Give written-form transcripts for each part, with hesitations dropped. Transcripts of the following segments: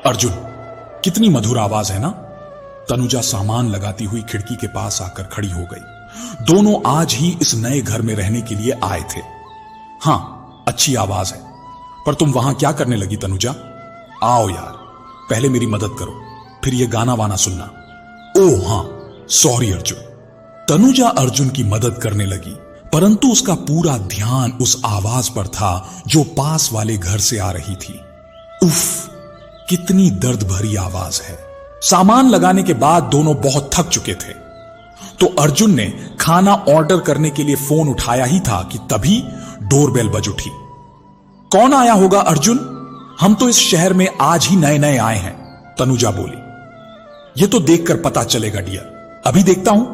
अर्जुन, कितनी मधुर आवाज है ना। तनुजा सामान लगाती हुई खिड़की के पास आकर खड़ी हो गई। दोनों आज ही इस नए घर में रहने के लिए आए थे। हां, अच्छी आवाज है, पर तुम वहां क्या करने लगी तनुजा? आओ यार, पहले मेरी मदद करो, फिर ये गाना वाना सुनना। ओह हां, सॉरी अर्जुन। तनुजा अर्जुन की मदद करने लगी, परंतु उसका पूरा ध्यान उस आवाज पर था जो पास वाले घर से आ रही थी। उफ, कितनी दर्द भरी आवाज है। सामान लगाने के बाद दोनों बहुत थक चुके थे, तो अर्जुन ने खाना ऑर्डर करने के लिए फोन उठाया ही था कि तभी डोरबेल बज उठी। कौन आया होगा अर्जुन? हम तो इस शहर में आज ही नए नए आए हैं, तनुजा बोली। यह तो देखकर पता चलेगा डियर, अभी देखता हूं।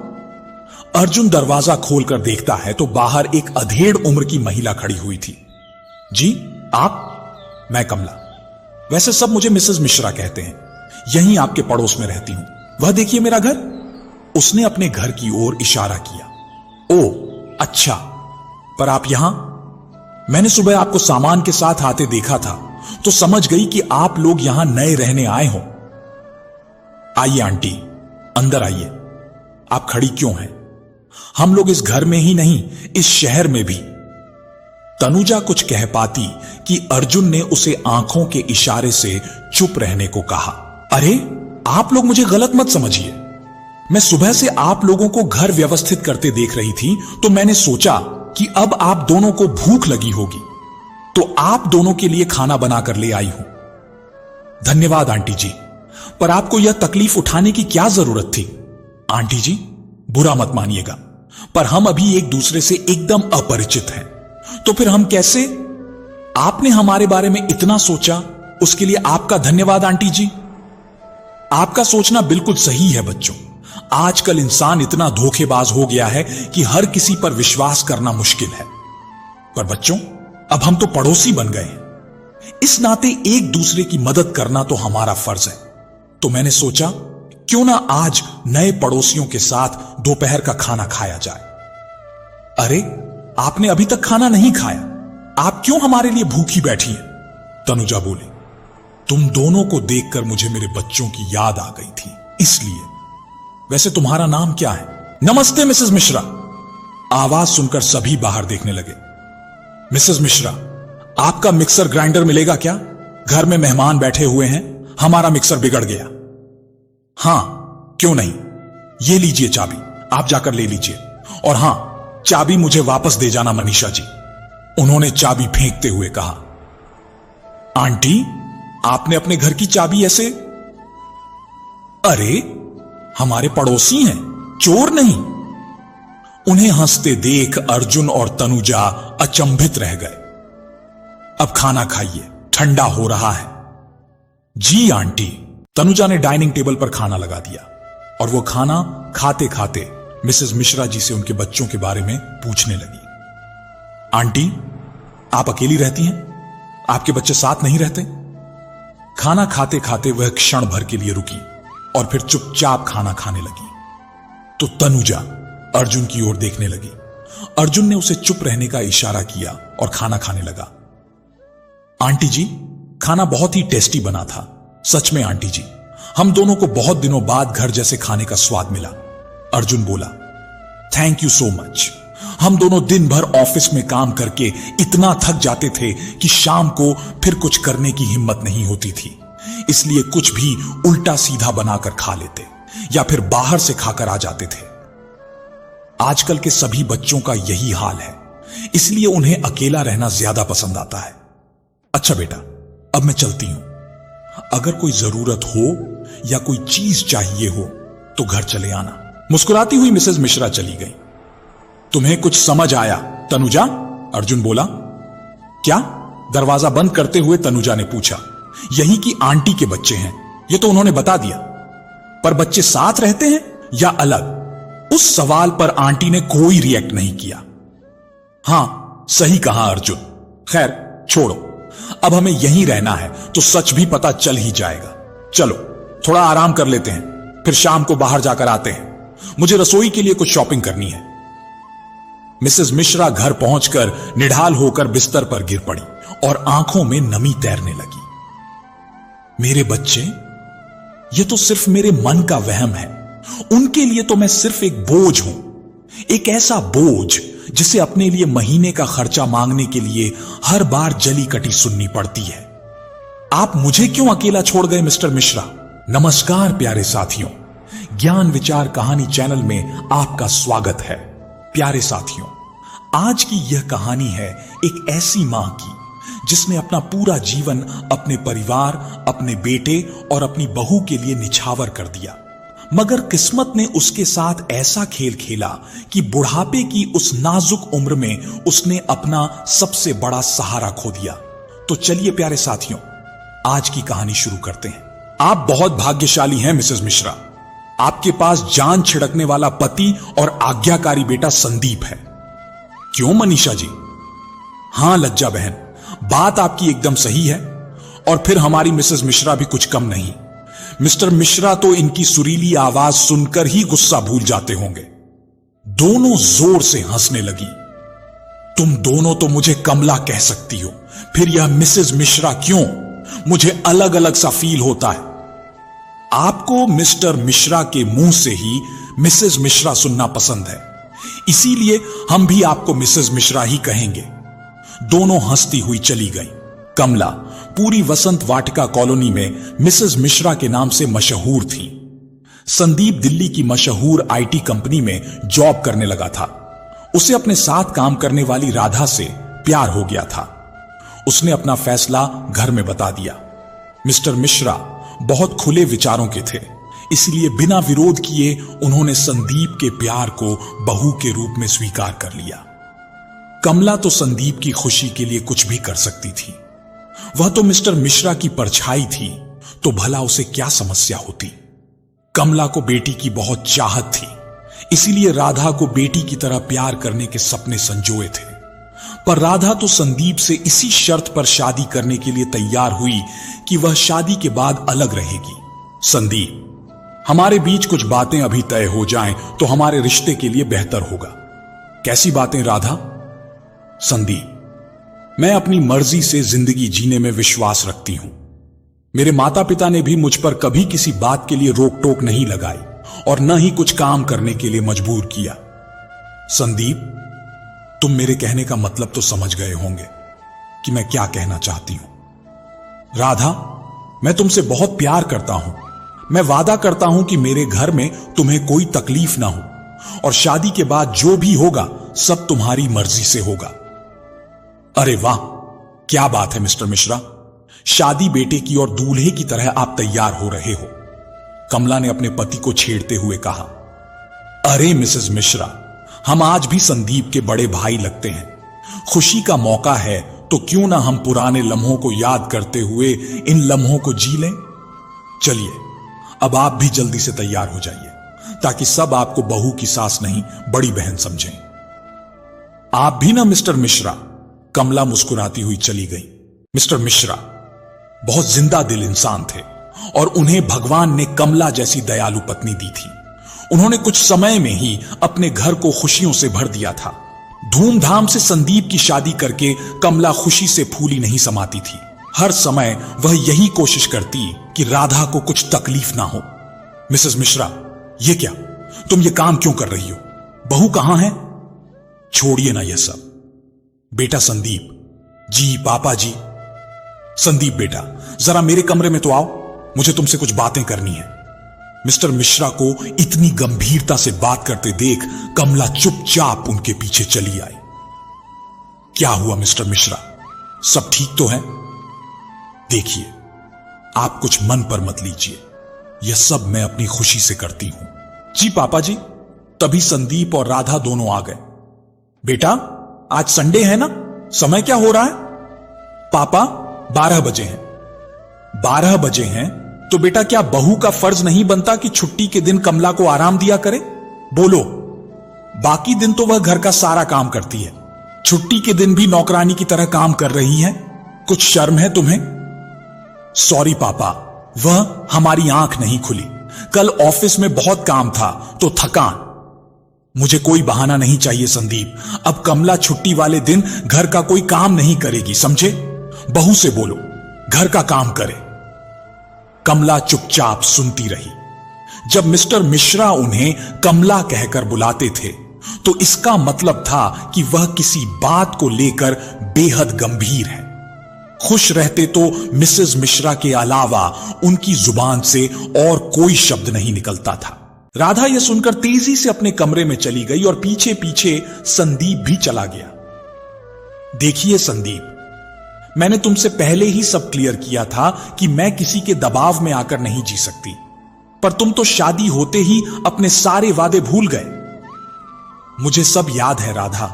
अर्जुन दरवाजा खोलकर देखता है तो बाहर एक अधेड़ उम्र की महिला खड़ी हुई थी। जी आप? मैं कमला। वैसे सब मुझे मिसेस मिश्रा कहते हैं, यहीं आपके पड़ोस में रहती हूं। वह देखिए मेरा घर। उसने अपने घर की ओर इशारा किया। ओह अच्छा, पर आप यहां? मैंने सुबह आपको सामान के साथ आते देखा था, तो समझ गई कि आप लोग यहां नए रहने आए हो। आइए आंटी, अंदर आइए। आप खड़ी क्यों हैं? हम लोग इस घर में ही नहीं, इस शहर में भी। तनुजा कुछ कह पाती कि अर्जुन ने उसे आंखों के इशारे से चुप रहने को कहा। अरे आप लोग मुझे गलत मत समझिए, मैं सुबह से आप लोगों को घर व्यवस्थित करते देख रही थी, तो मैंने सोचा कि अब आप दोनों को भूख लगी होगी, तो आप दोनों के लिए खाना बनाकर ले आई हूं। धन्यवाद आंटी जी, पर आपको यह तकलीफ उठाने की क्या जरूरत थी? आंटी जी बुरा मत मानिएगा, पर हम अभी एक दूसरे से एकदम अपरिचित हैं, तो फिर हम कैसे? आपने हमारे बारे में इतना सोचा, उसके लिए आपका धन्यवाद आंटी जी। आपका सोचना बिल्कुल सही है बच्चों। आजकल इंसान इतना धोखेबाज हो गया है कि हर किसी पर विश्वास करना मुश्किल है। पर बच्चों, अब हम तो पड़ोसी बन गए हैं, इस नाते एक दूसरे की मदद करना तो हमारा फर्ज है। तो मैंने सोचा क्यों ना आज नए पड़ोसियों के साथ दोपहर का खाना खाया जाए। अरे आपने अभी तक खाना नहीं खाया, आप क्यों हमारे लिए भूखी बैठी हैं? तनुजा बोली। तुम दोनों को देखकर मुझे मेरे बच्चों की याद आ गई थी, इसलिए। वैसे तुम्हारा नाम क्या है? नमस्ते मिसेस मिश्रा। आवाज सुनकर सभी बाहर देखने लगे। मिसेस मिश्रा, आपका मिक्सर ग्राइंडर मिलेगा क्या? घर में मेहमान बैठे हुए हैं, हमारा मिक्सर बिगड़ गया। हां, क्यों नहीं, ये लीजिए चाबी, आप जाकर ले लीजिए। और हां, चाबी मुझे वापस दे जाना मनीषा जी, उन्होंने चाबी फेंकते हुए कहा। आंटी, आपने अपने घर की चाबी ऐसे? अरे हमारे पड़ोसी हैं, चोर नहीं। उन्हें हंसते देख अर्जुन और तनुजा अचंभित रह गए। अब खाना खाइए, ठंडा हो रहा है। जी आंटी। तनुजा ने डाइनिंग टेबल पर खाना लगा दिया और वो खाना खाते खाते मिसेस मिश्रा जी से उनके बच्चों के बारे में पूछने लगी। आंटी, आप अकेली रहती हैं? आपके बच्चे साथ नहीं रहते? खाना खाते खाते वह क्षण भर के लिए रुकी और फिर चुपचाप खाना खाने लगी। तो तनुजा अर्जुन की ओर देखने लगी। अर्जुन ने उसे चुप रहने का इशारा किया और खाना खाने लगा। आंटी जी, खाना बहुत ही टेस्टी बना था। सच में आंटी जी, हम दोनों को बहुत दिनों बाद घर जैसे खाने का स्वाद मिला। अर्जुन बोला। Thank you so much. हम दोनों दिन भर ऑफिस में काम करके इतना थक जाते थे कि शाम को फिर कुछ करने की हिम्मत नहीं होती थी, इसलिए कुछ भी उल्टा सीधा बनाकर खा लेते या फिर बाहर से खाकर आ जाते थे। आजकल के सभी बच्चों का यही हाल है, इसलिए उन्हें अकेला रहना ज्यादा पसंद आता है। अच्छा बेटा, अब मैं चलती हूं। अगर कोई जरूरत हो या कोई चीज चाहिए हो तो घर चले आना। मुस्कुराती हुई मिसेस मिश्रा चली गई। तुम्हें कुछ समझ आया तनुजा? अर्जुन बोला। क्या? दरवाजा बंद करते हुए तनुजा ने पूछा। यही कि आंटी के बच्चे हैं, यह तो उन्होंने बता दिया, पर बच्चे साथ रहते हैं या अलग? उस सवाल पर आंटी ने कोई रिएक्ट नहीं किया। हां, सही कहा अर्जुन। खैर छोड़ो, अब हमें यहीं रहना है तो सच भी पता चल ही जाएगा। चलो थोड़ा आराम कर लेते हैं, फिर शाम को बाहर जाकर आते हैं। मुझे रसोई के लिए कुछ शॉपिंग करनी है। मिसेस मिश्रा घर पहुंचकर निढाल होकर बिस्तर पर गिर पड़ी और आंखों में नमी तैरने लगी। मेरे बच्चे, ये तो सिर्फ मेरे मन का वहम है। उनके लिए तो मैं सिर्फ एक बोझ हूं, एक ऐसा बोझ जिसे अपने लिए महीने का खर्चा मांगने के लिए हर बार जली कटी सुननी पड़ती है। आप मुझे क्यों अकेला छोड़ गए मिस्टर मिश्रा? नमस्कार प्यारे साथियों, ज्ञान विचार कहानी चैनल में आपका स्वागत है। प्यारे साथियों, आज की यह कहानी है एक ऐसी मां की जिसने अपना पूरा जीवन अपने परिवार, अपने बेटे और अपनी बहू के लिए निछावर कर दिया, मगर किस्मत ने उसके साथ ऐसा खेल खेला कि बुढ़ापे की उस नाजुक उम्र में उसने अपना सबसे बड़ा सहारा खो दिया। तो चलिए प्यारे साथियों, आज की कहानी शुरू करते हैं। आप बहुत भाग्यशाली हैं मिसेस मिश्रा। आपके पास जान छिड़कने वाला पति और आज्ञाकारी बेटा संदीप है। क्यों मनीषा जी? हां लज्जा बहन, बात आपकी एकदम सही है। और फिर हमारी मिसेस मिश्रा भी कुछ कम नहीं। मिस्टर मिश्रा तो इनकी सुरीली आवाज सुनकर ही गुस्सा भूल जाते होंगे। दोनों जोर से हंसने लगी। तुम दोनों तो मुझे कमला कह सकती हो, फिर यह मिसेस मिश्रा क्यों? मुझे अलग अलग सा फील होता है। आपको मिस्टर मिश्रा के मुंह से ही मिसेस मिश्रा सुनना पसंद है, इसीलिए हम भी आपको मिसेस मिश्रा ही कहेंगे। दोनों हंसती हुई चली गई। कमला पूरी वसंत वाटिका कॉलोनी में मिसेस मिश्रा के नाम से मशहूर थी। संदीप दिल्ली की मशहूर आईटी कंपनी में जॉब करने लगा था। उसे अपने साथ काम करने वाली राधा से प्यार हो गया था। उसने अपना फैसला घर में बता दिया। मिस्टर मिश्रा बहुत खुले विचारों के थे, इसलिए बिना विरोध किए उन्होंने संदीप के प्यार को बहू के रूप में स्वीकार कर लिया। कमला तो संदीप की खुशी के लिए कुछ भी कर सकती थी। वह तो मिस्टर मिश्रा की परछाई थी, तो भला उसे क्या समस्या होती? कमला को बेटी की बहुत चाहत थी, इसीलिए राधा को बेटी की तरह प्यार करने के सपने संजोए थे। पर राधा तो संदीप से इसी शर्त पर शादी करने के लिए तैयार हुई कि वह शादी के बाद अलग रहेगी। संदीप, हमारे बीच कुछ बातें अभी तय हो जाएं तो हमारे रिश्ते के लिए बेहतर होगा। कैसी बातें राधा? संदीप, मैं अपनी मर्जी से जिंदगी जीने में विश्वास रखती हूं। मेरे माता पिता ने भी मुझ पर कभी किसी बात के लिए रोक टोक नहीं लगाई और न ही कुछ काम करने के लिए मजबूर किया। संदीप, तुम मेरे कहने का मतलब तो समझ गए होंगे कि मैं क्या कहना चाहती हूं। राधा, मैं तुमसे बहुत प्यार करता हूं। मैं वादा करता हूं कि मेरे घर में तुम्हें कोई तकलीफ ना हो और शादी के बाद जो भी होगा सब तुम्हारी मर्जी से होगा। अरे वाह, क्या बात है मिस्टर मिश्रा, शादी बेटे की और दूल्हे की तरह आप तैयार हो रहे हो। कमला ने अपने पति को छेड़ते हुए कहा। अरे मिसेस मिश्रा, हम आज भी संदीप के बड़े भाई लगते हैं। खुशी का मौका है तो क्यों ना हम पुराने लम्हों को याद करते हुए इन लम्हों को जी लें। चलिए, अब आप भी जल्दी से तैयार हो जाइए ताकि सब आपको बहू की सास नहीं बड़ी बहन समझें। आप भी ना मिस्टर मिश्रा? कमला मुस्कुराती हुई चली गई। मिस्टर मिश्रा बहुत जिंदा दिल इंसान थे और उन्हें भगवान ने कमला जैसी दयालु पत्नी दी थी। उन्होंने कुछ समय में ही अपने घर को खुशियों से भर दिया था। धूमधाम से संदीप की शादी करके कमला खुशी से फूली नहीं समाती थी। हर समय वह यही कोशिश करती कि राधा को कुछ तकलीफ ना हो। मिसेस मिश्रा, ये क्या, तुम ये काम क्यों कर रही हो? बहू कहां है? छोड़िए ना यह सब। बेटा संदीप। जी पापा जी। संदीप बेटा, जरा मेरे कमरे में तो आओ, मुझे तुमसे कुछ बातें करनी है। मिस्टर मिश्रा को इतनी गंभीरता से बात करते देख कमला चुपचाप उनके पीछे चली आई। क्या हुआ मिस्टर मिश्रा, सब ठीक तो है? देखिए, आप कुछ मन पर मत लीजिए, यह सब मैं अपनी खुशी से करती हूं। जी पापा जी। तभी संदीप और राधा दोनों आ गए। बेटा, आज संडे है ना, समय क्या हो रहा है? पापा, 12 बजे हैं। 12 बजे हैं तो बेटा क्या बहू का फर्ज नहीं बनता कि छुट्टी के दिन कमला को आराम दिया करे? बोलो, बाकी दिन तो वह घर का सारा काम करती है, छुट्टी के दिन भी नौकरानी की तरह काम कर रही है। कुछ शर्म है तुम्हें? सॉरी पापा, वह हमारी आंख नहीं खुली। कल ऑफिस में बहुत काम था तो थकान। मुझे कोई बहाना नहीं चाहिए संदीप। अब कमला छुट्टी वाले दिन घर का कोई काम नहीं करेगी, समझे? बहू से बोलो घर का काम करे। कमला चुपचाप सुनती रही। जब मिस्टर मिश्रा उन्हें कमला कहकर बुलाते थे तो इसका मतलब था कि वह किसी बात को लेकर बेहद गंभीर है। खुश रहते तो मिसेस मिश्रा के अलावा उनकी जुबान से और कोई शब्द नहीं निकलता था। राधा यह सुनकर तेजी से अपने कमरे में चली गई और पीछे पीछे संदीप भी चला गया। देखिए संदीप, मैंने तुमसे पहले ही सब क्लियर किया था कि मैं किसी के दबाव में आकर नहीं जी सकती, पर तुम तो शादी होते ही अपने सारे वादे भूल गए। मुझे सब याद है राधा,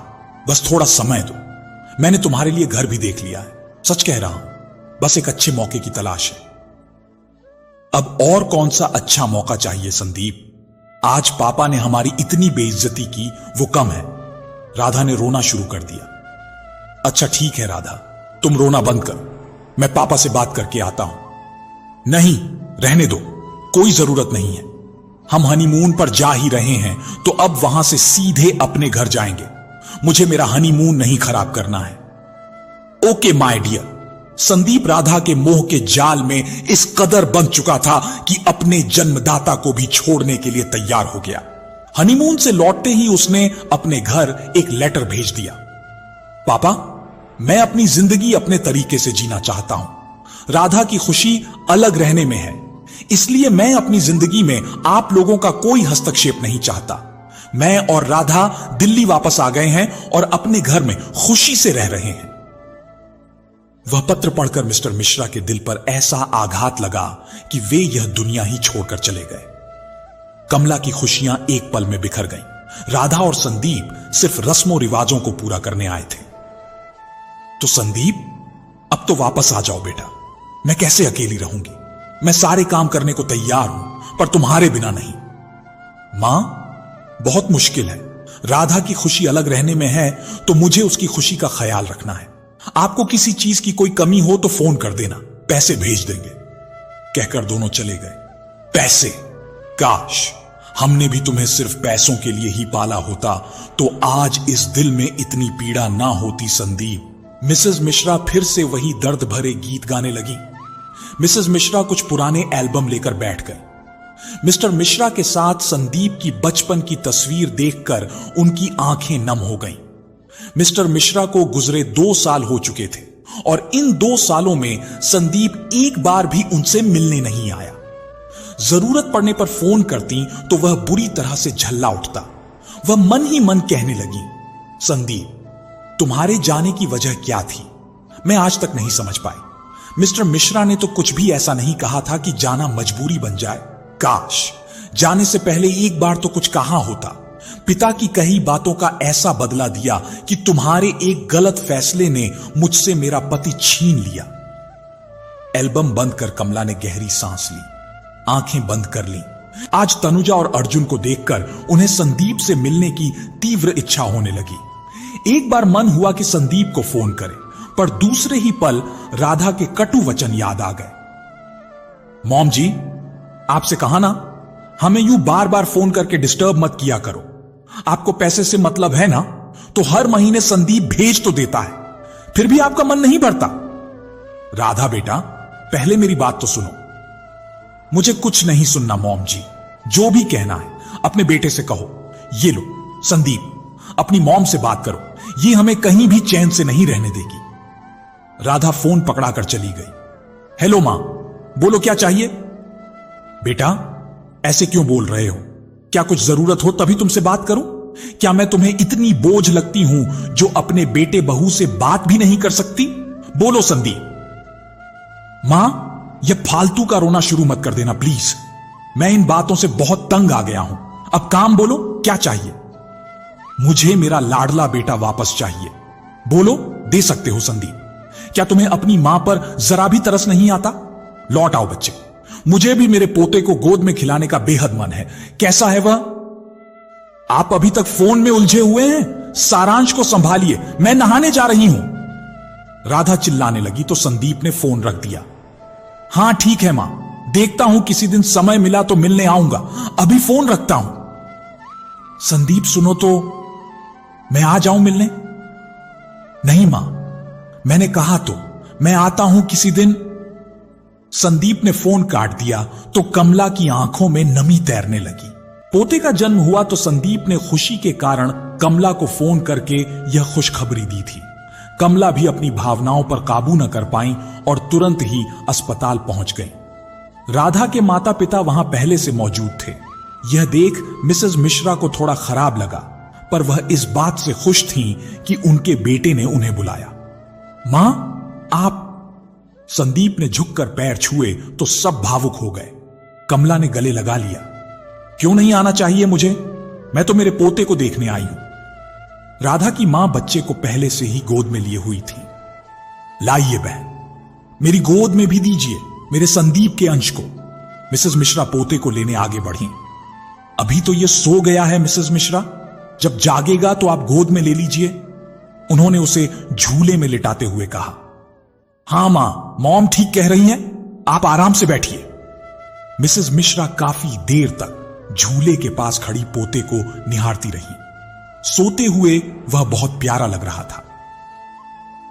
बस थोड़ा समय दो। मैंने तुम्हारे लिए घर भी देख लिया है, सच कह रहा हूं, बस एक अच्छे मौके की तलाश है। अब और कौन सा अच्छा मौका चाहिए संदीप? आज पापा ने हमारी इतनी बेइज्जती की वो कम है। राधा ने रोना शुरू कर दिया। अच्छा ठीक है राधा, तुम रोना बंद करो, मैं पापा से बात करके आता हूं। नहीं, रहने दो, कोई जरूरत नहीं है। हम हनीमून पर जा ही रहे हैं तो अब वहां से सीधे अपने घर जाएंगे। मुझे मेरा हनीमून नहीं खराब करना है। Okay my dear. Sandeep Radha के मोह के जाल में इस कदर बंध चुका था कि अपने जन्मदाता को भी छोड़ने के लिए तैयार हो गया। हनीमून से लौटते ही उसने अपने घर एक लेटर भेज दिया। पापा, मैं अपनी जिंदगी अपने तरीके से जीना चाहता हूं। राधा की खुशी अलग रहने में है, इसलिए मैं अपनी जिंदगी में आप लोगों का कोई हस्तक्षेप नहीं चाहता। मैं और राधा दिल्ली वापस आ गए हैं और अपने घर में खुशी से रह रहे हैं। वह पत्र पढ़कर मिस्टर मिश्रा के दिल पर ऐसा आघात लगा कि वे यह दुनिया ही छोड़कर चले गए। कमला की खुशियां एक पल में बिखर गईं। राधा और संदीप सिर्फ रस्मों रिवाजों को पूरा करने आए थे। तो संदीप, अब तो वापस आ जाओ बेटा। मैं कैसे अकेली रहूंगी? मैं सारे काम करने को तैयार हूं, पर तुम्हारे बिना नहीं। मां, बहुत मुश्किल है। राधा की खुशी अलग रहने में है तो मुझे उसकी खुशी का ख्याल रखना है। आपको किसी चीज की कोई कमी हो तो फोन कर देना, पैसे भेज देंगे, कहकर दोनों चले गए। पैसे? काश हमने भी तुम्हें सिर्फ पैसों के लिए ही पाला होता तो आज इस दिल में इतनी पीड़ा ना होती संदीप। मिसेस मिश्रा फिर से वही दर्द भरे गीत गाने लगी। मिसेस मिश्रा कुछ पुराने एल्बम लेकर बैठ गए। मिस्टर मिश्रा के साथ संदीप की बचपन की तस्वीर देखकर उनकी आंखें नम हो गईं। मिस्टर मिश्रा को गुजरे 2 साल हो चुके थे और इन 2 सालों में संदीप एक बार भी उनसे मिलने नहीं आया। जरूरत पड़ने पर फोन करती तो वह बुरी तरह से झल्ला उठता। वह मन ही मन कहने लगी, संदीप, तुम्हारे जाने की वजह क्या थी? मैं आज तक नहीं समझ पाई। मिस्टर मिश्रा ने तो कुछ भी ऐसा नहीं कहा था कि जाना मजबूरी बन जाए। काश जाने से पहले एक बार तो कुछ कहा होता। पिता की कही बातों का ऐसा बदला दिया कि तुम्हारे एक गलत फैसले ने मुझसे मेरा पति छीन लिया। एल्बम बंद कर कमला ने गहरी सांस ली, आंखें बंद कर ली। आज तनुजा और अर्जुन को देखकर उन्हें संदीप से मिलने की तीव्र इच्छा होने लगी। एक बार मन हुआ कि संदीप को फोन करे, पर दूसरे ही पल राधा के कटु वचन याद आ गए। मॉम जी, आपसे कहा ना, हमें यूं बार बार फोन करके डिस्टर्ब मत किया करो। आपको पैसे से मतलब है ना, तो हर महीने संदीप भेज तो देता है, फिर भी आपका मन नहीं भरता। राधा बेटा, पहले मेरी बात तो सुनो। मुझे कुछ नहीं सुनना मॉम जी, जो भी कहना है अपने बेटे से कहो। ये लो संदीप, अपनी मॉम से बात करो, ये हमें कहीं भी चैन से नहीं रहने देगी। राधा फोन पकड़ाकर चली गई। हेलो मां, बोलो क्या चाहिए? बेटा, ऐसे क्यों बोल रहे हो? क्या कुछ जरूरत हो तभी तुमसे बात करूं? क्या मैं तुम्हें इतनी बोझ लगती हूं जो अपने बेटे बहू से बात भी नहीं कर सकती? बोलो संदीप। मां, यह फालतू का रोना शुरू मत कर देना प्लीज। मैं इन बातों से बहुत तंग आ गया हूं। अब काम बोलो, क्या चाहिए? मुझे मेरा लाडला बेटा वापस चाहिए। बोलो, दे सकते हो संदीप। क्या तुम्हें अपनी मां पर जरा भी तरस नहीं आता? लौट आओ बच्चे, मुझे भी मेरे पोते को गोद में खिलाने का बेहद मन है। कैसा है वह? आप अभी तक फोन में उलझे हुए हैं। सारांश को संभालिए, मैं नहाने जा रही हूं। राधा चिल्लाने लगी तो संदीप ने फोन रख दिया। हां ठीक है मां, देखता हूं किसी दिन समय मिला तो मिलने आऊंगा, अभी फोन रखता हूं। संदीप सुनो तो, मैं आ जाऊं मिलने? नहीं मां, मैंने कहा तो, मैं आता हूं किसी दिन। संदीप ने फोन काट दिया तो कमला की आंखों में नमी तैरने लगी। पोते का जन्म हुआ तो संदीप ने खुशी के कारण कमला को फोन करके यह खुशखबरी दी थी। कमला भी अपनी भावनाओं पर काबू न कर पाई और तुरंत ही अस्पताल पहुंच गई। राधा के माता पिता वहां पहले से मौजूद थे। यह देख मिसेस मिश्रा को थोड़ा खराब लगा, पर वह इस बात से खुश थी कि उनके बेटे ने उन्हें बुलाया। मां, आप। संदीप ने झुककर पैर छुए तो सब भावुक हो गए। कमला ने गले लगा लिया। क्यों नहीं आना चाहिए मुझे? मैं तो मेरे पोते को देखने आई हूं। राधा की मां बच्चे को पहले से ही गोद में लिए हुई थी। लाइए बहन, मेरी गोद में भी दीजिए मेरे संदीप के अंश को। मिसेस मिश्रा पोते को लेने आगे बढ़ी। अभी तो यह सो गया है मिसेस मिश्रा, जब जागेगा तो आप गोद में ले लीजिए, उन्होंने उसे झूले में लिटाते हुए कहा। हां मां, मॉम ठीक कह रही हैं, आप आराम से बैठिए। मिसेस मिश्रा काफी देर तक झूले के पास खड़ी पोते को निहारती रही। सोते हुए वह बहुत प्यारा लग रहा था।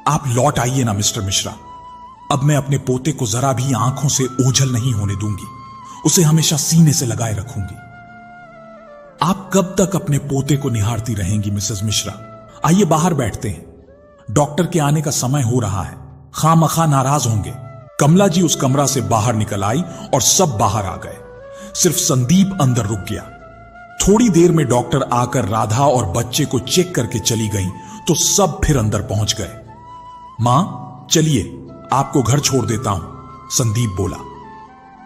आप लौट आइए ना मिस्टर मिश्रा, अब मैं अपने पोते को जरा भी आंखों से ओझल नहीं होने दूंगी, उसे हमेशा सीने से लगाए रखूंगी। आप कब तक अपने पोते को निहारती रहेंगी मिसेस मिश्रा? आइए बाहर बैठते हैं, डॉक्टर के आने का समय हो रहा है, खामखा नाराज होंगे। कमला जी उस कमरा से बाहर निकल आई और सब बाहर आ गए। सिर्फ संदीप अंदर रुक गया। थोड़ी देर में डॉक्टर आकर राधा और बच्चे को चेक करके चली गई तो सब फिर अंदर पहुंच गए। मां, चलिए आपको घर छोड़ देता हूं, संदीप बोला।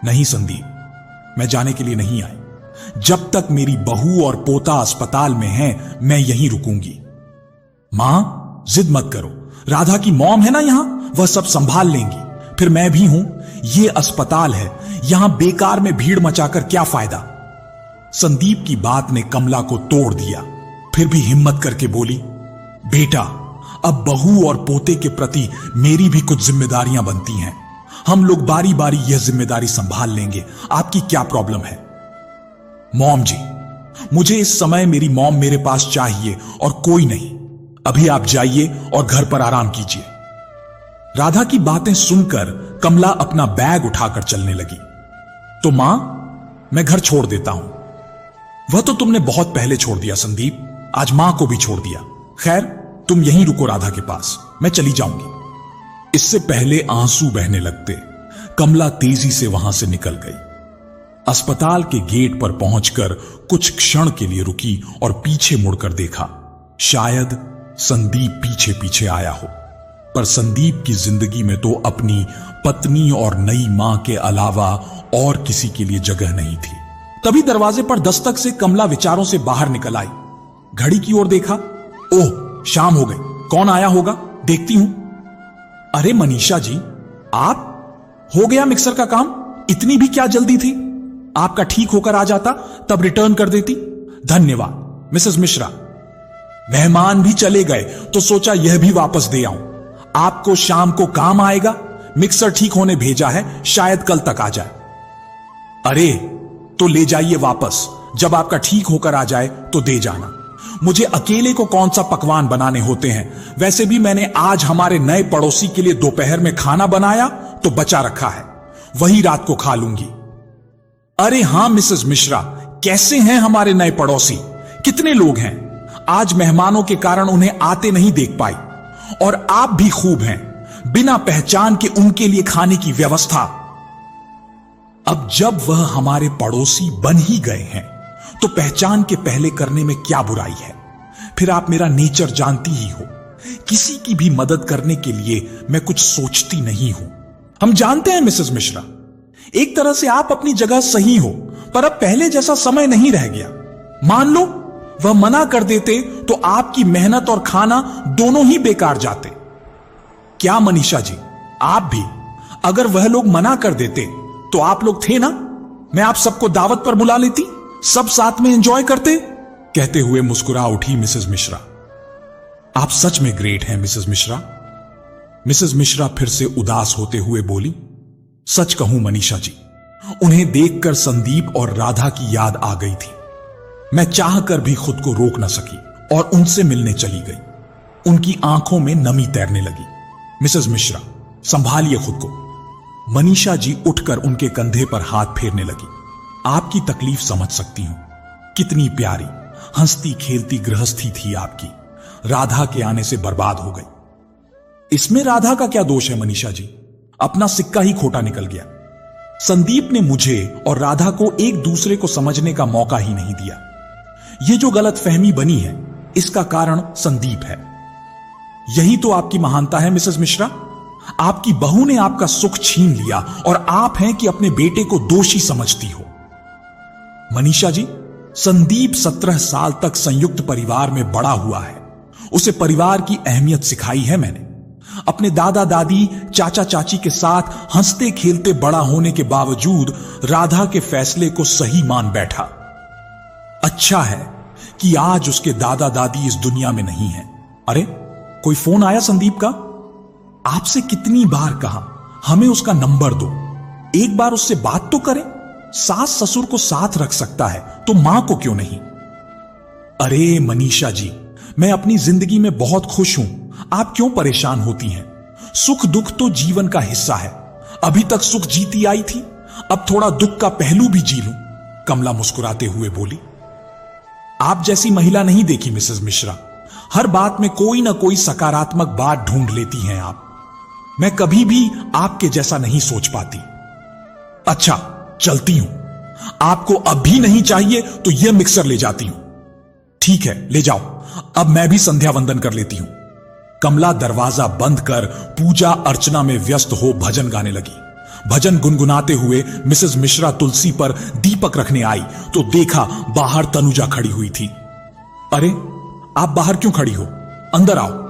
नहीं संदीप, मैं जाने के लिए नहीं आई। जब तक मेरी बहू और पोता अस्पताल में हैं, मैं यहीं रुकूंगी। मां, जिद मत करो, राधा की मॉम है ना यहां, वह सब संभाल लेंगी। फिर मैं भी हूं, यह अस्पताल है, यहां बेकार में भीड़ मचाकर क्या फायदा। संदीप की बात ने कमला को तोड़ दिया। फिर भी हिम्मत करके बोली, बेटा, अब बहू और पोते के प्रति मेरी भी कुछ जिम्मेदारियां बनती हैं। हम लोग बारी बारी यह जिम्मेदारी संभाल लेंगे, आपकी क्या प्रॉब्लम है? मॉम जी, मुझे इस समय मेरी मॉम मेरे पास चाहिए और कोई नहीं। अभी आप जाइए और घर पर आराम कीजिए। राधा की बातें सुनकर कमला अपना बैग उठाकर चलने लगी। तो मां, मैं घर छोड़ देता हूं। वह तो तुमने बहुत पहले छोड़ दिया संदीप, आज मां को भी छोड़ दिया। खैर, तुम यहीं रुको राधा के पास, मैं चली जाऊंगी। इससे पहले आंसू बहने लगते, कमला तेजी से वहां से निकल गई। अस्पताल के गेट पर पहुंचकर कुछ क्षण के लिए रुकी और पीछे मुड़कर देखा। शायद संदीप पीछे पीछे आया हो, पर संदीप की जिंदगी में तो अपनी पत्नी और नई मां के अलावा और किसी के लिए जगह नहीं थी। तभी दरवाजे पर दस्तक से कमला विचारों से बाहर निकल आई। घड़ी की ओर देखा, ओह शाम हो गई, कौन आया होगा, देखती हूं। अरे मनीषा जी, आप? हो गया मिक्सर का काम? इतनी भी क्या जल्दी थी? आपका ठीक होकर आ जाता तब रिटर्न कर देती। धन्यवाद मिसेस मिश्रा। मेहमान भी चले गए तो सोचा यह भी वापस दे आऊं, आपको शाम को काम आएगा। मिक्सर ठीक होने भेजा है, शायद कल तक आ जाए। अरे तो ले जाइए वापस, जब आपका ठीक होकर आ जाए तो दे जाना। मुझे अकेले को कौन सा पकवान बनाने होते हैं, वैसे भी मैंने आज हमारे नए पड़ोसी के लिए दोपहर में खाना बनाया तो बचा रखा है, वही रात को खा लूंगी। अरे हां मिसेस मिश्रा, कैसे हैं हमारे नए पड़ोसी? कितने लोग हैं? आज मेहमानों के कारण उन्हें आते नहीं देख पाई। और आप भी खूब हैं, बिना पहचान के उनके लिए खाने की व्यवस्था। अब जब वह हमारे पड़ोसी बन ही गए हैं तो पहचान के पहले करने में क्या बुराई है? फिर आप मेरा नेचर जानती ही हो, किसी की भी मदद करने के लिए मैं कुछ सोचती नहीं हूं। हम जानते हैं मिसेस मिश्रा, एक तरह से आप अपनी जगह सही हो, पर अब पहले जैसा समय नहीं रह गया। मान लो वह मना कर देते तो आपकी मेहनत और खाना दोनों ही बेकार जाते। क्या मनीषा जी, आप भी? अगर वह लोग मना कर देते तो आप लोग थे ना, मैं आप सबको दावत पर बुला लेती, सब साथ में एंजॉय करते। कहते हुए मुस्कुरा उठी मिसेस मिश्रा। आप सच में ग्रेट हैं मिसेस मिश्रा। मिसेस मिश्रा फिर से उदास होते हुए बोली, सच कहूं मनीषा जी, उन्हें देखकर संदीप और राधा की याद आ गई थी। मैं चाहकर भी खुद को रोक न सकी और उनसे मिलने चली गई। उनकी आंखों में नमी तैरने लगी। मिसेस मिश्रा, संभालिए खुद को। मनीषा जी उठकर उनके कंधे पर हाथ फेरने लगी। आपकी तकलीफ समझ सकती हूं। कितनी प्यारी हंसती खेलती गृहस्थी थी आपकी, राधा के आने से बर्बाद हो गई। इसमें राधा का क्या दोष है मनीषा जी? अपना सिक्का ही खोटा निकल गया। संदीप ने मुझे और राधा को एक दूसरे को समझने का मौका ही नहीं दिया। यह जो गलतफहमी बनी है, इसका कारण संदीप है। यही तो आपकी महानता है मिसेस मिश्रा। आपकी बहू ने आपका सुख छीन लिया और आप हैं कि अपने बेटे को दोषी समझती हो। मनीषा जी, संदीप 17 साल तक संयुक्त परिवार में बड़ा हुआ है। उसे परिवार की अहमियत सिखाई है मैंने। अपने दादा दादी चाचा चाची के साथ हंसते खेलते बड़ा होने के बावजूद राधा के फैसले को सही मान बैठा। अच्छा है कि आज उसके दादा दादी इस दुनिया में नहीं है। अरे, कोई फोन आया संदीप का? आपसे कितनी बार कहा हमें उसका नंबर दो, एक बार उससे बात तो करें। सास ससुर को साथ रख सकता है तो मां को क्यों नहीं? अरे मनीषा जी, मैं अपनी जिंदगी में बहुत खुश हूं, आप क्यों परेशान होती हैं? सुख दुख तो जीवन का हिस्सा है। अभी तक सुख जीती आई थी, अब थोड़ा दुख का पहलू भी जी लूं। कमला मुस्कुराते हुए बोली। आप जैसी महिला नहीं देखी मिसेस मिश्रा। हर बात में कोई ना कोई सकारात्मक बात ढूंढ लेती हैं आप। मैं कभी भी आपके जैसा नहीं सोच पाती। अच्छा, चलती हूं। आपको अब भी नहीं चाहिए तो यह मिक्सर ले जाती हूं। ठीक है, ले जाओ। अब मैं भी संध्या वंदन कर लेती हूं। कमला दरवाजा बंद कर पूजा अर्चना में व्यस्त हो भजन गाने लगी। भजन गुनगुनाते हुए मिसेस मिश्रा तुलसी पर दीपक रखने आई तो देखा बाहर तनुजा खड़ी हुई थी। अरे, आप बाहर क्यों खड़ी हो? अंदर आओ।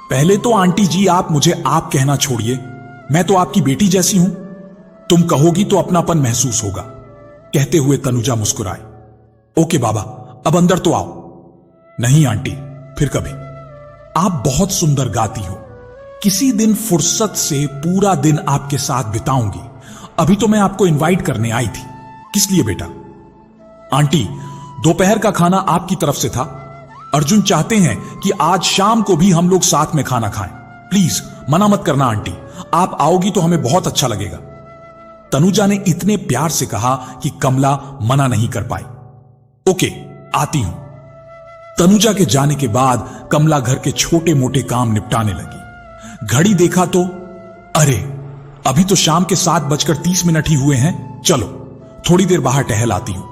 पहले तो आंटी जी, आप मुझे आप कहना छोड़िए। मैं तो आपकी बेटी जैसी हूं। तुम कहोगी तो अपनापन महसूस होगा। कहते हुए तनुजा मुस्कुराए। ओके बाबा, अब अंदर तो आओ। नहीं आंटी, फिर कभी। आप बहुत सुंदर गाती हो। किसी दिन फुर्सत से पूरा दिन आपके साथ बिताऊंगी। अभी तो मैं आपको इनवाइट करने आई थी। किस लिए बेटा? आंटी, दोपहर का खाना आपकी तरफ से था। अर्जुन चाहते हैं कि आज शाम को भी हम लोग साथ में खाना खाएं। प्लीज मना मत करना आंटी, आप आओगी तो हमें बहुत अच्छा लगेगा। तनुजा ने इतने प्यार से कहा कि कमला मना नहीं कर पाई। ओके, आती हूं। तनुजा के जाने के बाद कमला घर के छोटे मोटे काम निपटाने लगी। घड़ी देखा तो अरे, अभी तो शाम के 7:30 ही हुए हैं। चलो थोड़ी देर बाहर टहल आती हूं।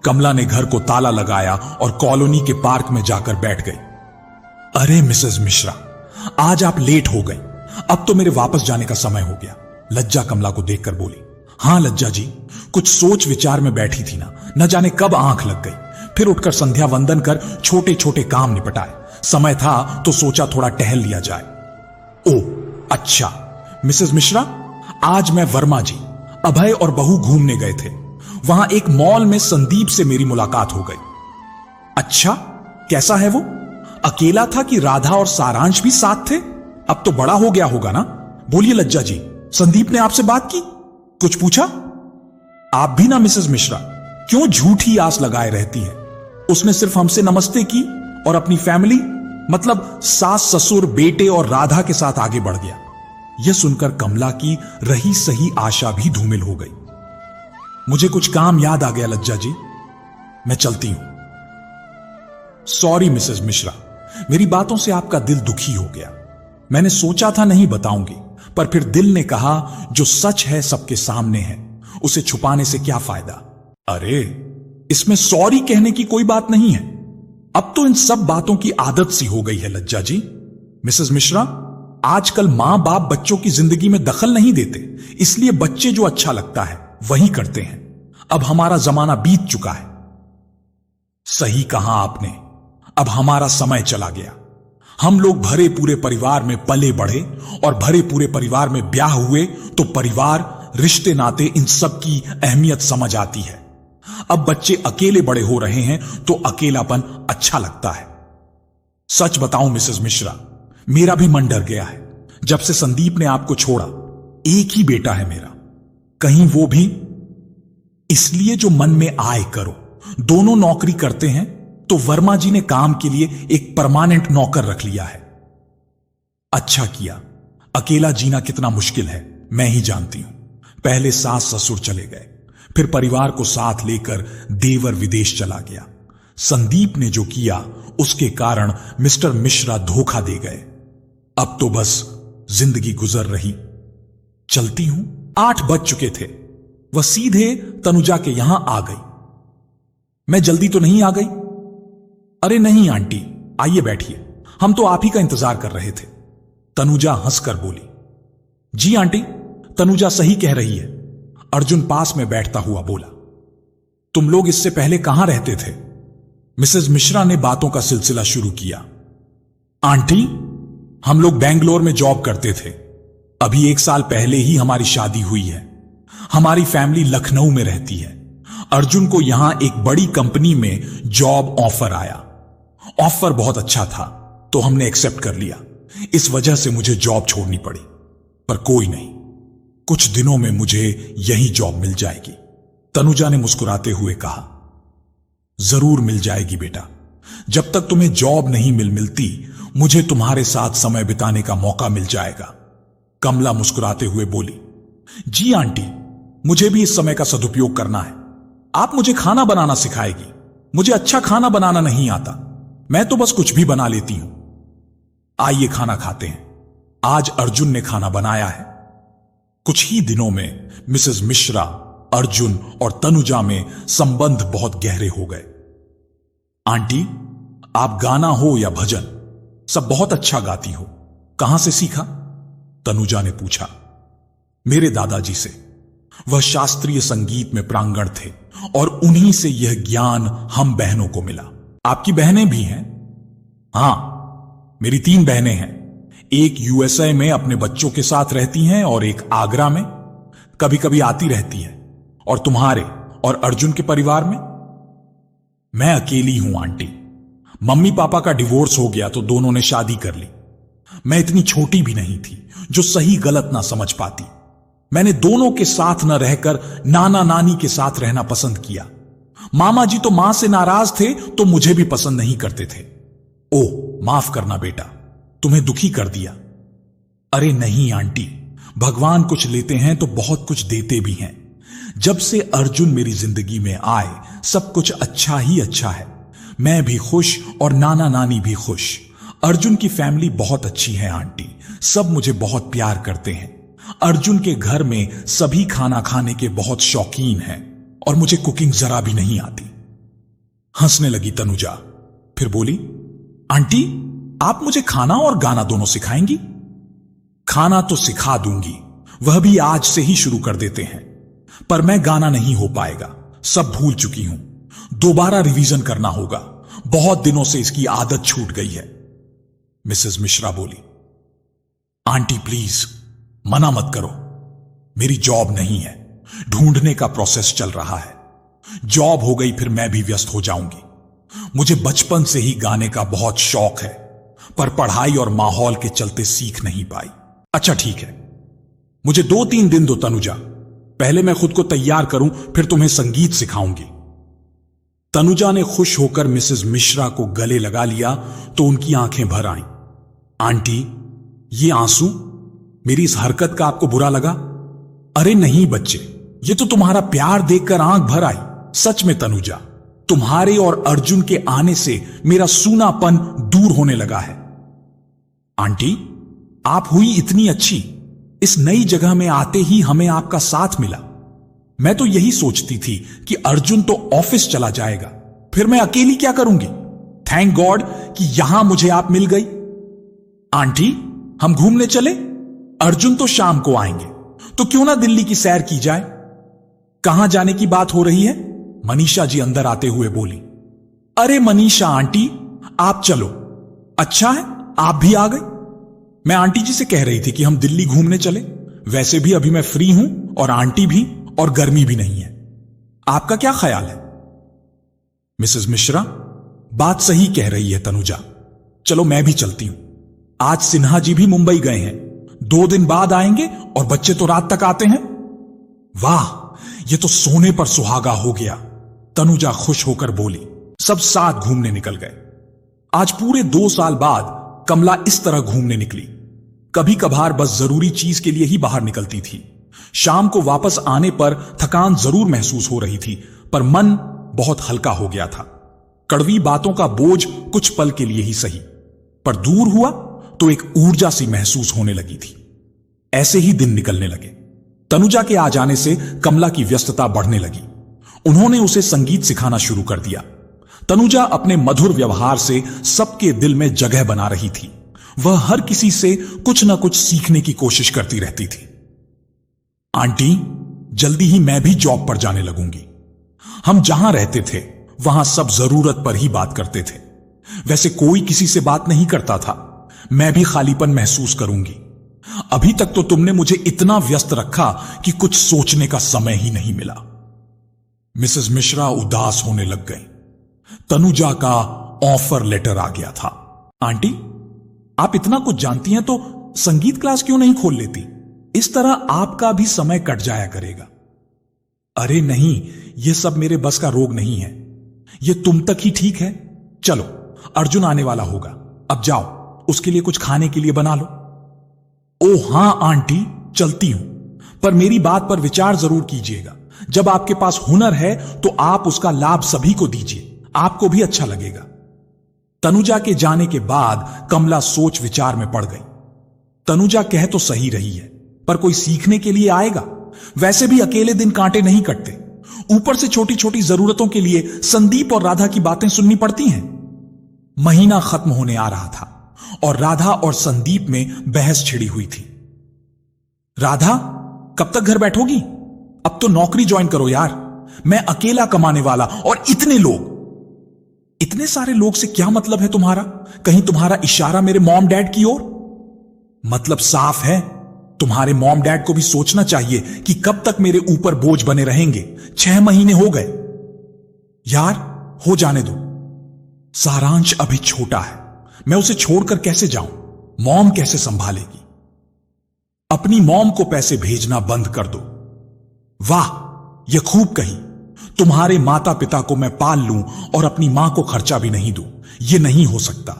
कमला ने घर को ताला लगाया और कॉलोनी के पार्क में जाकर बैठ गई। अरे मिसेस मिश्रा, आज आप लेट हो गई। अब तो मेरे वापस जाने का समय हो गया। लज्जा कमला को देखकर बोली। हां लज्जा जी, कुछ सोच विचार में बैठी थी ना, न जाने कब आंख लग गई। फिर उठकर संध्या वंदन कर छोटे छोटे काम निपटाए। समय था तो सोचा थोड़ा टहल लिया जाए। ओ अच्छा मिसेस मिश्रा, आज मैं वर्मा जी, अभय और बहू घूमने गए थे। वहां एक मॉल में संदीप से मेरी मुलाकात हो गई। अच्छा, कैसा है वो? अकेला था कि राधा और सारांश भी साथ थे? अब तो बड़ा हो गया होगा ना। बोलिए लज्जा जी, संदीप ने आपसे बात की? कुछ पूछा? आप भी ना मिसेस मिश्रा, क्यों झूठी आस लगाए रहती है? उसने सिर्फ हमसे नमस्ते की और अपनी फैमिली मतलब सास ससुर बेटे और राधा के साथ आगे बढ़ गया। यह सुनकर कमला की रही सही आशा भी धूमिल हो गई। मुझे कुछ काम याद आ गया लज्जा जी, मैं चलती हूं। सॉरी मिसेस मिश्रा, मेरी बातों से आपका दिल दुखी हो गया। मैंने सोचा था नहीं बताऊंगी, पर फिर दिल ने कहा जो सच है सबके सामने है, उसे छुपाने से क्या फायदा। अरे, इसमें सॉरी कहने की कोई बात नहीं है। अब तो इन सब बातों की आदत सी हो गई है लज्जा जी। मिसेस मिश्रा, आजकल मां बाप बच्चों की जिंदगी में दखल नहीं देते, इसलिए बच्चे जो अच्छा लगता है वही करते हैं। अब हमारा जमाना बीत चुका है। सही कहा आपने, अब हमारा समय चला गया। हम लोग भरे पूरे परिवार में पले बढ़े और भरे पूरे परिवार में ब्याह हुए तो परिवार, रिश्ते नाते, इन सब की अहमियत समझ आती है। अब बच्चे अकेले बड़े हो रहे हैं तो अकेलापन अच्छा लगता है। सच बताऊं मिसेस मिश्रा, मेरा भी मन डर गया है जब से संदीप ने आपको छोड़ा। एक ही बेटा है मेरा, कहीं वो भी। इसलिए जो मन में आए करो। दोनों नौकरी करते हैं तो वर्मा जी ने काम के लिए एक परमानेंट नौकर रख लिया है। अच्छा किया, अकेला जीना कितना मुश्किल है मैं ही जानती हूं। पहले सास ससुर चले गए, फिर परिवार को साथ लेकर देवर विदेश चला गया। संदीप ने जो किया उसके कारण मिस्टर मिश्रा धोखा दे गए। अब तो बस जिंदगी गुजर रही। चलती हूं। 8 बज चुके थे। वह सीधे तनुजा के यहां आ गई। मैं जल्दी तो नहीं आ गई? अरे नहीं आंटी, आइए बैठिए, हम तो आप ही का इंतजार कर रहे थे। तनुजा हंसकर बोली। जी आंटी, तनुजा सही कह रही है, अर्जुन पास में बैठता हुआ बोला। तुम लोग इससे पहले कहां रहते थे? मिसेस मिश्रा ने बातों का सिलसिला शुरू किया। आंटी, हम लोग बेंगलोर में जॉब करते थे। अभी 1 साल पहले ही हमारी शादी हुई है। हमारी फैमिली लखनऊ में रहती है। अर्जुन को यहां एक बड़ी कंपनी में जॉब ऑफर आया। ऑफर बहुत अच्छा था तो हमने एक्सेप्ट कर लिया। इस वजह से मुझे जॉब छोड़नी पड़ी, पर कोई नहीं, कुछ दिनों में मुझे यही जॉब मिल जाएगी। तनुजा ने मुस्कुराते हुए कहा। जरूर मिल जाएगी बेटा। जब तक तुम्हें जॉब नहीं मिलती, मुझे तुम्हारे साथ समय बिताने का मौका मिल जाएगा। कमला मुस्कुराते हुए बोली। जी आंटी, मुझे भी इस समय का सदुपयोग करना है। आप मुझे खाना बनाना सिखाएगी। मुझे अच्छा खाना बनाना नहीं आता, मैं तो बस कुछ भी बना लेती हूं। आइए खाना खाते हैं। आज अर्जुन ने खाना बनाया है। कुछ ही दिनों में मिसेस मिश्रा, अर्जुन और तनुजा में संबंध बहुत गहरे हो गए। आंटी, आप गाना हो या भजन, सब बहुत अच्छा गाती हो। कहां से सीखा? तनुजा ने पूछा। मेरे दादाजी से। वह शास्त्रीय संगीत में प्रांगण थे और उन्हीं से यह ज्ञान हम बहनों को मिला। आपकी बहनें भी हैं? हां, मेरी 3 बहनें हैं। एक यूएसए में अपने बच्चों के साथ रहती हैं और एक आगरा में। कभी कभी आती रहती है। और तुम्हारे और अर्जुन के परिवार में? मैं अकेली हूं आंटी। मम्मी पापा का डिवोर्स हो गया तो दोनों ने शादी कर ली। मैं इतनी छोटी भी नहीं थी जो सही गलत ना समझ पाती। मैंने दोनों के साथ न रहकर नाना नानी के साथ रहना पसंद किया। मामा जी तो मां से नाराज थे तो मुझे भी पसंद नहीं करते थे। ओह, माफ करना बेटा, तुम्हें दुखी कर दिया। अरे नहीं आंटी, भगवान कुछ लेते हैं तो बहुत कुछ देते भी हैं। जब से अर्जुन मेरी जिंदगी में आए, सब कुछ अच्छा ही अच्छा है। मैं भी खुश और नाना नानी भी खुश। अर्जुन की फैमिली बहुत अच्छी है आंटी, सब मुझे बहुत प्यार करते हैं। अर्जुन के घर में सभी खाना खाने के बहुत शौकीन हैं और मुझे कुकिंग जरा भी नहीं आती। हंसने लगी तनुजा, फिर बोली। आंटी, आप मुझे खाना और गाना दोनों सिखाएंगी? खाना तो सिखा दूंगी, वह भी आज से ही शुरू कर देते हैं, पर मैं गाना नहीं हो पाएगा, सब भूल चुकी हूं। दोबारा रिवीजन करना होगा, बहुत दिनों से इसकी आदत छूट गई है। मिसेस मिश्रा बोली। आंटी प्लीज, मना मत करो। मेरी जॉब नहीं है, ढूंढने का प्रोसेस चल रहा है। जॉब हो गई फिर मैं भी व्यस्त हो जाऊंगी। मुझे बचपन से ही गाने का बहुत शौक है, पर पढ़ाई और माहौल के चलते सीख नहीं पाई। अच्छा ठीक है, मुझे 2-3 दिन दो तनुजा, पहले मैं खुद को तैयार करूं, फिर तुम्हें संगीत सिखाऊंगी। तनुजा ने खुश होकर मिसेस मिश्रा को गले लगा लिया तो उनकी आंखें भर आईं। आंटी, ये आंसू, मेरी इस हरकत का आपको बुरा लगा? अरे नहीं बच्चे, ये तो तुम्हारा प्यार देखकर आंख भर आई। सच में तनुजा, तुम्हारे और अर्जुन के आने से मेरा सूनापन दूर होने लगा है। आंटी, आप हुई इतनी अच्छी, इस नई जगह में आते ही हमें आपका साथ मिला। मैं तो यही सोचती थी कि अर्जुन तो ऑफिस चला जाएगा, फिर मैं अकेली क्या करूंगी। थैंक गॉड कि यहां मुझे आप मिल गई। आंटी, हम घूमने चले? अर्जुन तो शाम को आएंगे, तो क्यों ना दिल्ली की सैर की जाए। कहां जाने की बात हो रही है? मनीषा जी अंदर आते हुए बोली। अरे मनीषा आंटी, आप चलो। अच्छा है, आप भी आ गई। मैं आंटी जी से कह रही थी कि हम दिल्ली घूमने चले। वैसे भी अभी मैं फ्री हूं और आंटी भी, और गर्मी भी नहीं है। आपका क्या ख्याल है? मिसेस मिश्रा, बात सही कह रही है तनुजा। चलो मैं भी चलती हूं। आज सिन्हा जी भी मुंबई गए हैं, 2 दिन बाद आएंगे और बच्चे तो रात तक आते हैं। वाह, ये तो सोने पर सुहागा हो गया। तनुजा खुश होकर बोली। सब साथ घूमने निकल गए। आज पूरे 2 साल बाद कमला इस तरह घूमने निकली। कभी कभार बस जरूरी चीज के लिए ही बाहर निकलती थी। शाम को वापस आने पर थकान जरूर महसूस हो रही थी, पर मन बहुत हल्का हो गया था। कड़वी बातों का बोझ कुछ पल के लिए ही सही, पर दूर हुआ तो एक ऊर्जा सी महसूस होने लगी थी। ऐसे ही दिन निकलने लगे। तनुजा के आ जाने से कमला की व्यस्तता बढ़ने लगी। उन्होंने उसे संगीत सिखाना शुरू कर दिया। तनुजा अपने मधुर व्यवहार से सबके दिल में जगह बना रही थी। वह हर किसी से कुछ न कुछ सीखने की कोशिश करती रहती थी। आंटी, जल्दी ही मैं भी जॉब पर जाने लगूंगी। हम जहां रहते थे वहां सब जरूरत पर ही बात करते थे। वैसे कोई किसी से बात नहीं करता था। मैं भी खालीपन महसूस करूंगी। अभी तक तो तुमने मुझे इतना व्यस्त रखा कि कुछ सोचने का समय ही नहीं मिला। मिसेस मिश्रा उदास होने लग गई। तनुजा का ऑफर लेटर आ गया था। आंटी, आप इतना कुछ जानती हैं तो संगीत क्लास क्यों नहीं खोल लेती? इस तरह आपका भी समय कट जाया करेगा। अरे नहीं, यह सब मेरे बस का रोग नहीं है। यह तुम तक ही ठीक है। चलो, अर्जुन आने वाला होगा। अब जाओ, उसके लिए कुछ खाने के लिए बना लो। ओह हां आंटी, चलती हूं, पर मेरी बात पर विचार जरूर कीजिएगा। जब आपके पास हुनर है तो आप उसका लाभ सभी को दीजिए, आपको भी अच्छा लगेगा। तनुजा के जाने के बाद कमला सोच विचार में पड़ गई। तनुजा कह तो सही रही है, पर कोई सीखने के लिए आएगा? वैसे भी अकेले दिन कांटे नहीं कटते। ऊपर से छोटी छोटी जरूरतों के लिए संदीप और राधा की बातें सुननी पड़ती हैं। महीना खत्म होने आ रहा था और राधा और संदीप में बहस छिड़ी हुई थी। राधा, कब तक घर बैठोगी? अब तो नौकरी ज्वाइन करो यार। मैं अकेला कमाने वाला और इतने लोग। इतने सारे लोग से क्या मतलब है तुम्हारा? कहीं तुम्हारा इशारा मेरे मॉम डैड की ओर? मतलब साफ है, तुम्हारे मॉम डैड को भी सोचना चाहिए कि कब तक मेरे ऊपर बोझ बने रहेंगे। 6 महीने हो गए। यार, हो जाने दो। सारांश अभी छोटा है, मैं उसे छोड़कर कैसे जाऊं? मॉम कैसे संभालेगी? अपनी मॉम को पैसे भेजना बंद कर दो। वाह, यह खूब कही। तुम्हारे माता पिता को मैं पाल लूं और अपनी मां को खर्चा भी नहीं दूं, यह नहीं हो सकता।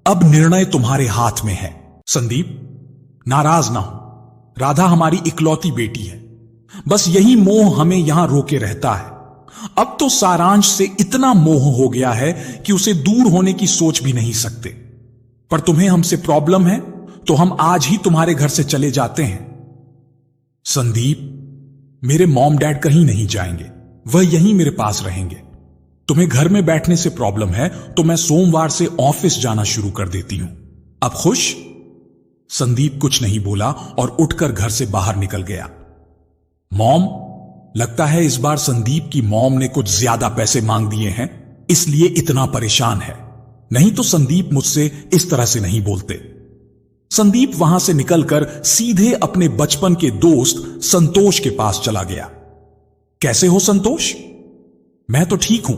अब निर्णय तुम्हारे हाथ में है। संदीप, नाराज ना हो। राधा हमारी इकलौती बेटी है। बस यही मोह हमें यहां रोके रहता है। अब तो सारांश से इतना मोह हो गया है कि उसे दूर होने की सोच भी नहीं सकते। पर तुम्हें हमसे प्रॉब्लम है तो हम आज ही तुम्हारे घर से चले जाते हैं। संदीप, मेरे मॉम डैड कहीं नहीं जाएंगे, वह यहीं मेरे पास रहेंगे। तुम्हें घर में बैठने से प्रॉब्लम है तो मैं सोमवार से ऑफिस जाना शुरू कर देती हूं। अब खुश? संदीप कुछ नहीं बोला और उठकर घर से बाहर निकल गया। मॉम, लगता है इस बार संदीप की मॉम ने कुछ ज्यादा पैसे मांग दिए हैं, इसलिए इतना परेशान है। नहीं तो संदीप मुझसे इस तरह से नहीं बोलते। संदीप वहां से निकलकर सीधे अपने बचपन के दोस्त संतोष के पास चला गया। कैसे हो संतोष? मैं तो ठीक हूं,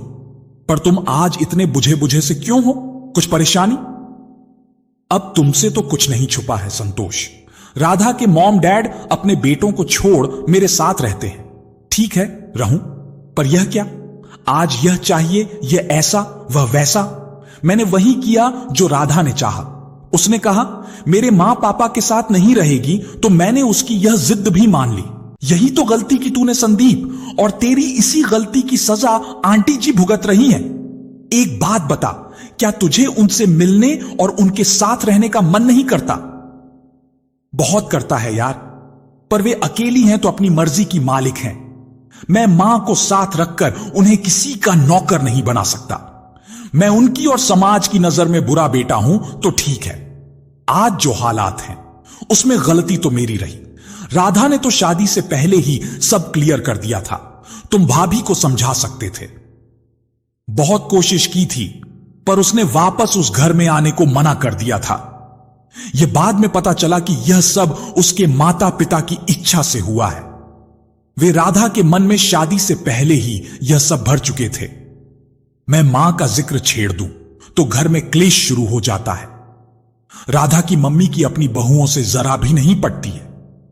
पर तुम आज इतने बुझे बुझे से क्यों हो? कुछ परेशानी? अब तुमसे तो कुछ नहीं छुपा है संतोष। राधा के मॉम डैड अपने बेटों को छोड़ मेरे साथ रहते हैं। ठीक है, रहूं, पर यह क्या? आज यह चाहिए, यह ऐसा, वह वैसा। मैंने वही किया जो राधा ने चाहा। उसने कहा मेरे मां पापा के साथ नहीं रहेगी, तो मैंने उसकी यह जिद भी मान ली। यही तो गलती की तूने संदीप, और तेरी इसी गलती की सजा आंटी जी भुगत रही हैं। एक बात बता, क्या तुझे उनसे मिलने और उनके साथ रहने का मन नहीं करता? बहुत करता है यार, पर वे अकेली हैं तो अपनी मर्जी की मालिक हैं। मैं मां को साथ रखकर उन्हें किसी का नौकर नहीं बना सकता। मैं उनकी और समाज की नजर में बुरा बेटा हूं तो ठीक है। आज जो हालात हैं उसमें गलती तो मेरी रही। राधा ने तो शादी से पहले ही सब क्लियर कर दिया था। तुम भाभी को समझा सकते थे। बहुत कोशिश की थी, पर उसने वापस उस घर में आने को मना कर दिया था। यह बाद में पता चला कि यह सब उसके माता पिता की इच्छा से हुआ है। वे राधा के मन में शादी से पहले ही यह सब भर चुके थे। मैं मां का जिक्र छेड़ दूं तो घर में क्लेश शुरू हो जाता है। राधा की मम्मी की अपनी बहुओं से जरा भी नहीं पटती है।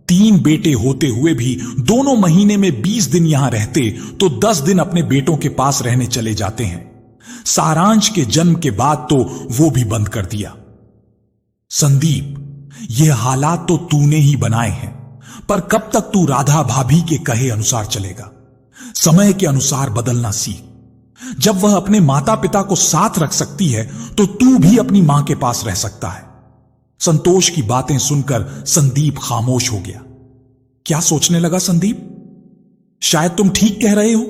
3 बेटे होते हुए भी दोनों महीने में 20 दिन यहां रहते तो 10 दिन अपने बेटों के पास रहने चले जाते हैं। सारांश के जन्म के बाद तो वो भी बंद कर दिया। संदीप, ये हालात तो तूने ही बनाए हैं, पर कब तक तू राधा भाभी के कहे अनुसार चलेगा? समय के अनुसार बदलना सीख। जब वह अपने माता पिता को साथ रख सकती है तो तू भी अपनी मां के पास रह सकता है। संतोष की बातें सुनकर संदीप खामोश हो गया। क्या सोचने लगा संदीप? शायद तुम ठीक कह रहे हो।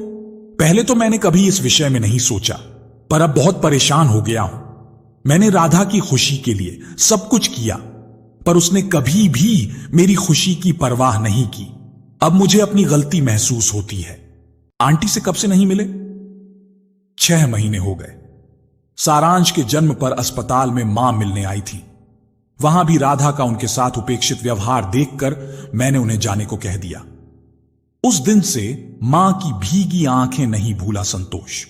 पहले तो मैंने कभी इस विषय में नहीं सोचा, पर अब बहुत परेशान हो गया हूं। मैंने राधा की खुशी के लिए सब कुछ किया, पर उसने कभी भी मेरी खुशी की परवाह नहीं की। अब मुझे अपनी गलती महसूस होती है। आंटी से कब से नहीं मिले? 6 महीने हो गए। सारांश के जन्म पर अस्पताल में मां मिलने आई थी। वहां भी राधा का उनके साथ उपेक्षित व्यवहार देखकर मैंने उन्हें जाने को कह दिया। उस दिन से मां की भीगी आंखें नहीं भूला संतोष।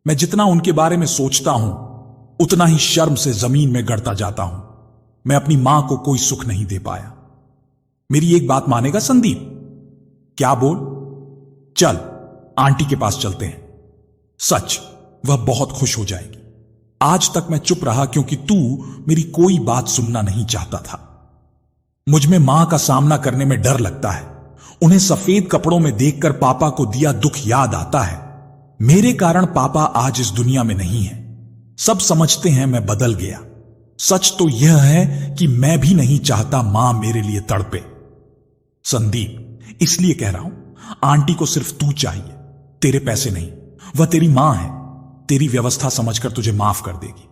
मैं जितना उनके बारे में सोचता हूं उतना ही शर्म से जमीन में गड़ता जाता हूं। मैं अपनी मां को कोई सुख नहीं दे पाया। मेरी एक बात मानेगा संदीप? क्या बोल? चल आंटी के पास चलते हैं। सच, वह बहुत खुश हो जाएगी। आज तक मैं चुप रहा क्योंकि तू मेरी कोई बात सुनना नहीं चाहता था। मुझ में मां का सामना करने में डर लगता है। उन्हें सफेद कपड़ों में देखकर पापा को दिया दुख याद आता है। मेरे कारण पापा आज इस दुनिया में नहीं है। सब समझते हैं मैं बदल गया। सच तो यह है कि मैं भी नहीं चाहता मां मेरे लिए तड़पे। संदीप, इसलिए कह रहा हूं, आंटी को सिर्फ तू चाहिए, तेरे पैसे नहीं। वह तेरी मां है। तेरी व्यवस्था समझकर तुझे माफ कर देगी।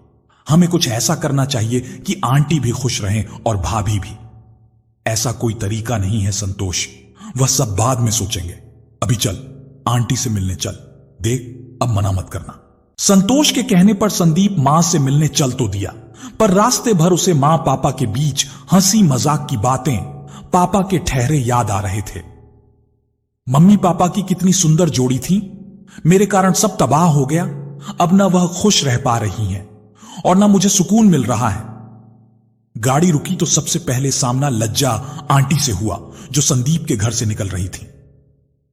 हमें कुछ ऐसा करना चाहिए कि आंटी भी खुश रहें और भाभी भी। ऐसा कोई तरीका नहीं है संतोष, वह सब बाद में सोचेंगे। अभी चल, आंटी से मिलने चल। देख, अब मना मत करना। संतोष के कहने पर संदीप मां से मिलने चल तो दिया, पर रास्ते भर उसे मां पापा के बीच हंसी मजाक की बातें, पापा के ठहरे याद आ रहे थे। मम्मी पापा की कितनी सुंदर जोड़ी थी। मेरे कारण सब तबाह हो गया। अब ना वह खुश रह पा रही हैं और ना मुझे सुकून मिल रहा है। गाड़ी रुकी तो सबसे पहले सामना लज्जा आंटी से हुआ, जो संदीप के घर से निकल रही थी।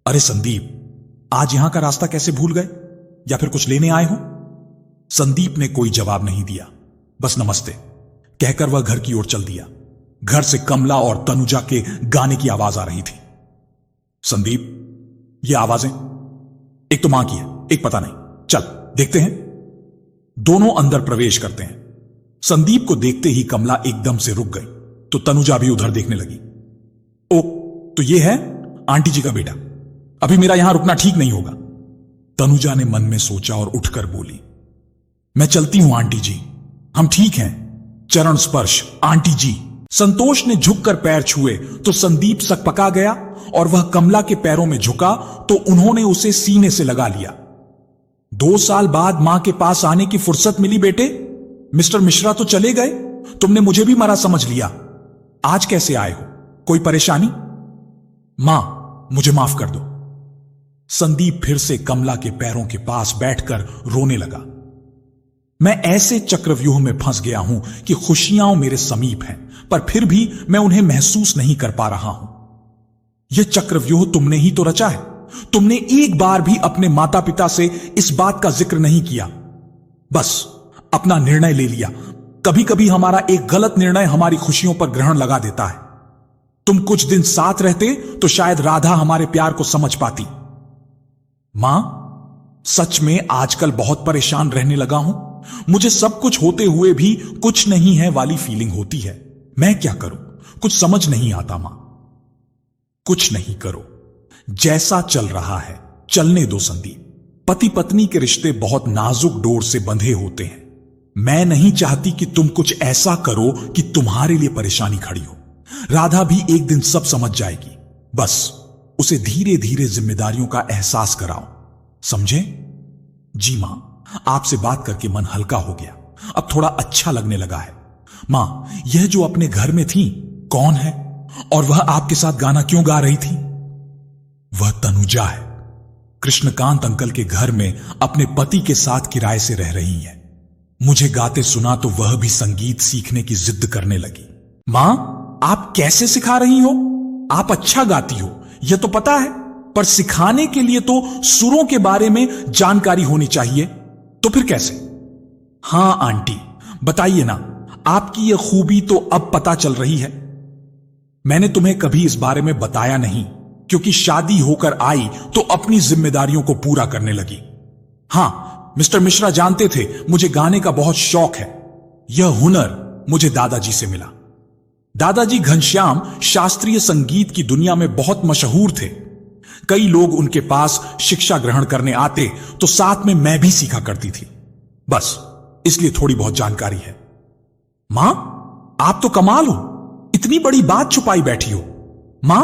अरे संदीप, आज यहां का रास्ता कैसे भूल गए? या फिर कुछ लेने आए हो? संदीप ने कोई जवाब नहीं दिया, बस नमस्ते कहकर वह घर की ओर चल दिया। घर से कमला और तनुजा के गाने की आवाज आ रही थी। संदीप, ये आवाजें एक तो मां की है, एक पता नहीं। चल देखते हैं। दोनों अंदर प्रवेश करते हैं। संदीप को देखते ही कमला एकदम से रुक गई, तो तनुजा भी उधर देखने लगी। ओ, तो ये है आंटी जी का बेटा। अभी मेरा यहां रुकना ठीक नहीं होगा। तनुजा ने मन में सोचा और उठकर बोली, मैं चलती हूं आंटी जी, हम ठीक हैं। चरण स्पर्श आंटी जी। संतोष ने झुककर पैर छुए तो संदीप सकपका गया और वह कमला के पैरों में झुका तो उन्होंने उसे सीने से लगा लिया। 2 साल बाद मां के पास आने की फुर्सत मिली बेटे। मिस्टर मिश्रा तो चले गए, तुमने मुझे भी मरा समझ लिया। आज कैसे आए हो? कोई परेशानी? मां, मुझे माफ कर दो। संदीप फिर से कमला के पैरों के पास बैठकर रोने लगा। मैं ऐसे चक्रव्यूह में फंस गया हूं कि खुशियां मेरे समीप हैं, पर फिर भी मैं उन्हें महसूस नहीं कर पा रहा हूं। यह चक्रव्यूह तुमने ही तो रचा है। तुमने एक बार भी अपने माता पिता से इस बात का जिक्र नहीं किया। बस अपना निर्णय ले लिया। कभी कभी हमारा एक गलत निर्णय हमारी खुशियों पर ग्रहण लगा देता है। तुम कुछ दिन साथ रहते तो शायद राधा हमारे प्यार को समझ पाती। मां, सच में आजकल बहुत परेशान रहने लगा हूं। मुझे सब कुछ होते हुए भी कुछ नहीं है वाली फीलिंग होती है। मैं क्या करूं? कुछ समझ नहीं आता मां। कुछ नहीं करो, जैसा चल रहा है चलने दो संदीप। पति पत्नी के रिश्ते बहुत नाजुक डोर से बंधे होते हैं। मैं नहीं चाहती कि तुम कुछ ऐसा करो कि तुम्हारे लिए परेशानी खड़ी हो। राधा भी एक दिन सब समझ जाएगी। बस उसे धीरे धीरे जिम्मेदारियों का एहसास कराओ, समझे? जी मां, आपसे बात करके मन हल्का हो गया। अब थोड़ा अच्छा लगने लगा है। मां, यह जो अपने घर में थी कौन है? और वह आपके साथ गाना क्यों गा रही थी? वह तनुजा है। कृष्णकांत अंकल के घर में अपने पति के साथ किराए से रह रही है। मुझे गाते सुना तो वह भी संगीत सीखने की जिद करने लगी। मां, आप कैसे सिखा रही हो? आप अच्छा गाती हो, यह तो पता है, पर सिखाने के लिए तो सुरों के बारे में जानकारी होनी चाहिए। तो फिर कैसे? हां आंटी, बताइए ना, आपकी यह खूबी तो अब पता चल रही है। मैंने तुम्हें कभी इस बारे में बताया नहीं, क्योंकि शादी होकर आई तो अपनी जिम्मेदारियों को पूरा करने लगी। हां, मिस्टर मिश्रा जानते थे मुझे गाने का बहुत शौक है। यह हुनर मुझे दादाजी से मिला। दादाजी घनश्याम शास्त्रीय संगीत की दुनिया में बहुत मशहूर थे। कई लोग उनके पास शिक्षा ग्रहण करने आते तो साथ में मैं भी सीखा करती थी। बस इसलिए थोड़ी बहुत जानकारी है। मां, आप तो कमाल हो, इतनी बड़ी बात छुपाई बैठी हो। मां,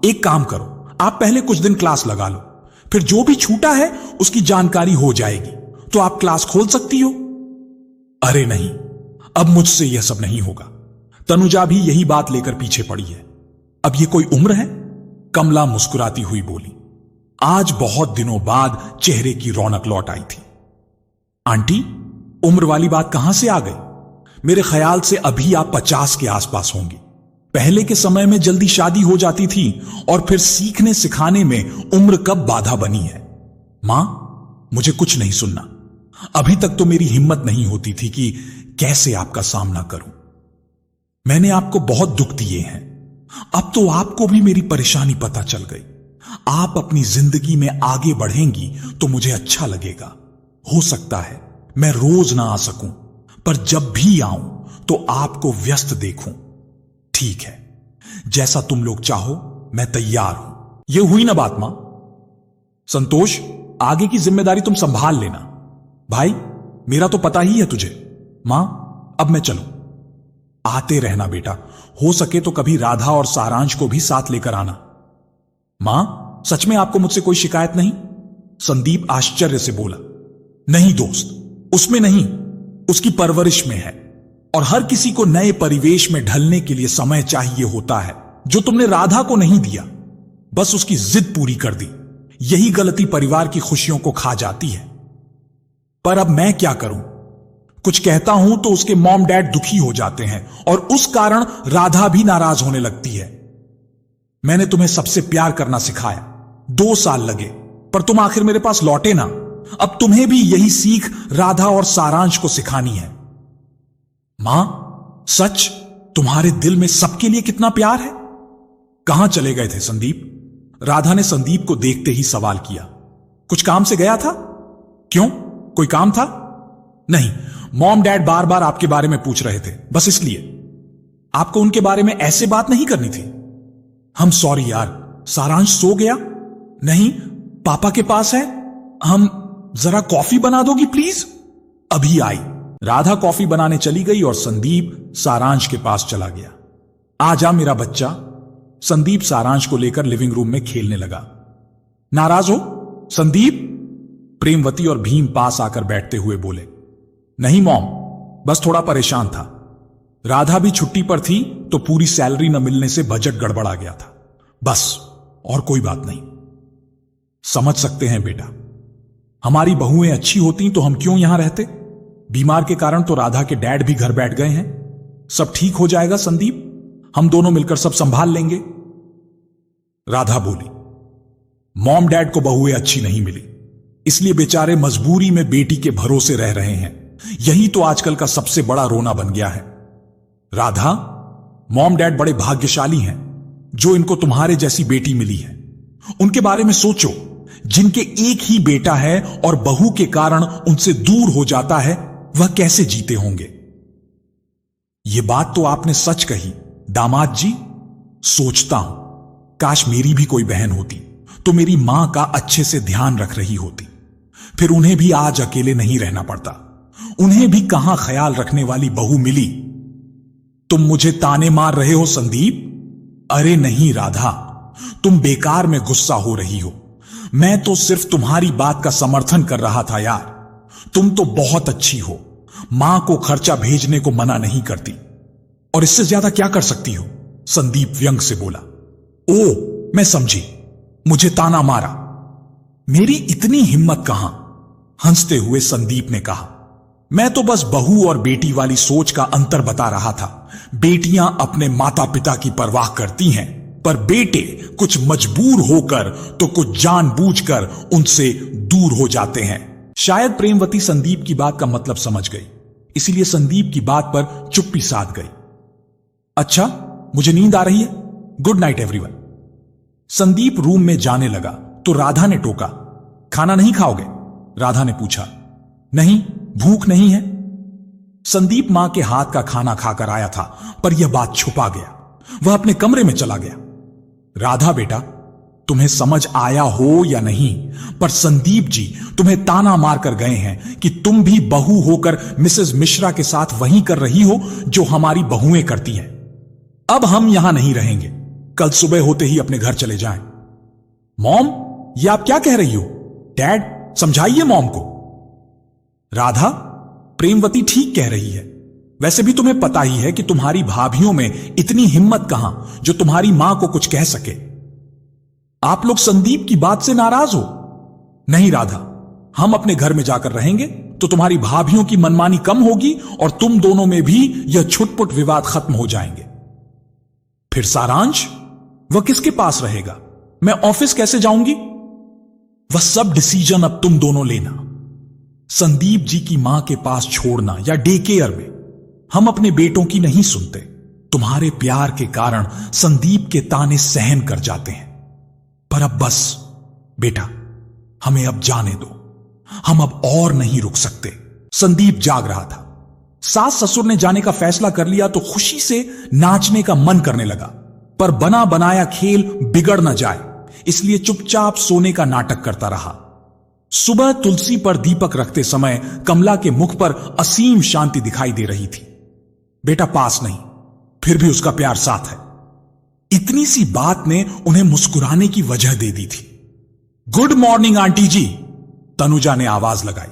एक काम करो, आप पहले कुछ दिन क्लास लगा लो, फिर जो भी छूटा है उसकी जानकारी हो जाएगी तो आप क्लास खोल सकती हो। अरे नहीं, अब मुझसे यह सब नहीं होगा। तनुजा भी यही बात लेकर पीछे पड़ी है। अब यह कोई उम्र है? कमला मुस्कुराती हुई बोली। आज बहुत दिनों बाद चेहरे की रौनक लौट आई थी। आंटी, उम्र वाली बात कहां से आ गई? मेरे ख्याल से अभी आप 50 के आसपास होंगी। पहले के समय में जल्दी शादी हो जाती थी और फिर सीखने सिखाने में उम्र कब बाधा बनी है? मां, मुझे कुछ नहीं सुनना। अभी तक तो मेरी हिम्मत नहीं होती थी कि कैसे आपका सामना करूं। मैंने आपको बहुत दुख दिए हैं, अब तो आपको भी मेरी परेशानी पता चल गई। आप अपनी जिंदगी में आगे बढ़ेंगी तो मुझे अच्छा लगेगा। हो सकता है मैं रोज ना आ सकूं, पर जब भी आऊं तो आपको व्यस्त देखूं। ठीक है, जैसा तुम लोग चाहो मैं तैयार हूं। यह हुई ना बात मां? संतोष, आगे की जिम्मेदारी तुम संभाल लेना। भाई, मेरा तो पता ही है तुझे। मां, अब मैं चलूं। आते रहना बेटा, हो सके तो कभी राधा और सारांश को भी साथ लेकर आना। मां, सच में आपको मुझसे कोई शिकायत नहीं? संदीप आश्चर्य से बोला। नहीं दोस्त, उसमें नहीं, उसकी परवरिश में है। और हर किसी को नए परिवेश में ढलने के लिए समय चाहिए होता है, जो तुमने राधा को नहीं दिया। बस उसकी जिद पूरी कर दी। यही गलती परिवार की खुशियों को खा जाती है। पर अब मैं क्या करूं? कुछ कहता हूं तो उसके मॉम डैड दुखी हो जाते हैं और उस कारण राधा भी नाराज होने लगती है। मैंने तुम्हें सबसे प्यार करना सिखाया, 2 साल लगे, पर तुम आखिर मेरे पास लौटे ना। अब तुम्हें भी यही सीख राधा और सारांश को सिखानी है। मां, सच तुम्हारे दिल में सबके लिए कितना प्यार है? कहां चले गए थे संदीप? राधा ने संदीप को देखते ही सवाल किया। कुछ काम से गया था? क्यों, कोई काम था? नहीं, मॉम डैड बार बार आपके बारे में पूछ रहे थे, बस इसलिए। आपको उनके बारे में ऐसे बात नहीं करनी थी। हम सॉरी यार। सारांश सो गया? नहीं, पापा के पास है। हम जरा कॉफी बना दोगी प्लीज? अभी आई। राधा कॉफी बनाने चली गई और संदीप सारांश के पास चला गया। आजा मेरा बच्चा। संदीप सारांश को लेकर लिविंग रूम में खेलने लगा। नाराज हो संदीप? प्रेमवती और भीम पास आकर बैठते हुए बोले। नहीं मॉम, बस थोड़ा परेशान था। राधा भी छुट्टी पर थी तो पूरी सैलरी न मिलने से बजट गड़बड़ा गया था, बस, और कोई बात नहीं। समझ सकते हैं बेटा, हमारी बहुएं अच्छी होती तो हम क्यों यहां रहते? बीमार के कारण तो राधा के डैड भी घर बैठ गए हैं। सब ठीक हो जाएगा संदीप, हम दोनों मिलकर सब संभाल लेंगे। राधा बोली। मॉम डैड को बहुएं अच्छी नहीं मिली, इसलिए बेचारे मजबूरी में बेटी के भरोसे रह रहे हैं। यही तो आजकल का सबसे बड़ा रोना बन गया है। राधा, मॉम डैड बड़े भाग्यशाली हैं जो इनको तुम्हारे जैसी बेटी मिली है। उनके बारे में सोचो, जिनके एक ही बेटा है और बहू के कारण उनसे दूर हो जाता है, वह कैसे जीते होंगे? यह बात तो आपने सच कही दामाद जी। सोचता हूं काश मेरी भी कोई बहन होती तो मेरी मां का अच्छे से ध्यान रख रही होती, फिर उन्हें भी आज अकेले नहीं रहना पड़ता। उन्हें भी कहां ख्याल रखने वाली बहू मिली। तुम मुझे ताने मार रहे हो संदीप? अरे नहीं राधा, तुम बेकार में गुस्सा हो रही हो। मैं तो सिर्फ तुम्हारी बात का समर्थन कर रहा था यार। तुम तो बहुत अच्छी हो, मां को खर्चा भेजने को मना नहीं करती, और इससे ज्यादा क्या कर सकती हो? संदीप व्यंग से बोला। ओ, मैं समझी, मुझे ताना मारा। मेरी इतनी हिम्मत कहां? हंसते हुए संदीप ने कहा। मैं तो बस बहू और बेटी वाली सोच का अंतर बता रहा था। बेटियां अपने माता पिता की परवाह करती हैं, पर बेटे कुछ मजबूर होकर तो कुछ जानबूझकर उनसे दूर हो जाते हैं। शायद प्रेमवती संदीप की बात का मतलब समझ गई, इसीलिए संदीप की बात पर चुप्पी साध गई। अच्छा, मुझे नींद आ रही है, good night everyone. Sandeep room में जाने लगा तो राधा ने टोका। खाना नहीं खाओगे? राधा ने पूछा। नहीं, भूख नहीं है। संदीप मां के हाथ का खाना खाकर आया था, पर यह बात छुपा गया। वह अपने कमरे में चला गया। राधा बेटा, तुम्हें समझ आया हो या नहीं, पर संदीप जी तुम्हें ताना मारकर गए हैं कि तुम भी बहू होकर मिसेस मिश्रा के साथ वही कर रही हो जो हमारी बहुएं करती हैं। अब हम यहां नहीं रहेंगे, कल सुबह होते ही अपने घर चले जाएं। मॉम, ये आप क्या कह रही हो? डैड, समझाइए मॉम को। राधा, प्रेमवती ठीक कह रही है। वैसे भी तुम्हें पता ही है कि तुम्हारी भाभियों में इतनी हिम्मत कहां जो तुम्हारी मां को कुछ कह सके। आप लोग संदीप की बात से नाराज हो? नहीं राधा, हम अपने घर में जाकर रहेंगे तो तुम्हारी भाभियों की मनमानी कम होगी और तुम दोनों में भी यह छुटपुट विवाद खत्म हो जाएंगे। फिर सारांश, वह किसके पास रहेगा? मैं ऑफिस कैसे जाऊंगी? वह सब डिसीजन अब तुम दोनों लेना। संदीप जी की मां के पास छोड़ना या डे केयर में। हम अपने बेटों की नहीं सुनते। तुम्हारे प्यार के कारण संदीप के ताने सहन कर जाते हैं, पर अब बस बेटा, हमें अब जाने दो। हम अब और नहीं रुक सकते। संदीप जाग रहा था। सास ससुर ने जाने का फैसला कर लिया तो खुशी से नाचने का मन करने लगा, पर बना बनाया खेल बिगड़ न जाए इसलिए चुपचाप सोने का नाटक करता रहा। सुबह तुलसी पर दीपक रखते समय कमला के मुख पर असीम शांति दिखाई दे रही थी। बेटा पास नहीं, फिर भी उसका प्यार साथ है। इतनी सी बात ने उन्हें मुस्कुराने की वजह दे दी थी। गुड मॉर्निंग आंटी जी, तनुजा ने आवाज लगाई।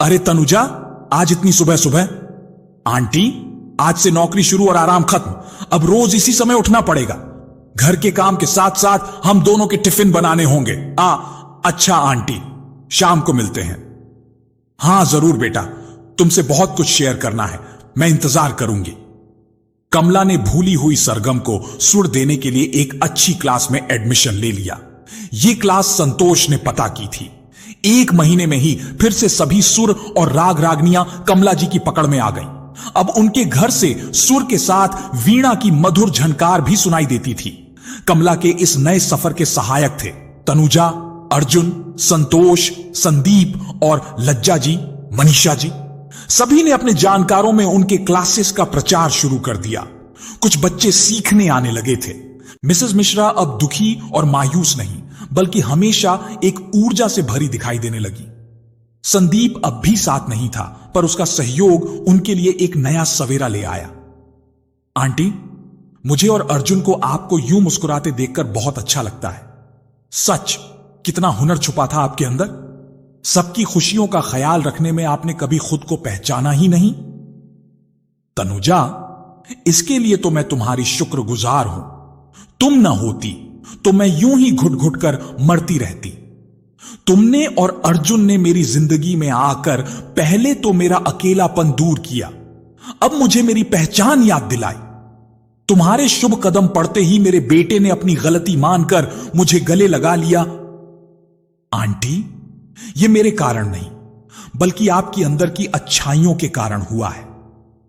अरे तनुजा, आज इतनी सुबह सुबह? आंटी, आज से नौकरी शुरू और आराम खत्म। अब रोज इसी समय उठना पड़ेगा। घर के काम के साथ साथ हम दोनों के टिफिन बनाने होंगे। अच्छा आंटी, शाम को मिलते हैं। हां जरूर बेटा, तुमसे बहुत कुछ शेयर करना है, मैं इंतजार करूंगी। कमला ने भूली हुई सरगम को सुर देने के लिए एक अच्छी क्लास में एडमिशन ले लिया। यह क्लास संतोष ने पता की थी। 1 महीने में ही फिर से सभी सुर और राग रागनियां कमला जी की पकड़ में आ गईं। अब उनके घर से सुर के साथ वीणा की मधुर झनकार भी सुनाई देती थी। कमला के इस नए सफर के सहायक थे तनुजा, अर्जुन, संतोष, संदीप और लज्जा जी, मनीषा जी। सभी ने अपने जानकारों में उनके क्लासेस का प्रचार शुरू कर दिया। कुछ बच्चे सीखने आने लगे थे। मिसेस मिश्रा अब दुखी और मायूस नहीं, बल्कि हमेशा एक ऊर्जा से भरी दिखाई देने लगी। संदीप अब भी साथ नहीं था, पर उसका सहयोग उनके लिए एक नया सवेरा ले आया। आंटी, मुझे और अर्जुन को आपको यूं मुस्कुराते देखकर बहुत अच्छा लगता है। सच, कितना हुनर छुपा था आपके अंदर। सबकी खुशियों का ख्याल रखने में आपने कभी खुद को पहचाना ही नहीं। तनुजा, इसके लिए तो मैं तुम्हारी शुक्रगुजार हूं। तुम न होती तो मैं यूं ही घुट घुट कर मरती रहती। तुमने और अर्जुन ने मेरी जिंदगी में आकर पहले तो मेरा अकेलापन दूर किया, अब मुझे मेरी पहचान याद दिलाई। तुम्हारे शुभ कदम पड़ते ही मेरे बेटे ने अपनी गलती मानकर मुझे गले लगा लिया। आंटी, यह मेरे कारण नहीं, बल्कि आपकी अंदर की अच्छाइयों के कारण हुआ है।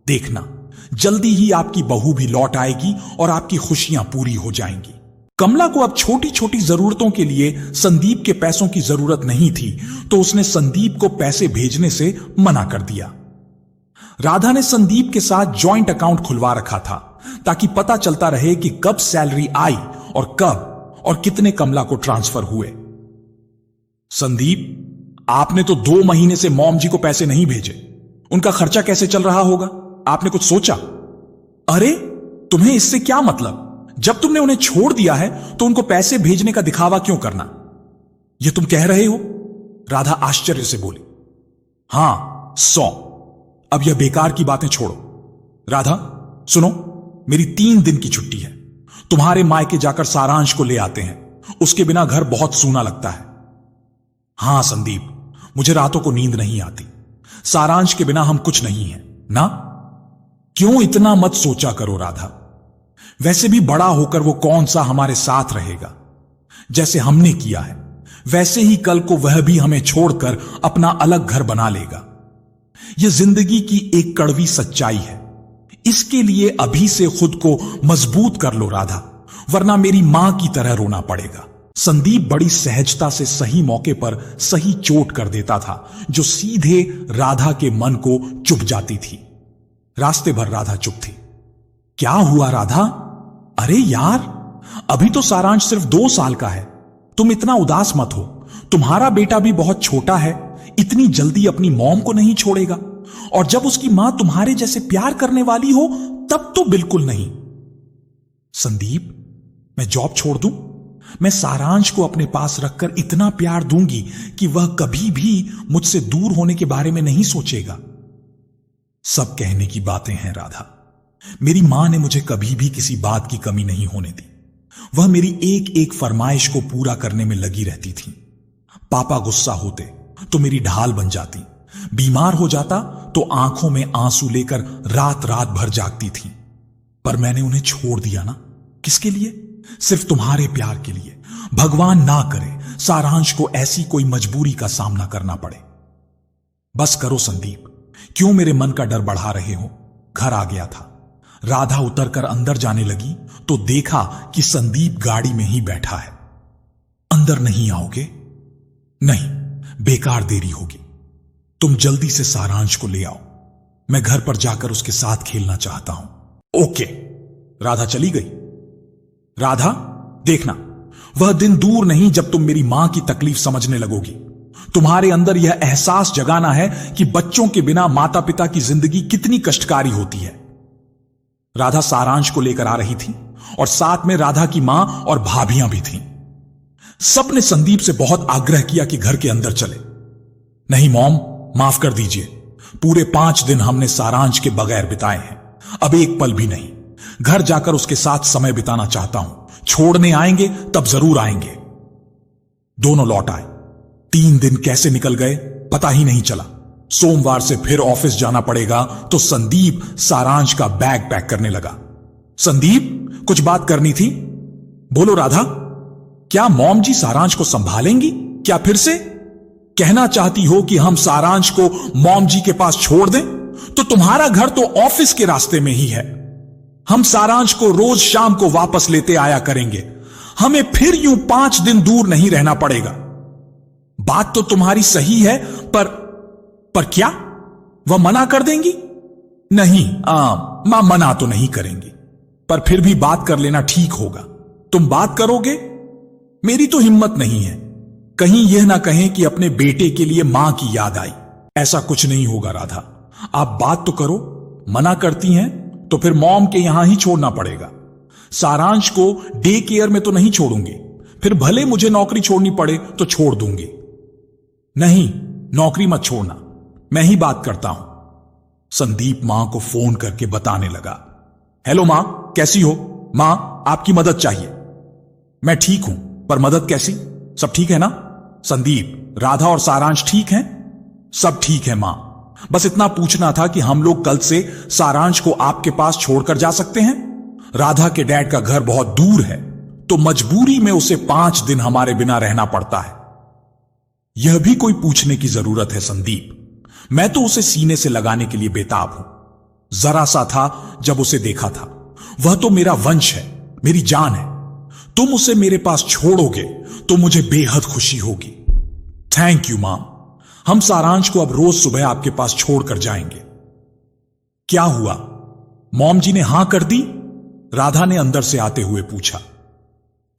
देखना, जल्दी ही आपकी बहू भी लौट आएगी और आपकी खुशियां पूरी हो जाएंगी। कमला को अब छोटी छोटी जरूरतों के लिए संदीप के पैसों की जरूरत नहीं थी, तो उसने संदीप को पैसे भेजने से मना कर दिया। राधा ने संदीप के साथ जॉइंट अकाउंट खुलवा रखा था, ताकि पता चलता रहे कि कब सैलरी आई और कब और कितने कमला को ट्रांसफर हुए। संदीप, आपने तो 2 महीने से मॉम जी को पैसे नहीं भेजे। उनका खर्चा कैसे चल रहा होगा, आपने कुछ सोचा? अरे, तुम्हें इससे क्या मतलब? जब तुमने उन्हें छोड़ दिया है तो उनको पैसे भेजने का दिखावा क्यों करना? यह तुम कह रहे हो? राधा आश्चर्य से बोली। हां, 100। अब यह बेकार की बातें छोड़ो। राधा सुनो, मेरी 3 दिन की छुट्टी है। तुम्हारे मायके जाकर सारांश को ले आते हैं। उसके बिना घर बहुत सूना लगता है। हां संदीप, मुझे रातों को नींद नहीं आती। सारांश के बिना हम कुछ नहीं हैं ना? क्यों इतना मत सोचा करो राधा। वैसे भी बड़ा होकर वो कौन सा हमारे साथ रहेगा। जैसे हमने किया है वैसे ही कल को वह भी हमें छोड़कर अपना अलग घर बना लेगा। यह जिंदगी की एक कड़वी सच्चाई है। इसके लिए अभी से खुद को मजबूत कर लो राधा, वरना मेरी मां की तरह रोना पड़ेगा। संदीप बड़ी सहजता से सही मौके पर सही चोट कर देता था, जो सीधे राधा के मन को चुभ जाती थी। रास्ते भर राधा चुप थी। क्या हुआ राधा? अरे यार, अभी तो सारांश सिर्फ 2 साल का है। तुम इतना उदास मत हो। तुम्हारा बेटा भी बहुत छोटा है, इतनी जल्दी अपनी मॉम को नहीं छोड़ेगा। और जब उसकी मां तुम्हारे जैसे प्यार करने वाली हो तब तो बिल्कुल नहीं। संदीप, मैं जॉब छोड़ दूं? मैं सारांश को अपने पास रखकर इतना प्यार दूंगी कि वह कभी भी मुझसे दूर होने के बारे में नहीं सोचेगा। सब कहने की बातें हैं राधा। मेरी मां ने मुझे कभी भी किसी बात की कमी नहीं होने दी। वह मेरी एक एक फरमाइश को पूरा करने में लगी रहती थी। पापा गुस्सा होते तो मेरी ढाल बन जाती, बीमार हो जाता तो आंखों में आंसू लेकर रात रात भर जागती थी। पर मैंने उन्हें छोड़ दिया ना। किसके लिए? सिर्फ तुम्हारे प्यार के लिए। भगवान ना करे सारांश को ऐसी कोई मजबूरी का सामना करना पड़े। बस करो संदीप, क्यों मेरे मन का डर बढ़ा रहे हो? घर आ गया था। राधा उतरकर अंदर जाने लगी तो देखा कि संदीप गाड़ी में ही बैठा है। अंदर नहीं आओगे? नहीं, बेकार देरी होगी। तुम जल्दी से सारांश को ले आओ। मैं घर पर जाकर उसके साथ खेलना चाहता हूं। ओके। राधा चली गई। राधा, देखना, वह दिन दूर नहीं जब तुम मेरी मां की तकलीफ समझने लगोगी। तुम्हारे अंदर यह एहसास जगाना है कि बच्चों के बिना माता पिता की जिंदगी कितनी कष्टकारी होती है। राधा सारांश को लेकर आ रही थी और साथ में राधा की मां और भाभियां भी थीं। सबने संदीप से बहुत आग्रह किया कि घर के अंदर चले। नहीं मॉम, माफ कर दीजिए। पूरे 5 दिन हमने सारांश के बगैर बिताए हैं, अब एक पल भी नहीं। घर जाकर उसके साथ समय बिताना चाहता हूं। छोड़ने आएंगे तब जरूर आएंगे। दोनों लौट आए। 3 दिन कैसे निकल गए पता ही नहीं चला। सोमवार से फिर ऑफिस जाना पड़ेगा तो संदीप सारांश का बैग पैक करने लगा। संदीप, कुछ बात करनी थी। बोलो राधा। क्या मॉम जी सारांश को संभालेंगी? क्या फिर से कहना चाहती हो कि हम सारांश को मॉम जी के पास छोड़ दें? तो तुम्हारा घर तो ऑफिस के रास्ते में ही है। हम सारांश को रोज शाम को वापस लेते आया करेंगे। हमें फिर यूं 5 दिन दूर नहीं रहना पड़ेगा। बात तो तुम्हारी सही है, पर क्या वह मना कर देंगी? नहीं, मां मना तो नहीं करेंगी, पर फिर भी बात कर लेना ठीक होगा। तुम बात करोगे? मेरी तो हिम्मत नहीं है। कहीं यह ना कहें कि अपने बेटे के लिए मां की याद आई। ऐसा कुछ नहीं होगा राधा, आप बात तो करो। मना करती हैं तो फिर मॉम के यहां ही छोड़ना पड़ेगा। सारांश को डे केयर में तो नहीं छोड़ूंगी, फिर भले मुझे नौकरी छोड़नी पड़े तो छोड़ दूंगी। नहीं, नौकरी मत छोड़ना, मैं ही बात करता हूं। संदीप मां को फोन करके बताने लगा। हेलो मां, कैसी हो? मां, आपकी मदद चाहिए। मैं ठीक हूं, पर मदद कैसी? सब ठीक है ना? संदीप, राधा और सारांश ठीक हैं? सब ठीक है मां, बस इतना पूछना था कि हम लोग कल से सारांश को आपके पास छोड़कर जा सकते हैं? राधा के डैड का घर बहुत दूर है, तो मजबूरी में उसे 5 दिन हमारे बिना रहना पड़ता है। यह भी कोई पूछने की जरूरत है संदीप? मैं तो उसे सीने से लगाने के लिए बेताब हूं। जरा सा था जब उसे देखा था। वह तो मेरा वंश है, मेरी जान है। तुम उसे मेरे पास छोड़ोगे तो मुझे बेहद खुशी होगी। थैंक यू मां। हम सारांश को अब रोज सुबह आपके पास छोड़कर जाएंगे। क्या हुआ, मॉम जी ने हां कर दी? राधा ने अंदर से आते हुए पूछा।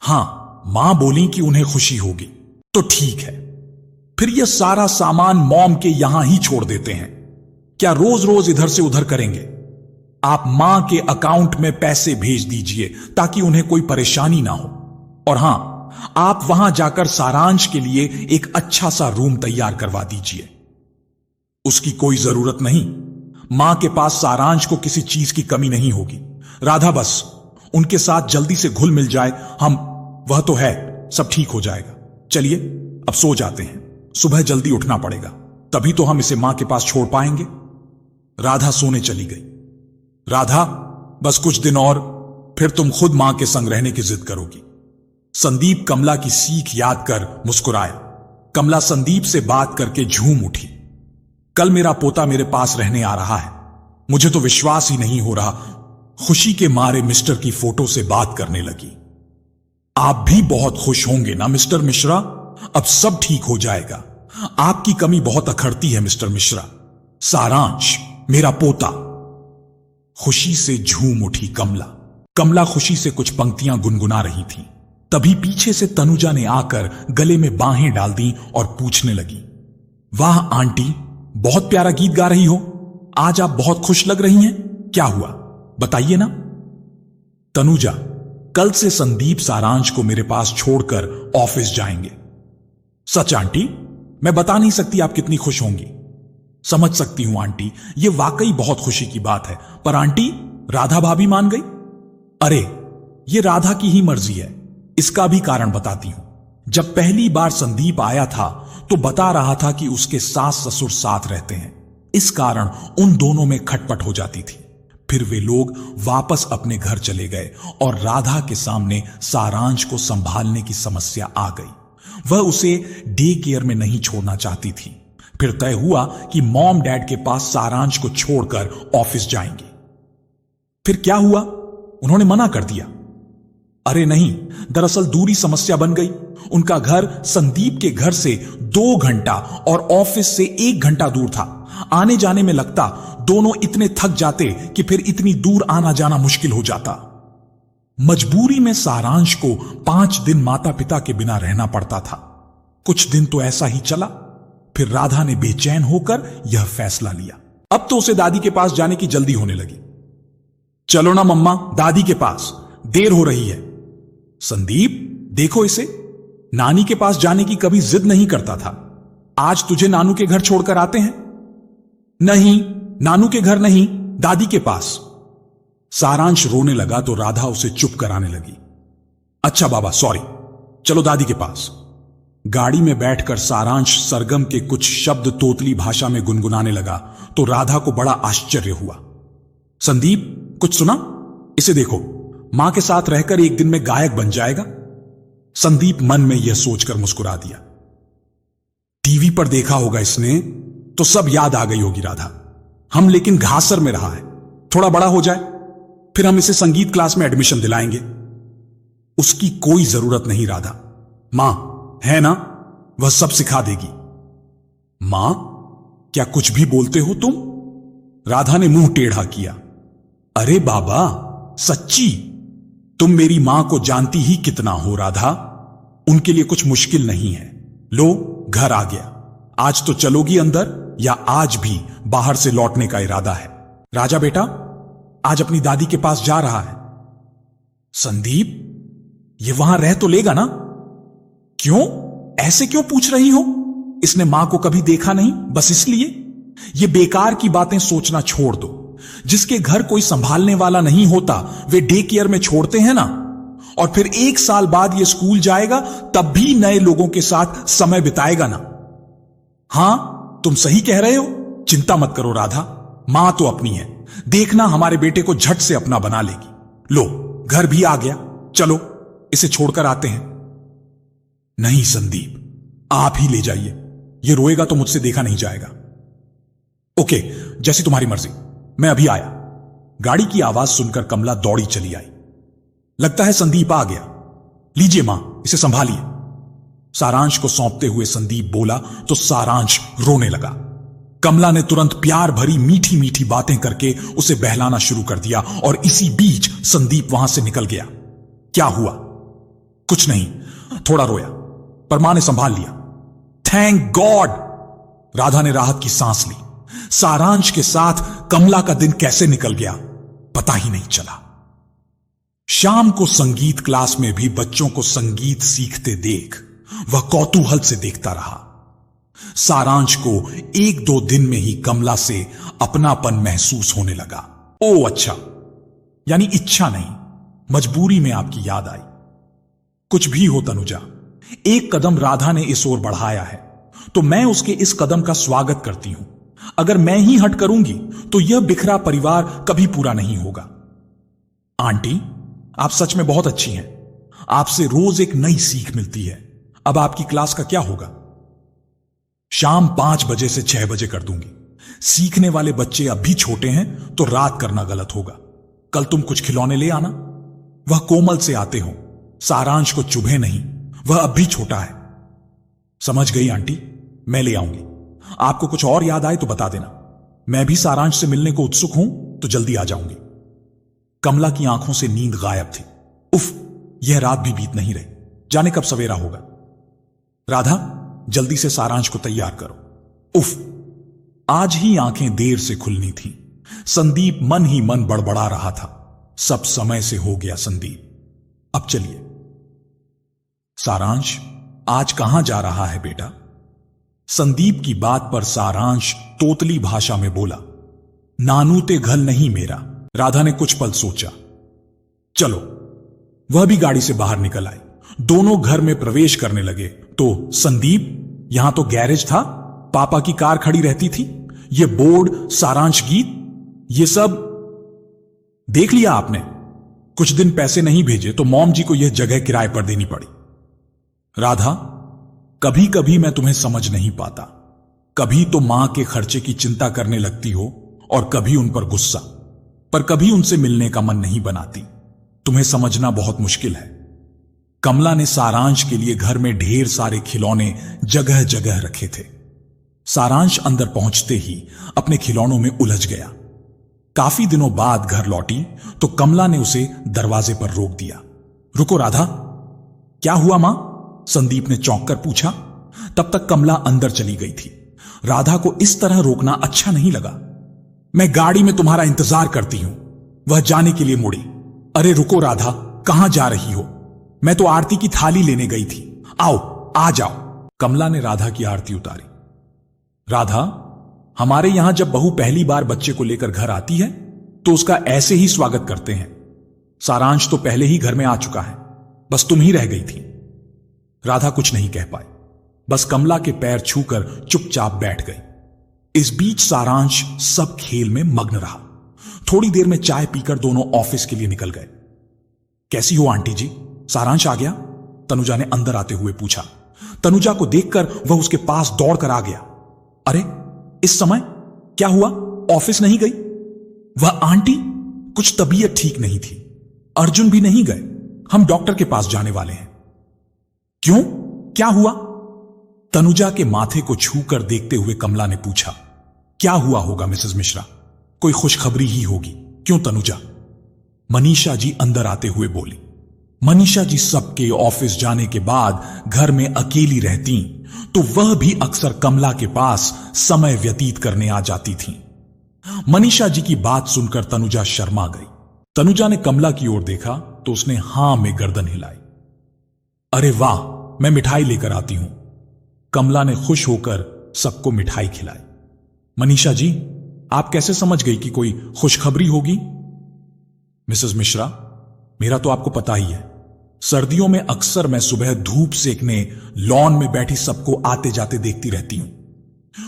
हां, मां बोली कि उन्हें खुशी होगी। तो ठीक है, फिर यह सारा सामान मॉम के यहां ही छोड़ देते हैं। क्या रोज रोज इधर से उधर करेंगे? आप मां के अकाउंट में पैसे भेज दीजिए ताकि उन्हें कोई परेशानी ना हो। और हां, आप वहां जाकर सारांश के लिए एक अच्छा सा रूम तैयार करवा दीजिए। उसकी कोई जरूरत नहीं। मां के पास सारांश को किसी चीज की कमी नहीं होगी। राधा बस उनके साथ जल्दी से घुल मिल जाए। वह तो है, सब ठीक हो जाएगा। चलिए अब सो जाते हैं, सुबह जल्दी उठना पड़ेगा, तभी तो हम इसे मां के पास छोड़ पाएंगे। राधा सोने चली गई। राधा, बस कुछ दिन और, फिर तुम खुद मां के संग रहने की जिद करोगी। संदीप कमला की सीख याद कर मुस्कुराया। कमला संदीप से बात करके झूम उठी। कल मेरा पोता मेरे पास रहने आ रहा है। मुझे तो विश्वास ही नहीं हो रहा। खुशी के मारे मिस्टर की फोटो से बात करने लगी। आप भी बहुत खुश होंगे ना मिस्टर मिश्रा? अब सब ठीक हो जाएगा। आपकी कमी बहुत अखरती है मिस्टर मिश्रा। सारांश, मेरा पोता। खुशी से झूम उठी कमला। कमला खुशी से कुछ पंक्तियां गुनगुना रही थी। तभी पीछे से तनुजा ने आकर गले में बाहें डाल दी और पूछने लगी, वाह आंटी, बहुत प्यारा गीत गा रही हो। आज आप बहुत खुश लग रही हैं। क्या हुआ, बताइए ना। तनुजा, कल से संदीप सारांश को मेरे पास छोड़कर ऑफिस जाएंगे। सच आंटी? मैं बता नहीं सकती आप कितनी खुश होंगी। समझ सकती हूं आंटी, यह वाकई बहुत खुशी की बात है। पर आंटी, राधा भाभी मान गई? अरे, यह राधा की ही मर्जी है। इसका भी कारण बताती हूं। जब पहली बार संदीप आया था तो बता रहा था कि उसके सास ससुर साथ रहते हैं। इस कारण उन दोनों में खटपट हो जाती थी। फिर वे लोग वापस अपने घर चले गए और राधा के सामने सारांश को संभालने की समस्या आ गई। वह उसे डे केयर में नहीं छोड़ना चाहती थी। फिर तय हुआ कि मॉम डैड के पास सारांश को छोड़कर ऑफिस जाएंगे। फिर क्या हुआ? उन्होंने मना कर दिया। अरे नहीं, दरअसल दूरी समस्या बन गई। उनका घर संदीप के घर से 2 घंटा और ऑफिस से 1 घंटा दूर था। आने जाने में लगता, दोनों इतने थक जाते कि फिर इतनी दूर आना जाना मुश्किल हो जाता। मजबूरी में सारांश को 5 दिन माता पिता के बिना रहना पड़ता था। कुछ दिन तो ऐसा ही चला। फिर राधा ने बेचैन होकर यह फैसला लिया। अब तो उसे दादी के पास जाने की जल्दी होने लगी। चलो ना मम्मा, दादी के पास, देर हो रही है। संदीप, देखो इसे, नानी के पास जाने की कभी जिद नहीं करता था। आज तुझे नानू के घर छोड़कर आते हैं। नहीं, नानू के घर नहीं, दादी के पास। सारांश रोने लगा तो राधा उसे चुप कराने लगी। अच्छा बाबा, सॉरी, चलो दादी के पास। गाड़ी में बैठकर सारांश सरगम के कुछ शब्द तोतली भाषा में गुनगुनाने लगा तो राधा को बड़ा आश्चर्य हुआ। संदीप, कुछ सुना? इसे देखो, मां के साथ रहकर एक दिन में गायक बन जाएगा। संदीप मन में यह सोचकर मुस्कुरा दिया। टीवी पर देखा होगा इसने, तो सब याद आ गई होगी राधा। हम लेकिन घासर में रहा है। थोड़ा बड़ा हो जाए, फिर हम इसे संगीत क्लास में एडमिशन दिलाएंगे। उसकी कोई जरूरत नहीं राधा। मां है ना, वह सब सिखा देगी। मां, क्या कुछ भी बोलते हो तुम? राधा ने मुंह टेढ़ा किया। अरे बाबा, सच्ची, तुम मेरी मां को जानती ही कितना हो राधा। उनके लिए कुछ मुश्किल नहीं है। लो, घर आ गया। आज तो चलोगी अंदर या आज भी बाहर से लौटने का इरादा है? राजा बेटा, आज अपनी दादी के पास जा रहा है। संदीप, ये वहां रह तो लेगा ना? क्यों, ऐसे क्यों पूछ रही हो? इसने मां को कभी देखा नहीं, बस इसलिए? ये बेकार की बातें सोचना छोड़ दो। जिसके घर कोई संभालने वाला नहीं होता, वे डे केयर में छोड़ते हैं ना। और फिर 1 साल बाद ये स्कूल जाएगा, तब भी नए लोगों के साथ समय बिताएगा ना। हां, तुम सही कह रहे हो। चिंता मत करो राधा, मां तो अपनी है। देखना, हमारे बेटे को झट से अपना बना लेगी। लो, घर भी आ गया। चलो, इसे छोड़कर आते हैं। नहीं संदीप, आप ही ले जाइए। यह रोएगा तो मुझसे देखा नहीं जाएगा। ओके, जैसी तुम्हारी मर्जी, मैं अभी आया। गाड़ी की आवाज सुनकर कमला दौड़ी चली आई। लगता है संदीप आ गया। लीजिए मां, इसे संभालिए। सारांश को सौंपते हुए संदीप बोला तो सारांश रोने लगा। कमला ने तुरंत प्यार भरी मीठी मीठी बातें करके उसे बहलाना शुरू कर दिया और इसी बीच संदीप वहां से निकल गया। क्या हुआ? कुछ नहीं, थोड़ा रोया, पर मां ने संभाल लिया। Thank God. राधा ने राहत की सांस ली। सारांश के साथ कमला का दिन कैसे निकल गया पता ही नहीं चला। शाम को संगीत क्लास में भी बच्चों को संगीत सीखते देख वह कौतूहल से देखता रहा। सारांश को 1-2 दिन में ही कमला से अपनापन महसूस होने लगा। ओ अच्छा, यानी इच्छा नहीं, मजबूरी में आपकी याद आई। कुछ भी हो तनुजा, एक कदम राधा ने इस ओर बढ़ाया है तो मैं उसके इस कदम का स्वागत करती हूं। अगर मैं ही हट करूंगी तो यह बिखरा परिवार कभी पूरा नहीं होगा। आंटी, आप सच में बहुत अच्छी हैं। आपसे रोज एक नई सीख मिलती है। अब आपकी क्लास का क्या होगा? शाम 5 बजे से 6 बजे कर दूंगी। सीखने वाले बच्चे अब भी छोटे हैं तो रात करना गलत होगा। कल तुम कुछ खिलौने ले आना। वह कोमल से आते हो, सारांश को चुभे नहीं, वह अब भी छोटा है। समझ गई आंटी, मैं ले आऊंगी। आपको कुछ और याद आए तो बता देना। मैं भी सारांश से मिलने को उत्सुक हूं तो जल्दी आ जाऊंगी। कमला की आंखों से नींद गायब थी। उफ, यह रात भी बीत नहीं रही, जाने कब सवेरा होगा। राधा, जल्दी से सारांश को तैयार करो। उफ, आज ही आंखें देर से खुलनी थीं। संदीप मन ही मन बड़बड़ा रहा था। सब समय से हो गया संदीप। अब चलिए। सारांश, आज कहां जा रहा है बेटा? संदीप की बात पर सारांश तोतली भाषा में बोला, नानू ते घल नहीं मेरा। राधा ने कुछ पल सोचा। चलो। वह भी गाड़ी से बाहर निकल आई। दोनों घर में प्रवेश करने लगे तो संदीप, यहां तो गैरेज था, पापा की कार खड़ी रहती थी, ये बोर्ड, सारांश गीत, ये सब देख लिया आपने? कुछ दिन पैसे नहीं भेजे तो मॉम जी को यह जगह किराए पर देनी पड़ी। राधा, कभी कभी मैं तुम्हें समझ नहीं पाता। कभी तो मां के खर्चे की चिंता करने लगती हो और कभी उन पर गुस्सा, पर कभी उनसे मिलने का मन नहीं बनाती। तुम्हें समझना बहुत मुश्किल है। कमला ने सारांश के लिए घर में ढेर सारे खिलौने जगह जगह रखे थे। सारांश अंदर पहुंचते ही अपने खिलौनों में उलझ गया। काफी दिनों बाद घर लौटी तो कमला ने उसे दरवाजे पर रोक दिया। रुको राधा। क्या हुआ मां? संदीप ने चौंक कर पूछा। तब तक कमला अंदर चली गई थी। राधा को इस तरह रोकना अच्छा नहीं लगा। मैं गाड़ी में तुम्हारा इंतजार करती हूं। वह जाने के लिए मुड़ी। अरे रुको राधा, कहां जा रही हो? मैं तो आरती की थाली लेने गई थी। आओ, आ जाओ। कमला ने राधा की आरती उतारी। राधा, हमारे यहां जब बहू पहली बार बच्चे को लेकर घर आती है तो उसका ऐसे ही स्वागत करते हैं। सारांश तो पहले ही घर में आ चुका है, बस तुम ही रह गई थी। राधा कुछ नहीं कह पाई, बस कमला के पैर छूकर चुपचाप बैठ गई। इस बीच सारांश सब खेल में मग्न रहा। थोड़ी देर में चाय पीकर दोनों ऑफिस के लिए निकल गए। कैसी हो आंटी जी? सारांश आ गया? तनुजा ने अंदर आते हुए पूछा। तनुजा को देखकर वह उसके पास दौड़कर आ गया। अरे, इस समय क्या हुआ? ऑफिस नहीं गई? वह आंटी, कुछ तबीयत ठीक नहीं थी। अर्जुन भी नहीं गए। हम डॉक्टर के पास जाने वाले हैं। क्यों, क्या हुआ? तनुजा के माथे को छूकर देखते हुए कमला ने पूछा। क्या हुआ होगा मिसेस मिश्रा? कोई खुशखबरी ही होगी। क्यों तनुजा? मनीषा जी अंदर आते हुए बोली। मनीषा जी सबके ऑफिस जाने के बाद घर में अकेली रहती तो वह भी अक्सर कमला के पास समय व्यतीत करने आ जाती थीं। मनीषा जी की बात सुनकर तनुजा शर्मा गई। तनुजा ने कमला की ओर देखा तो उसने हां में गर्दन हिलाई। अरे वाह, मैं मिठाई लेकर आती हूं। कमला ने खुश होकर सबको मिठाई खिलाई। मनीषा जी, आप कैसे समझ गई कि कोई खुशखबरी होगी? मिसेस मिश्रा, मेरा तो आपको पता ही है। सर्दियों में अक्सर मैं सुबह धूप सेकने लॉन में बैठी सबको आते जाते देखती रहती हूं।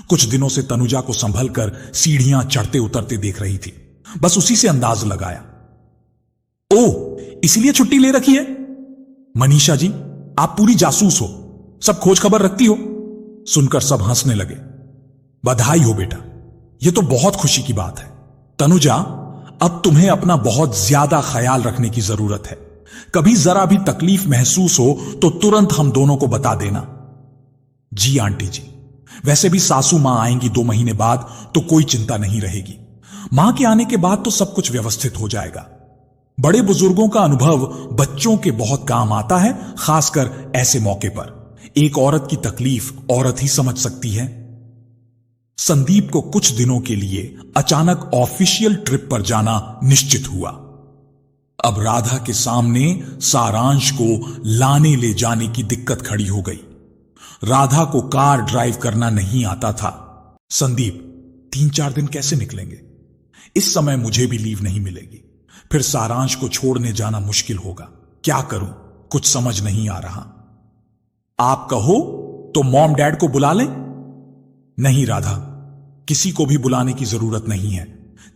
कुछ दिनों से तनुजा को संभल कर सीढ़ियां चढ़ते उतरते देख रही थी। बस उसी से अंदाज लगाया। ओह, इसलिए छुट्टी ले रखी है? मनीषा जी, आप पूरी जासूस हो, सब खोज खबर रखती हो। सुनकर सब हंसने लगे। बधाई हो बेटा, यह तो बहुत खुशी की बात है। तनुजा, अब तुम्हें अपना बहुत ज्यादा ख्याल रखने की जरूरत है। कभी जरा भी तकलीफ महसूस हो तो तुरंत हम दोनों को बता देना। जी आंटी जी, वैसे भी सासू मां आएंगी 2 महीने बाद तो कोई चिंता नहीं रहेगी। मां के आने के बाद तो सब कुछ व्यवस्थित हो जाएगा। बड़े बुजुर्गों का अनुभव बच्चों के बहुत काम आता है, खासकर ऐसे मौके पर। एक औरत की तकलीफ औरत ही समझ सकती है। संदीप को कुछ दिनों के लिए अचानक ऑफिशियल ट्रिप पर जाना निश्चित हुआ। अब राधा के सामने सारांश को लाने ले जाने की दिक्कत खड़ी हो गई। राधा को कार ड्राइव करना नहीं आता था। संदीप, 3-4 दिन कैसे निकलेंगे? इस समय मुझे भी लीव नहीं मिलेगी। फिर सारांश को छोड़ने जाना मुश्किल होगा। क्या करूं, कुछ समझ नहीं आ रहा। आप कहो तो मॉम डैड को बुला लें? नहीं राधा, किसी को भी बुलाने की जरूरत नहीं है।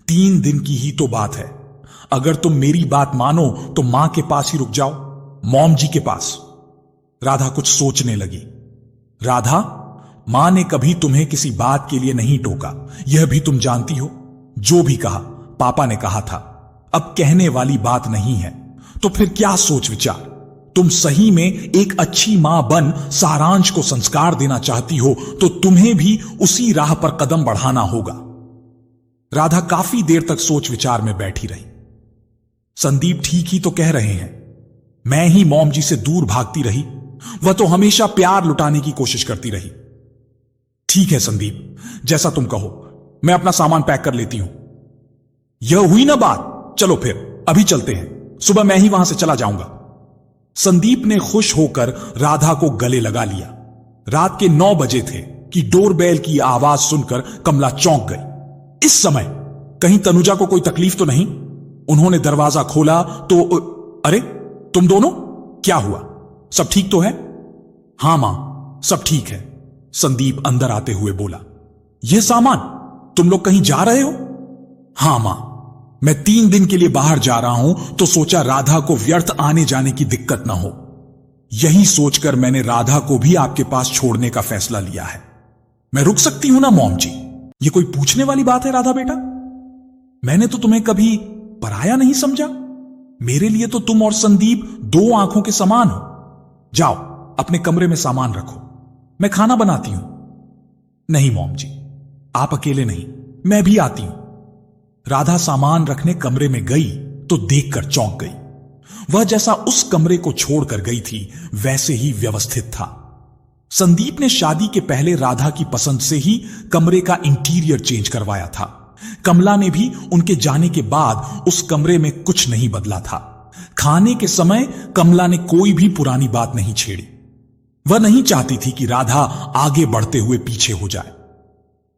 3 दिन की ही तो बात है। अगर तुम मेरी बात मानो तो मां के पास ही रुक जाओ, मॉम जी के पास। राधा कुछ सोचने लगी। राधा, मां ने कभी तुम्हें किसी बात के लिए नहीं टोका, यह भी तुम जानती हो। जो भी कहा पापा ने कहा था, अब कहने वाली बात नहीं है, तो फिर क्या सोच विचार। तुम सही में एक अच्छी मां बन सारांश को संस्कार देना चाहती हो तो तुम्हें भी उसी राह पर कदम बढ़ाना होगा। राधा काफी देर तक सोच विचार में बैठी रही। संदीप ठीक ही तो कह रहे हैं, मैं ही मॉम जी से दूर भागती रही, वह तो हमेशा प्यार लुटाने की कोशिश करती रही। ठीक है संदीप, जैसा तुम कहो, मैं अपना सामान पैक कर लेती हूं। यह हुई ना बात, चलो फिर अभी चलते हैं, सुबह मैं ही वहां से चला जाऊंगा। संदीप ने खुश होकर राधा को गले लगा लिया। रात के 9 बजे थे कि डोरबेल की आवाज सुनकर कमला चौंक गई। इस समय कहीं तनुजा को कोई तकलीफ तो नहीं? उन्होंने दरवाजा खोला तो अरे तुम दोनों, क्या हुआ? सब ठीक तो है? हां मां, सब ठीक है, संदीप अंदर आते हुए बोला। यह सामान, तुम लोग कहीं जा रहे हो? हां मां, मैं 3 दिन के लिए बाहर जा रहा हूं तो सोचा राधा को व्यर्थ आने जाने की दिक्कत ना हो। यही सोचकर मैंने राधा को भी आपके पास छोड़ने का फैसला लिया है। मैं रुक सकती हूं ना मॉम जी? ये कोई पूछने वाली बात है राधा बेटा? मैंने तो तुम्हें कभी पराया नहीं समझा। मेरे लिए तो तुम और संदीप 2 आंखों के समान हो। जाओ अपने कमरे में सामान रखो, मैं खाना बनाती हूं। नहीं मॉम जी, आप अकेले नहीं, मैं भी आती हूं। राधा सामान रखने कमरे में गई तो देखकर चौंक गई। वह जैसा उस कमरे को छोड़कर गई थी वैसे ही व्यवस्थित था। संदीप ने शादी के पहले राधा की पसंद से ही कमरे का इंटीरियर चेंज करवाया था। कमला ने भी उनके जाने के बाद उस कमरे में कुछ नहीं बदला था। खाने के समय कमला ने कोई भी पुरानी बात नहीं छेड़ी। वह नहीं चाहती थी कि राधा आगे बढ़ते हुए पीछे हो जाए।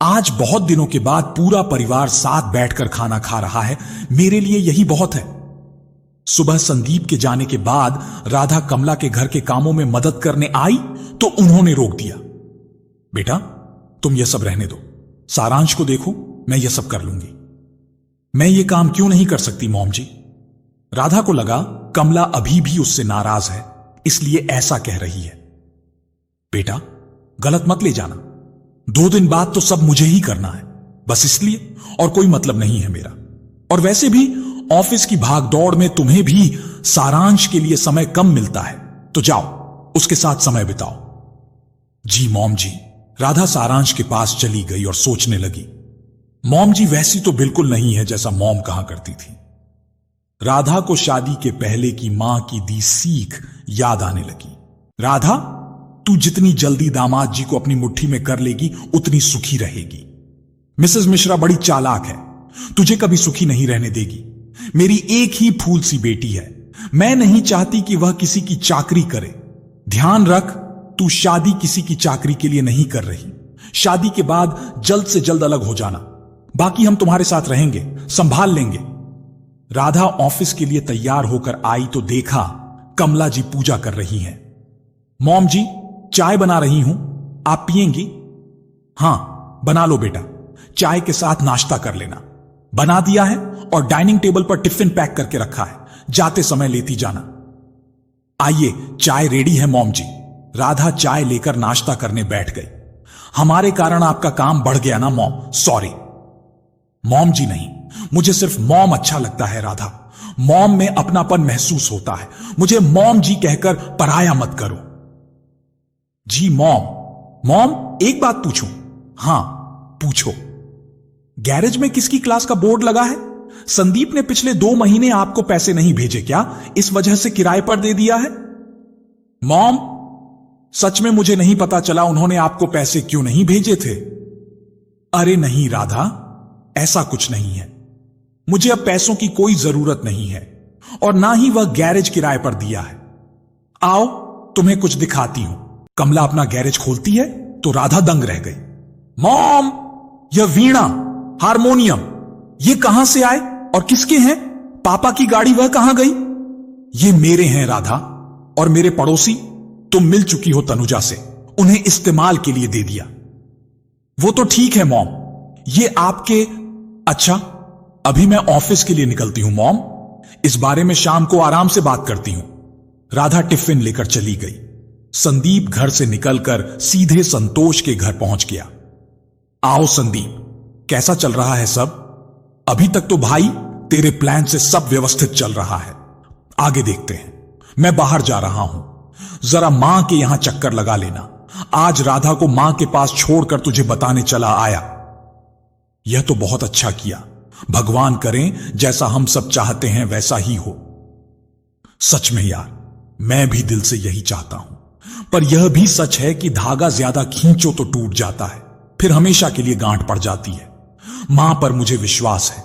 आज बहुत दिनों के बाद पूरा परिवार साथ बैठकर खाना खा रहा है, मेरे लिए यही बहुत है। सुबह संदीप के जाने के बाद राधा कमला के घर के कामों में मदद करने आई तो उन्होंने रोक दिया। बेटा तुम यह सब रहने दो, सारांश को देखो, मैं यह सब कर लूंगी। मैं यह काम क्यों नहीं कर सकती मॉम जी? राधा को लगा कमला अभी भी उससे नाराज है, इसलिए ऐसा कह रही है। बेटा गलत मत ले जाना, 2 दिन बाद तो सब मुझे ही करना है, बस इसलिए, और कोई मतलब नहीं है मेरा। और वैसे भी ऑफिस की भागदौड़ में तुम्हें भी सारांश के लिए समय कम मिलता है, तो जाओ उसके साथ समय बिताओ। जी मॉम जी। राधा सारांश के पास चली गई और सोचने लगी, मॉम जी वैसी तो बिल्कुल नहीं है जैसा मॉम कहा करती थी। राधा को शादी के पहले की मां की दी सीख याद आने लगी। राधा, तू जितनी जल्दी दामाद जी को अपनी मुट्ठी में कर लेगी उतनी सुखी रहेगी। मिसेस मिश्रा बड़ी चालाक है, तुझे कभी सुखी नहीं रहने देगी। मेरी एक ही फूल सी बेटी है, मैं नहीं चाहती कि वह किसी की चाकरी करे। ध्यान रख, तू शादी किसी की चाकरी के लिए नहीं कर रही। शादी के बाद जल्द से जल्द अलग हो जाना, बाकी हम तुम्हारे साथ रहेंगे, संभाल लेंगे। राधा ऑफिस के लिए तैयार होकर आई तो देखा कमला जी पूजा कर रही हैं। मॉम जी चाय बना रही हूं, आप पिएंगी? हां बना लो बेटा, चाय के साथ नाश्ता कर लेना। बना दिया है और डाइनिंग टेबल पर टिफिन पैक करके रखा है, जाते समय लेती जाना। आइए चाय रेडी है मॉम जी। राधा चाय लेकर नाश्ता करने बैठ गई। हमारे कारण आपका काम बढ़ गया ना मॉम, सॉरी। मॉम जी नहीं, मुझे सिर्फ मॉम अच्छा लगता है राधा। मॉम में अपनापन महसूस होता है, मुझे मॉम जी कहकर पराया मत करो। जी मॉम। मॉम एक बात पूछूं? हां पूछो। गैरेज में किसकी क्लास का बोर्ड लगा है? संदीप ने पिछले 2 महीने आपको पैसे नहीं भेजे क्या, इस वजह से किराए पर दे दिया है? मॉम सच में मुझे नहीं पता चला उन्होंने आपको पैसे क्यों नहीं भेजे थे। अरे नहीं राधा, ऐसा कुछ नहीं है, मुझे अब पैसों की कोई जरूरत नहीं है और ना ही वह गैरेज किराए पर दिया है। आओ तुम्हें कुछ दिखाती हूं। कमला अपना गैरेज खोलती है तो राधा दंग रह गई। मॉम, यह वीणा, हारमोनियम, ये कहां से आए और किसके हैं? पापा की गाड़ी वह कहां गई? ये मेरे हैं राधा, और मेरे पड़ोसी, तुम मिल चुकी हो तनुजा से, उन्हें इस्तेमाल के लिए दे दिया। वो तो ठीक है मॉम, ये आपके। अच्छा अभी मैं ऑफिस के लिए निकलती हूं मॉम, इस बारे में शाम को आराम से बात करती हूं। राधा टिफिन लेकर चली गई। संदीप घर से निकलकर सीधे संतोष के घर पहुंच गया। आओ संदीप, कैसा चल रहा है सब? अभी तक तो भाई तेरे प्लान से सब व्यवस्थित चल रहा है, आगे देखते हैं। मैं बाहर जा रहा हूं, जरा मां के यहां चक्कर लगा लेना। आज राधा को मां के पास छोड़कर तुझे बताने चला आया। यह तो बहुत अच्छा किया। भगवान करें जैसा हम सब चाहते हैं वैसा ही हो। सच में यार, मैं भी दिल से यही चाहता हूं, पर यह भी सच है कि धागा ज्यादा खींचो तो टूट जाता है, फिर हमेशा के लिए गांठ पड़ जाती है। मां पर मुझे विश्वास है,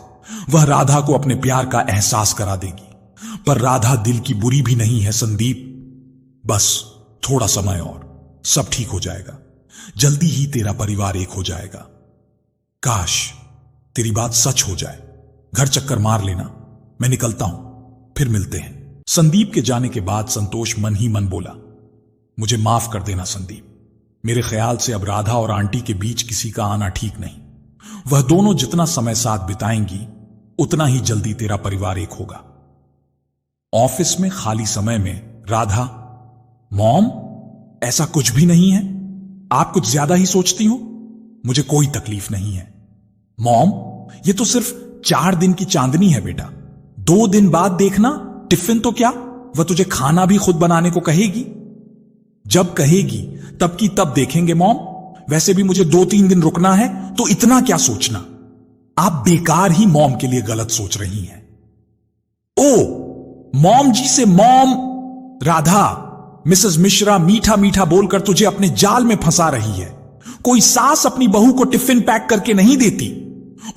वह राधा को अपने प्यार का एहसास करा देगी। पर राधा दिल की बुरी भी नहीं है संदीप। बस थोड़ा समय और, सब ठीक हो जाएगा। जल्दी ही तेरा परिवार एक हो जाएगा। काश तेरी बात सच हो जाए। घर चक्कर मार लेना, मैं निकलता हूं, फिर मिलते हैं। संदीप के जाने के बाद संतोष मन ही मन बोला, मुझे माफ कर देना संदीप। मेरे ख्याल से अब राधा और आंटी के बीच किसी का आना ठीक नहीं। वह दोनों जितना समय साथ बिताएंगी उतना ही जल्दी तेरा परिवार एक होगा। ऑफिस में खाली समय में राधा, मॉम ऐसा कुछ भी नहीं है, आप कुछ ज्यादा ही सोचती हो। मुझे कोई तकलीफ नहीं है। मॉम, ये तो सिर्फ 4 दिन की चांदनी है बेटा, 2 दिन बाद देखना टिफिन तो क्या, वह तुझे खाना भी खुद बनाने को कहेगी। जब कहेगी तब की तब देखेंगे मॉम। वैसे भी मुझे 2-3 दिन रुकना है, तो इतना क्या सोचना। आप बेकार ही मॉम के लिए गलत सोच रही हैं। ओ, मॉम जी से मॉम। राधा, मिसेस मिश्रा मीठा मीठा बोलकर तुझे अपने जाल में फंसा रही है। कोई सास अपनी बहू को टिफिन पैक करके नहीं देती,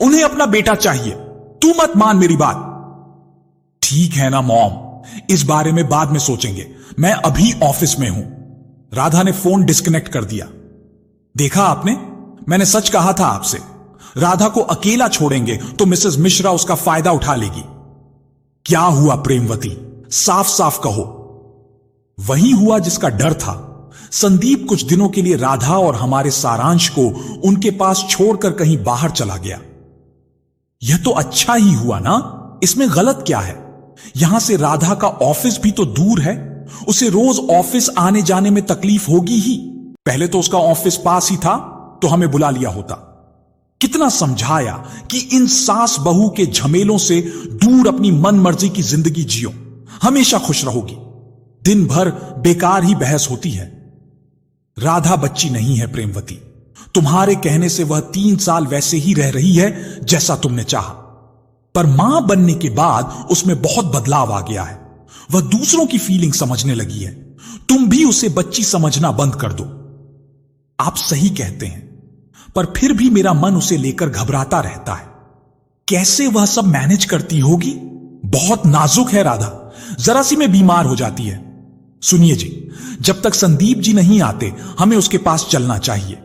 उन्हें अपना बेटा चाहिए। तू मत मान मेरी बात। ठीक है ना मॉम, इस बारे में बाद में सोचेंगे, मैं अभी ऑफिस में हूं। राधा ने फोन डिस्कनेक्ट कर दिया। देखा आपने, मैंने सच कहा था आपसे। राधा को अकेला छोड़ेंगे तो मिसेस मिश्रा उसका फायदा उठा लेगी। क्या हुआ प्रेमवती, साफ साफ कहो। वही हुआ जिसका डर था। संदीप कुछ दिनों के लिए राधा और हमारे सारांश को उनके पास छोड़कर कहीं बाहर चला गया। यह तो अच्छा ही हुआ ना, इसमें गलत क्या है। यहां से राधा का ऑफिस भी तो दूर है, उसे रोज ऑफिस आने जाने में तकलीफ होगी ही। पहले तो उसका ऑफिस पास ही था तो हमें बुला लिया होता। कितना समझाया कि इन सास बहू के झमेलों से दूर अपनी मन मर्जी की जिंदगी जियो, हमेशा खुश रहोगी। दिन भर बेकार ही बहस होती है। राधा बच्ची नहीं है प्रेमवती, तुम्हारे कहने से वह 3 साल वैसे ही रह रही है जैसा तुमने चाहा, पर मां बनने के बाद उसमें बहुत बदलाव आ गया है। वह दूसरों की फीलिंग समझने लगी है। तुम भी उसे बच्ची समझना बंद कर दो। आप सही कहते हैं, पर फिर भी मेरा मन उसे लेकर घबराता रहता है। कैसे वह सब मैनेज करती होगी। बहुत नाजुक है राधा, जरा सी में बीमार हो जाती है। सुनिए जी, जब तक संदीप जी नहीं आते हमें उसके पास चलना चाहिए।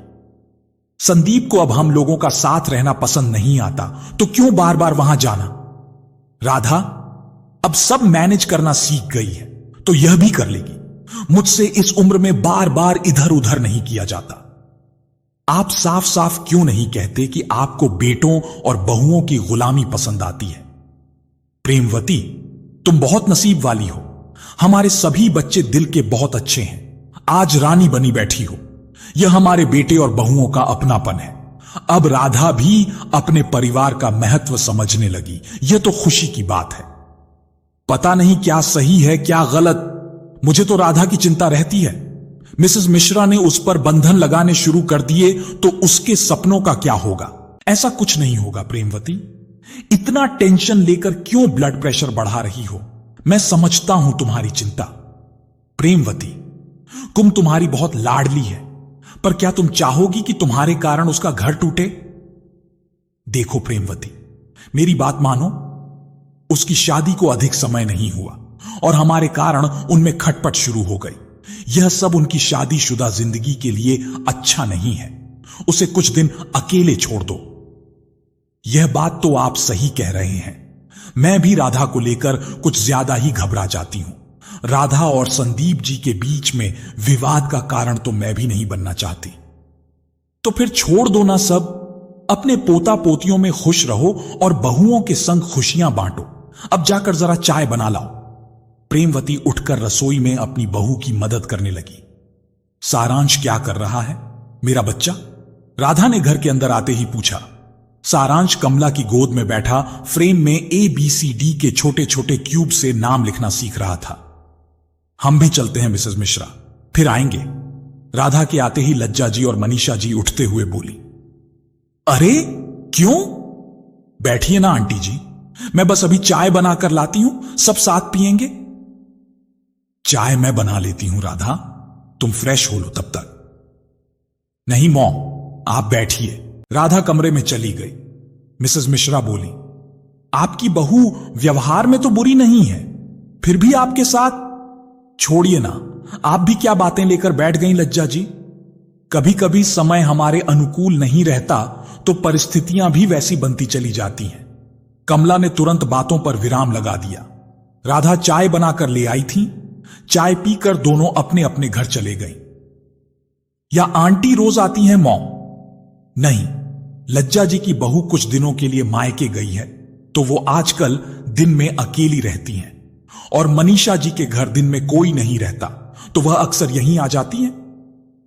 संदीप को अब हम लोगों का साथ रहना पसंद नहीं आता, तो क्यों बार बार वहां जाना। राधा अब सब मैनेज करना सीख गई है, तो यह भी कर लेगी। मुझसे इस उम्र में बार बार इधर उधर नहीं किया जाता। आप साफ साफ क्यों नहीं कहते कि आपको बेटों और बहुओं की गुलामी पसंद आती है। प्रेमवती, तुम बहुत नसीब वाली हो। हमारे सभी बच्चे दिल के बहुत अच्छे हैं। आज रानी बनी बैठी हो। यह हमारे बेटे और बहुओं का अपनापन है। अब राधा भी अपने परिवार का महत्व समझने लगी। यह तो खुशी की बात है। पता नहीं क्या सही है क्या गलत, मुझे तो राधा की चिंता रहती है। मिसेस मिश्रा ने उस पर बंधन लगाने शुरू कर दिए तो उसके सपनों का क्या होगा। ऐसा कुछ नहीं होगा प्रेमवती। इतना टेंशन लेकर क्यों ब्लड प्रेशर बढ़ा रही हो। मैं समझता हूं तुम्हारी चिंता। प्रेमवती, कुम तुम्हारी बहुत लाडली है, पर क्या तुम चाहोगी कि तुम्हारे कारण उसका घर टूटे। देखो प्रेमवती, मेरी बात मानो। उसकी शादी को अधिक समय नहीं हुआ और हमारे कारण उनमें खटपट शुरू हो गई। यह सब उनकी शादीशुदा जिंदगी के लिए अच्छा नहीं है। उसे कुछ दिन अकेले छोड़ दो। यह बात तो आप सही कह रहे हैं। मैं भी राधा को लेकर कुछ ज्यादा ही घबरा जाती हूं। राधा और संदीप जी के बीच में विवाद का कारण तो मैं भी नहीं बनना चाहती। तो फिर छोड़ दो ना सब। अपने पोता पोतियों में खुश रहो और बहुओं के संग खुशियां बांटो। अब जाकर जरा चाय बना लाओ। प्रेमवती उठकर रसोई में अपनी बहू की मदद करने लगी। सारांश क्या कर रहा है, मेरा बच्चा? राधा ने घर के अंदर आते ही पूछा। सारांश कमला की गोद में बैठा फ्रेम में ABCD के छोटे छोटे क्यूब से नाम लिखना सीख रहा था। हम भी चलते हैं मिसेस मिश्रा, फिर आएंगे। राधा के आते ही लज्जा जी और मनीषा जी उठते हुए बोली। अरे क्यों? बैठिए ना आंटी जी, मैं बस अभी चाय बनाकर लाती हूं, सब साथ पिएंगे। चाय मैं बना लेती हूं राधा, तुम फ्रेश हो लो तब तक। नहीं मॉम, आप बैठिए। राधा कमरे में चली गई। मिसेस मिश्रा बोली, आपकी बहू व्यवहार में तो बुरी नहीं है, फिर भी आपके साथ। छोड़िए ना, आप भी क्या बातें लेकर बैठ गई लज्जा जी। कभी कभी समय हमारे अनुकूल नहीं रहता तो परिस्थितियां भी वैसी बनती चली जाती हैं। कमला ने तुरंत बातों पर विराम लगा दिया। राधा चाय बनाकर ले आई थी। चाय पीकर दोनों अपने अपने घर चले गई। या आंटी रोज आती हैं मॉम? नहीं, लज्जा जी की बहू कुछ दिनों के लिए मायके गई है, तो वो आजकल दिन में अकेली रहती हैं। और मनीषा जी के घर दिन में कोई नहीं रहता, तो वह अक्सर यहीं आ जाती हैं।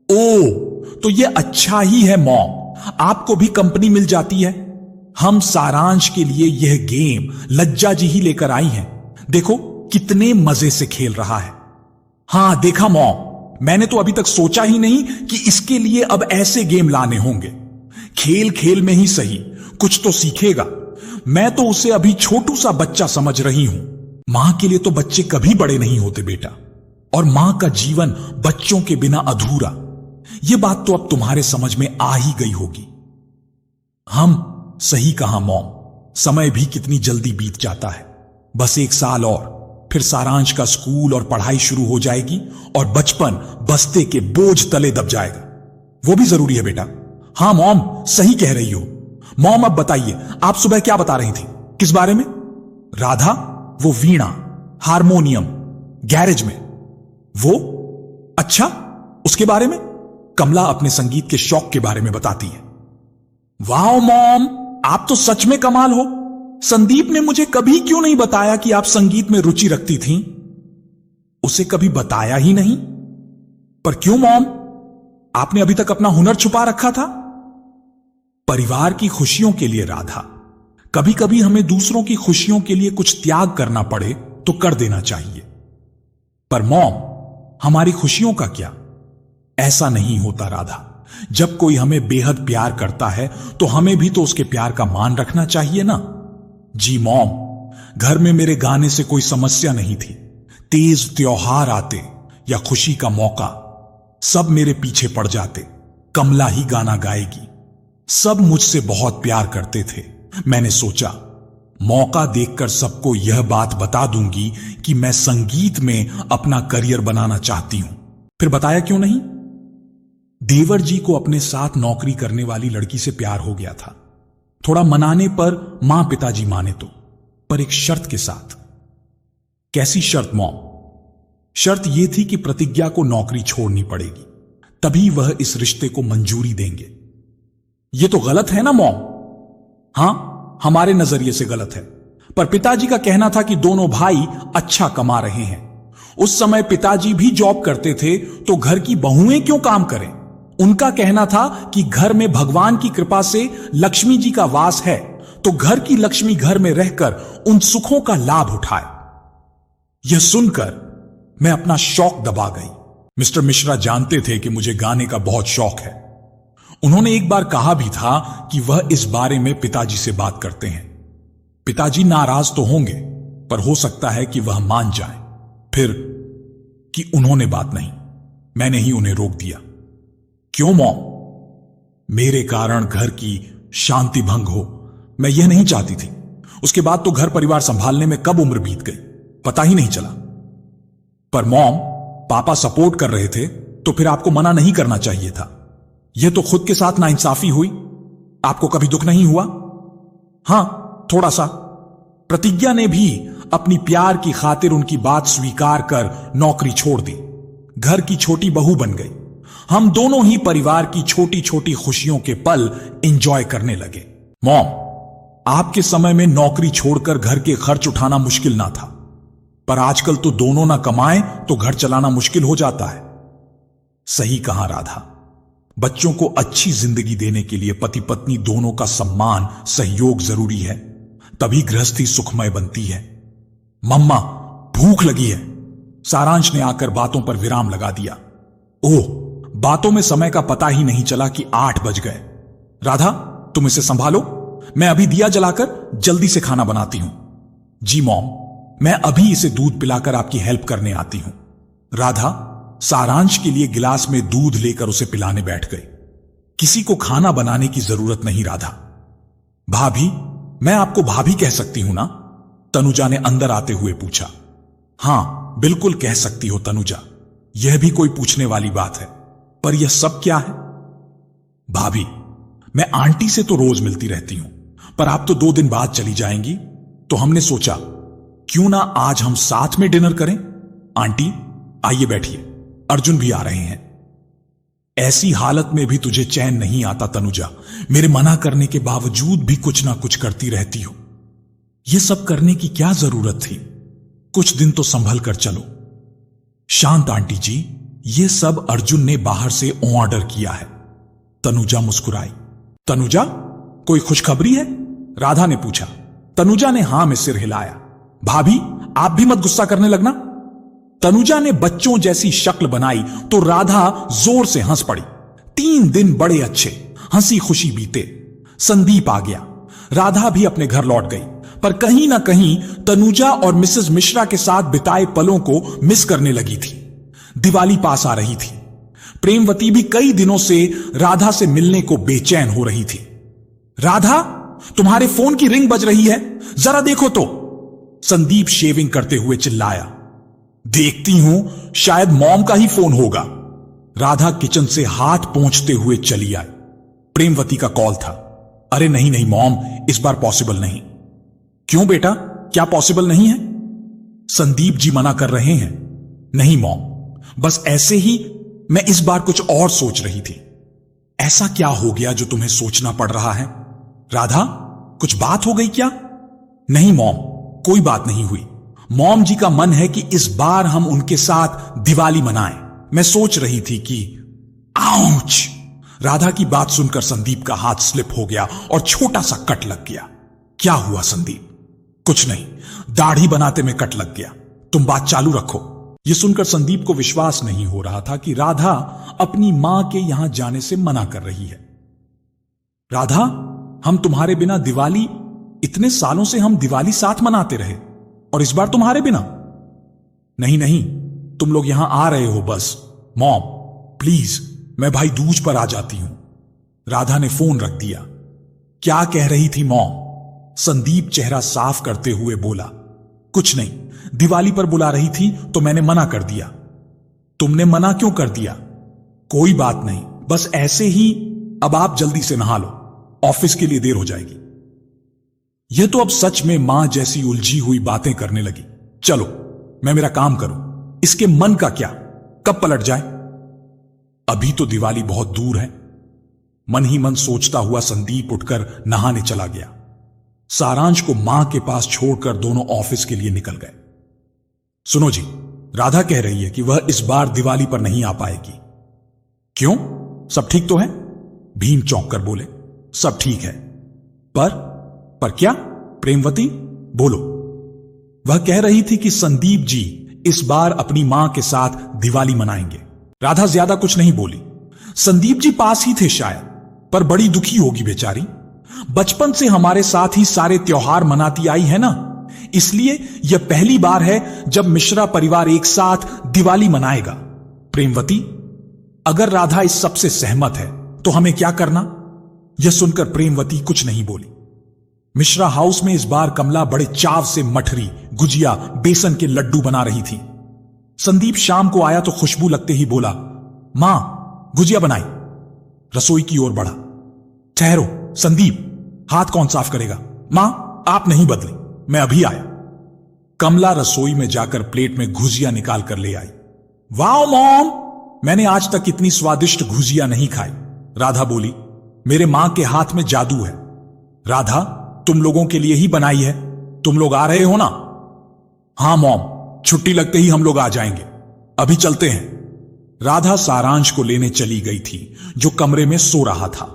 ओ, तो ये अच्छा ही है मॉम, आपको भी कंपनी मिल जाती है। हम सारांश के लिए यह गेम लज्जा जी ही लेकर आई हैं। देखो कितने मजे से खेल रहा है। हां देखा मॉम, मैंने तो अभी तक सोचा ही नहीं कि इसके लिए अब ऐसे गेम लाने होंगे। खेल खेल में ही सही कुछ तो सीखेगा। मैं तो उसे अभी छोटू सा बच्चा समझ रही हूं। मां के लिए तो बच्चे कभी बड़े नहीं होते बेटा, और मां का जीवन बच्चों के बिना अधूरा। यह बात तो अब तुम्हारे समझ में आ ही गई होगी। हम सही कहा मॉम, समय भी कितनी जल्दी बीत जाता है। बस 1 साल और, फिर सारांश का स्कूल और पढ़ाई शुरू हो जाएगी और बचपन बस्ते के बोझ तले दब जाएगा। वो भी जरूरी है बेटा। हां मॉम, सही कह रही हो। मॉम अब बताइए, आप सुबह क्या बता रही थी, किस बारे में? राधा, वो वीणा, हारमोनियम, गैरेज में। वो अच्छा, उसके बारे में? कमला अपने संगीत के शौक के बारे में बताती है। वाह मॉम, आप तो सच में कमाल हो। संदीप ने मुझे कभी क्यों नहीं बताया कि आप संगीत में रुचि रखती थीं? उसे कभी बताया ही नहीं। पर क्यों मॉम, आपने अभी तक अपना हुनर छुपा रखा था? परिवार की खुशियों के लिए राधा, कभी कभी हमें दूसरों की खुशियों के लिए कुछ त्याग करना पड़े तो कर देना चाहिए। पर मॉम, हमारी खुशियों का क्या? ऐसा नहीं होता राधा। जब कोई हमें बेहद प्यार करता है तो हमें भी तो उसके प्यार का मान रखना चाहिए ना। जी मॉम, घर में मेरे गाने से कोई समस्या नहीं थी। तेज त्योहार आते या खुशी का मौका, सब मेरे पीछे पड़ जाते। कमला ही गाना गाएगी। सब मुझसे बहुत प्यार करते थे। मैंने सोचा मौका देखकर सबको यह बात बता दूंगी कि मैं संगीत में अपना करियर बनाना चाहती हूं। फिर बताया क्यों नहीं? देवर जी को अपने साथ नौकरी करने वाली लड़की से प्यार हो गया था। थोड़ा मनाने पर मां पिताजी माने तो, पर एक शर्त के साथ। कैसी शर्त मॉम? शर्त यह थी कि प्रतिज्ञा को नौकरी छोड़नी पड़ेगी, तभी वह इस रिश्ते को मंजूरी देंगे। यह तो गलत है ना मॉम? हां, हमारे नजरिए से गलत है, पर पिताजी का कहना था कि दोनों भाई अच्छा कमा रहे हैं। उस समय पिताजी भी जॉब करते थे, तो घर की बहुएं क्यों काम करें? उनका कहना था कि घर में भगवान की कृपा से लक्ष्मी जी का वास है, तो घर की लक्ष्मी घर में रहकर उन सुखों का लाभ उठाए। यह सुनकर मैं अपना शौक दबा गई। मिस्टर मिश्रा जानते थे कि मुझे गाने का बहुत शौक है। उन्होंने एक बार कहा भी था कि वह इस बारे में पिताजी से बात करते हैं। पिताजी नाराज तो होंगे, पर हो सकता है कि वह मान जाए। फिर कि उन्होंने बात नहीं, मैंने ही उन्हें रोक दिया। क्यों मॉम? मेरे कारण घर की शांति भंग हो, मैं यह नहीं चाहती थी। उसके बाद तो घर परिवार संभालने में कब उम्र बीत गई, पता ही नहीं चला। पर मॉम, पापा सपोर्ट कर रहे थे, तो फिर आपको मना नहीं करना चाहिए था। यह तो खुद के साथ नाइंसाफी हुई। आपको कभी दुख नहीं हुआ? हां, थोड़ा सा। प्रतिज्ञा ने भी अपनी प्यार की खातिर उनकी बात स्वीकार कर नौकरी छोड़ दी। घर की छोटी बहू बन गई। हम दोनों ही परिवार की छोटी छोटी खुशियों के पल एंजॉय करने लगे। मॉम, आपके समय में नौकरी छोड़कर घर के खर्च उठाना मुश्किल ना था, पर आजकल तो दोनों ना कमाएं तो घर चलाना मुश्किल हो जाता है। सही कहा राधा। बच्चों को अच्छी जिंदगी देने के लिए पति पत्नी दोनों का सम्मान, सहयोग जरूरी है, तभी गृहस्थी सुखमय बनती है। मम्मा, भूख लगी है। सारांश ने आकर बातों पर विराम लगा दिया। ओह, बातों में समय का पता ही नहीं चला कि 8 बज गए। राधा, तुम इसे संभालो, मैं अभी दिया जलाकर जल्दी से खाना बनाती हूं। जी मॉम, मैं अभी इसे दूध पिलाकर आपकी हेल्प करने आती हूं। राधा सारांश के लिए गिलास में दूध लेकर उसे पिलाने बैठ गई। किसी को खाना बनाने की जरूरत नहीं राधा। भाभी, मैं आपको भाभी कह सकती हूं ना? तनुजा ने अंदर आते हुए पूछा। हां, बिल्कुल कह सकती हो तनुजा, यह भी कोई पूछने वाली बात है। पर यह सब क्या है? भाभी, मैं आंटी से तो रोज मिलती रहती हूं, पर आप तो 2 दिन बाद चली जाएंगी, तो हमने सोचा क्यों ना आज हम साथ में डिनर करें। आंटी, आइए बैठिए, अर्जुन भी आ रहे हैं। ऐसी हालत में भी तुझे चैन नहीं आता तनुजा, मेरे मना करने के बावजूद भी कुछ ना कुछ करती रहती हो। यह सब करने की क्या जरूरत थी? कुछ दिन तो संभल कर चलो। शांत आंटी जी, यह सब अर्जुन ने बाहर से ऑर्डर किया है। तनुजा मुस्कुराई। तनुजा, कोई खुशखबरी है? राधा ने पूछा। तनुजा ने हां में सिर हिलाया। भाभी, आप भी मत गुस्सा करने लगना। तनुजा ने बच्चों जैसी शक्ल बनाई तो राधा जोर से हंस पड़ी। 3 दिन बड़े अच्छे हंसी खुशी बीते। संदीप आ गया। राधा भी अपने घर लौट गई, पर कहीं ना कहीं तनुजा और मिसेस मिश्रा के साथ बिताए पलों को मिस करने लगी थी। दिवाली पास आ रही थी। प्रेमवती भी कई दिनों से राधा से मिलने को बेचैन हो रही थी। राधा, तुम्हारे फोन की रिंग बज रही है, जरा देखो तो। संदीप शेविंग करते हुए चिल्लाया। देखती हूं, शायद मॉम का ही फोन होगा। राधा किचन से हाथ पोंछते हुए चली आई। प्रेमवती का कॉल था। अरे नहीं नहीं मॉम, इस बार पॉसिबल नहीं। क्यों बेटा, क्या पॉसिबल नहीं है? संदीप जी मना कर रहे हैं। नहीं मॉम, बस ऐसे ही मैं इस बार कुछ और सोच रही थी। ऐसा क्या हो गया जो तुम्हें सोचना पड़ रहा है? राधा, कुछ बात हो गई क्या? नहीं मॉम, कोई बात नहीं हुई। मॉम जी का मन है कि इस बार हम उनके साथ दिवाली मनाएं। मैं सोच रही थी कि आउच! राधा की बात सुनकर संदीप का हाथ स्लिप हो गया और छोटा सा कट लग गया। क्या हुआ संदीप? कुछ नहीं, दाढ़ी बनाते में कट लग गया। तुम बात चालू रखो। यह सुनकर संदीप को विश्वास नहीं हो रहा था कि राधा अपनी मां के यहां जाने से मना कर रही है। राधा, हम तुम्हारे बिना दिवाली, इतने सालों से हम दिवाली साथ मनाते रहे, और इस बार तुम्हारे बिना? नहीं नहीं, तुम लोग यहां आ रहे हो बस। मॉम प्लीज, मैं भाई दूज पर आ जाती हूं। राधा ने फोन रख दिया। क्या कह रही थी मॉम? संदीप चेहरा साफ करते हुए बोला। कुछ नहीं, दिवाली पर बुला रही थी तो मैंने मना कर दिया। तुमने मना क्यों कर दिया? कोई बात नहीं, बस ऐसे ही। अब आप जल्दी से नहा लो, ऑफिस के लिए देर हो जाएगी। यह तो अब सच में मां जैसी उलझी हुई बातें करने लगी। चलो मैं मेरा काम करूं, इसके मन का क्या, कब पलट जाए। अभी तो दिवाली बहुत दूर है। मन ही मन सोचता हुआ संदीप उठकर नहाने चला गया। सारांश को मां के पास छोड़कर दोनों ऑफिस के लिए निकल गए। सुनो जी, राधा कह रही है कि वह इस बार दिवाली पर नहीं आ पाएगी। क्यों, सब ठीक तो है? भीम चौंक कर बोले। सब ठीक है, पर क्या? प्रेमवती बोलो। वह कह रही थी कि संदीप जी इस बार अपनी मां के साथ दिवाली मनाएंगे। राधा ज्यादा कुछ नहीं बोली। संदीप जी पास ही थे शायद, पर बड़ी दुखी होगी बेचारी। बचपन से हमारे साथ ही सारे त्योहार मनाती आई है ना, इसलिए यह पहली बार है जब मिश्रा परिवार एक साथ दिवाली मनाएगा। प्रेमवती, अगर राधा इस सब से सहमत है तो हमें क्या करना? यह सुनकर प्रेमवती कुछ नहीं बोली। मिश्रा हाउस में इस बार कमला बड़े चाव से मठरी, गुजिया, बेसन के लड्डू बना रही थी। संदीप शाम को आया तो खुशबू लगते ही बोला, मां गुजिया बनाई। रसोई की ओर बढ़ा। ठहरो संदीप, हाथ कौन साफ करेगा? मां आप नहीं बदली, मैं अभी आया। कमला रसोई में जाकर प्लेट में गुजिया निकाल कर ले आई। वाओ मॉम, मैंने आज तक इतनी स्वादिष्ट गुजिया नहीं खाई। राधा बोली, मेरे मां के हाथ में जादू है। राधा, तुम लोगों के लिए ही बनाई है, तुम लोग आ रहे हो ना? हां मॉम, छुट्टी लगते ही हम लोग आ जाएंगे, अभी चलते हैं। राधा सारांश को लेने चली गई थी, जो कमरे में सो रहा था।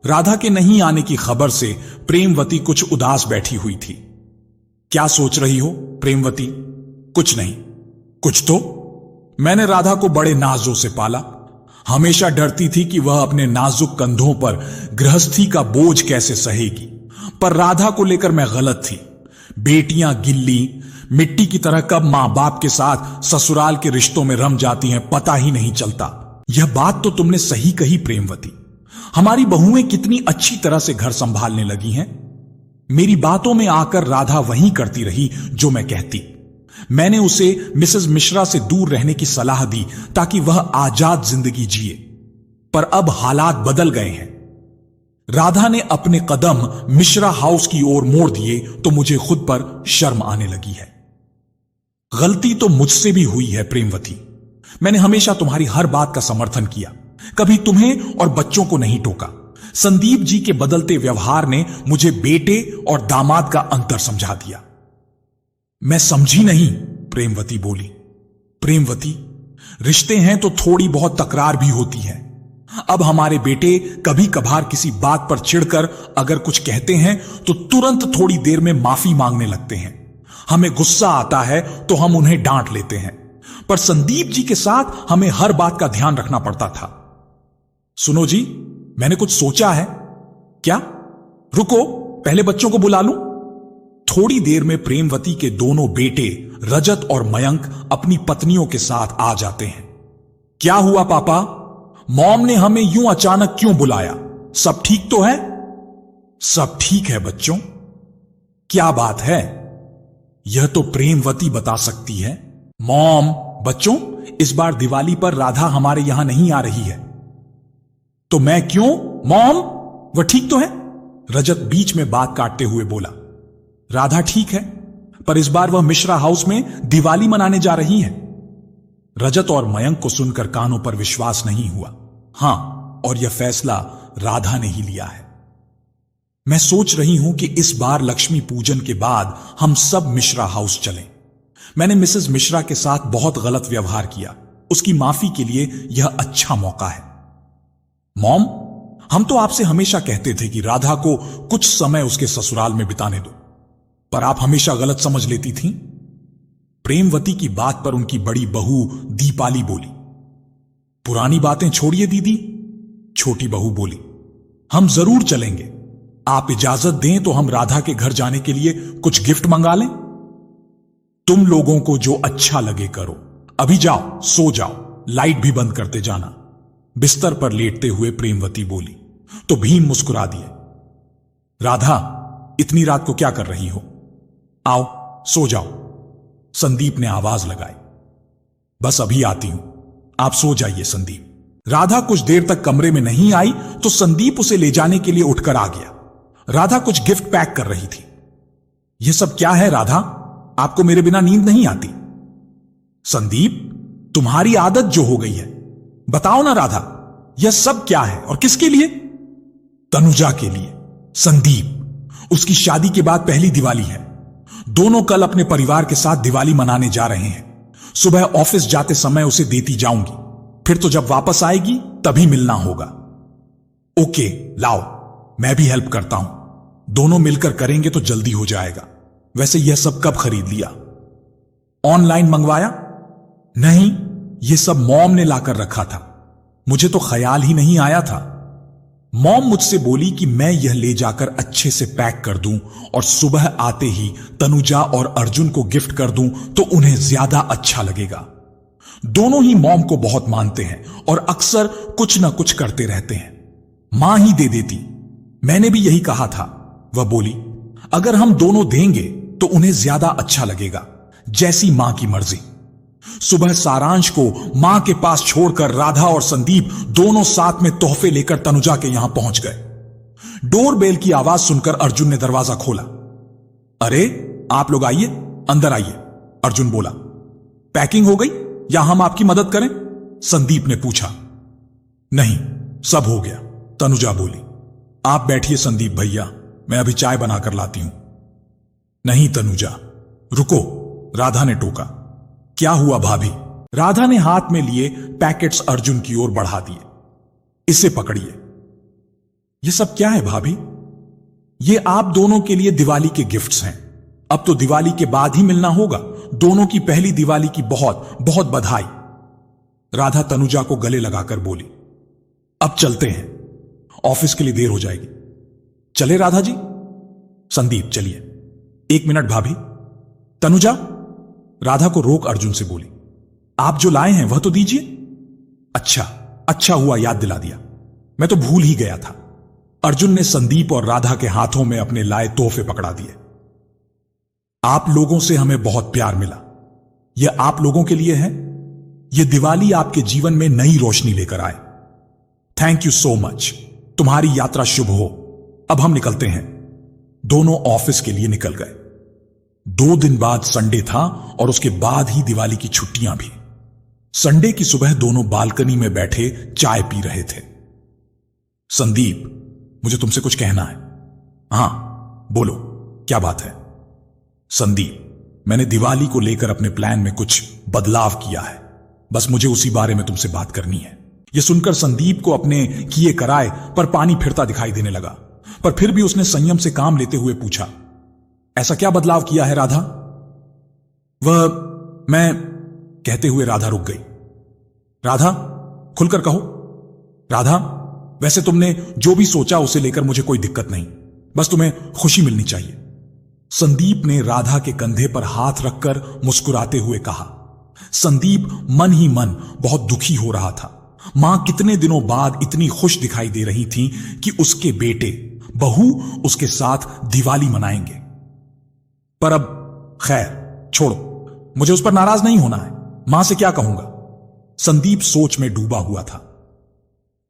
राधा के नहीं आने की खबर से प्रेमवती कुछ उदास बैठी हुई थी। क्या सोच रही हो प्रेमवती? कुछ नहीं। कुछ तो। मैंने राधा को बड़े नाजों से पाला। हमेशा डरती थी कि वह अपने नाजुक कंधों पर गृहस्थी का बोझ कैसे सहेगी, पर राधा को लेकर मैं गलत थी। बेटियां गिल्ली मिट्टी की तरह कब मां बाप के साथ ससुराल के रिश्तों में रम जाती हैं, पता ही नहीं चलता। यह बात तो तुमने सही कही प्रेमवती। हमारी बहुएं कितनी अच्छी तरह से घर संभालने लगी हैं। मेरी बातों में आकर राधा वही करती रही जो मैं कहती। मैंने उसे मिसेस मिश्रा से दूर रहने की सलाह दी ताकि वह आजाद जिंदगी जिए, पर अब हालात बदल गए हैं। राधा ने अपने कदम मिश्रा हाउस की ओर मोड़ दिए तो मुझे खुद पर शर्म आने लगी है। गलती तो मुझसे भी हुई है प्रेमवती। मैंने हमेशा तुम्हारी हर बात का समर्थन किया, कभी तुम्हें और बच्चों को नहीं टोका। संदीप जी के बदलते व्यवहार ने मुझे बेटे और दामाद का अंतर समझा दिया। मैं समझी नहीं, प्रेमवती बोली। प्रेमवती, रिश्ते हैं तो थोड़ी बहुत तकरार भी होती है। अब हमारे बेटे कभी कभार किसी बात पर चिढ़कर अगर कुछ कहते हैं तो तुरंत थोड़ी देर में माफी मांगने लगते हैं। हमें गुस्सा आता है तो हम उन्हें डांट लेते हैं, पर संदीप जी के साथ हमें हर बात का ध्यान रखना पड़ता था। सुनो जी, मैंने कुछ सोचा है। क्या? रुको, पहले बच्चों को बुला लूं। थोड़ी देर में प्रेमवती के दोनों बेटे रजत और मयंक अपनी पत्नियों के साथ आ जाते हैं। क्या हुआ पापा? मॉम ने हमें यूं अचानक क्यों बुलाया? सब ठीक तो है? सब ठीक है बच्चों। क्या बात है? यह तो प्रेमवती बता सकती है। मॉम, बच्चों, इस बार दिवाली पर राधा हमारे यहां नहीं आ रही है। तो मैं क्यों? मॉम, वह ठीक तो है? रजत बीच में बात काटते हुए बोला। राधा ठीक है, पर इस बार वह मिश्रा हाउस में दिवाली मनाने जा रही है। रजत और मयंक को सुनकर कानों पर विश्वास नहीं हुआ। हां, और यह फैसला राधा ने ही लिया है। मैं सोच रही हूं कि इस बार लक्ष्मी पूजन के बाद हम सब मिश्रा हाउस चलें। मैंने मिसेस मिश्रा के साथ बहुत गलत व्यवहार किया। उसकी माफी के लिए यह अच्छा मौका है। मॉम, हम तो आपसे हमेशा कहते थे कि राधा को कुछ समय उसके ससुराल में बिताने दो, पर आप हमेशा गलत समझ लेती थीं। प्रेमवती की बात पर उनकी बड़ी बहू दीपाली बोली। पुरानी बातें छोड़िए दीदी, छोटी बहू बोली। हम जरूर चलेंगे। आप इजाजत दें तो हम राधा के घर जाने के लिए कुछ गिफ्ट मंगा लें। तुम लोगों को जो अच्छा लगे करो। अभी जाओ, सो जाओ, लाइट भी बंद करते जाना। बिस्तर पर लेटते हुए प्रेमवती बोली तो भीम मुस्कुरा दिए। राधा, इतनी रात को क्या कर रही हो? आओ, सो जाओ। संदीप ने आवाज लगाई। बस अभी आती हूं, आप सो जाइए संदीप। राधा कुछ देर तक कमरे में नहीं आई तो संदीप उसे ले जाने के लिए उठकर आ गया। राधा कुछ गिफ्ट पैक कर रही थी। यह सब क्या है राधा? आपको मेरे बिना नींद नहीं आती? संदीप, तुम्हारी आदत जो हो गई है। बताओ ना राधा, यह सब क्या है और किसके लिए? तनुजा के लिए। संदीप, उसकी शादी के बाद पहली दिवाली है। दोनों कल अपने परिवार के साथ दिवाली मनाने जा रहे हैं। सुबह ऑफिस जाते समय उसे देती जाऊंगी, फिर तो जब वापस आएगी तभी मिलना होगा। ओके, लाओ, मैं भी हेल्प करता हूं। दोनों मिलकर करेंगे तो जल्दी हो जाएगा। वैसे यह सब कब खरीद लिया? ऑनलाइन मंगवाया? नहीं, यह सब मॉम ने लाकर रखा था। मुझे तो ख्याल ही नहीं आया था। मॉम मुझसे बोली कि मैं यह ले जाकर अच्छे से पैक कर दूं और सुबह आते ही तनुजा और अर्जुन को गिफ्ट कर दूं तो उन्हें ज्यादा अच्छा लगेगा। दोनों ही मॉम को बहुत मानते हैं और अक्सर कुछ ना कुछ करते रहते हैं। मां ही दे देती। मैंने भी यही कहा था। वह बोली, अगर हम दोनों देंगे तो उन्हें ज्यादा अच्छा लगेगा, जैसी मां की मर्जी। सुबह सारांश को मां के पास छोड़कर राधा और संदीप दोनों साथ में तोहफे लेकर तनुजा के यहां पहुंच गए। डोरबेल की आवाज सुनकर अर्जुन ने दरवाजा खोला। अरे, आप लोग आइए, अंदर आइए, अर्जुन बोला। पैकिंग हो गई या हम आपकी मदद करें? संदीप ने पूछा। नहीं, सब हो गया, तनुजा बोली। आप बैठिए संदीप भैया, मैं अभी चाय बनाकर लाती हूं। नहीं तनुजा, रुको, राधा ने टोका। क्या हुआ भाभी? राधा ने हाथ में लिए पैकेट्स अर्जुन की ओर बढ़ा दिए। इसे पकड़िए। ये सब क्या है भाभी? ये आप दोनों के लिए दिवाली के गिफ्ट्स हैं। अब तो दिवाली के बाद ही मिलना होगा। दोनों की पहली दिवाली की बहुत बहुत बधाई। राधा तनुजा को गले लगाकर बोली। अब चलते हैं, ऑफिस के लिए देर हो जाएगी। चले राधा जी? संदीप चलिए। 1 मिनट भाभी। तनुजा, राधा को रोक अर्जुन से बोली, आप जो लाए हैं वह तो दीजिए। अच्छा हुआ याद दिला दिया, मैं तो भूल ही गया था। अर्जुन ने संदीप और राधा के हाथों में अपने लाए तोहफे पकड़ा दिए। आप लोगों से हमें बहुत प्यार मिला। यह आप लोगों के लिए है। यह दिवाली आपके जीवन में नई रोशनी लेकर आए। Thank you so much. तुम्हारी यात्रा शुभ हो। अब हम निकलते हैं। दोनों ऑफिस के लिए निकल गए। 2 दिन बाद संडे था और उसके बाद ही दिवाली की छुट्टियां भी। संडे की सुबह दोनों बालकनी में बैठे चाय पी रहे थे। संदीप, मुझे तुमसे कुछ कहना है। हां बोलो, क्या बात है? संदीप, मैंने दिवाली को लेकर अपने प्लान में कुछ बदलाव किया है। बस मुझे उसी बारे में तुमसे बात करनी है। यह सुनकर संदीप को अपने किए कराए पर पानी फिरता दिखाई देने लगा, पर फिर भी उसने संयम से काम लेते हुए पूछा, ऐसा क्या बदलाव किया है राधा? मैं कहते हुए राधा रुक गई। राधा, खुलकर कहो। राधा, वैसे तुमने जो भी सोचा उसे लेकर मुझे कोई दिक्कत नहीं, बस तुम्हें खुशी मिलनी चाहिए। संदीप ने राधा के कंधे पर हाथ रखकर मुस्कुराते हुए कहा। संदीप मन ही मन बहुत दुखी हो रहा था। मां कितने दिनों बाद इतनी खुश दिखाई दे रही थी कि उसके बेटे बहू उसके साथ दिवाली मनाएंगे। पर अब खैर छोड़ो, मुझे उस पर नाराज नहीं होना है। मां से क्या कहूंगा? संदीप सोच में डूबा हुआ था।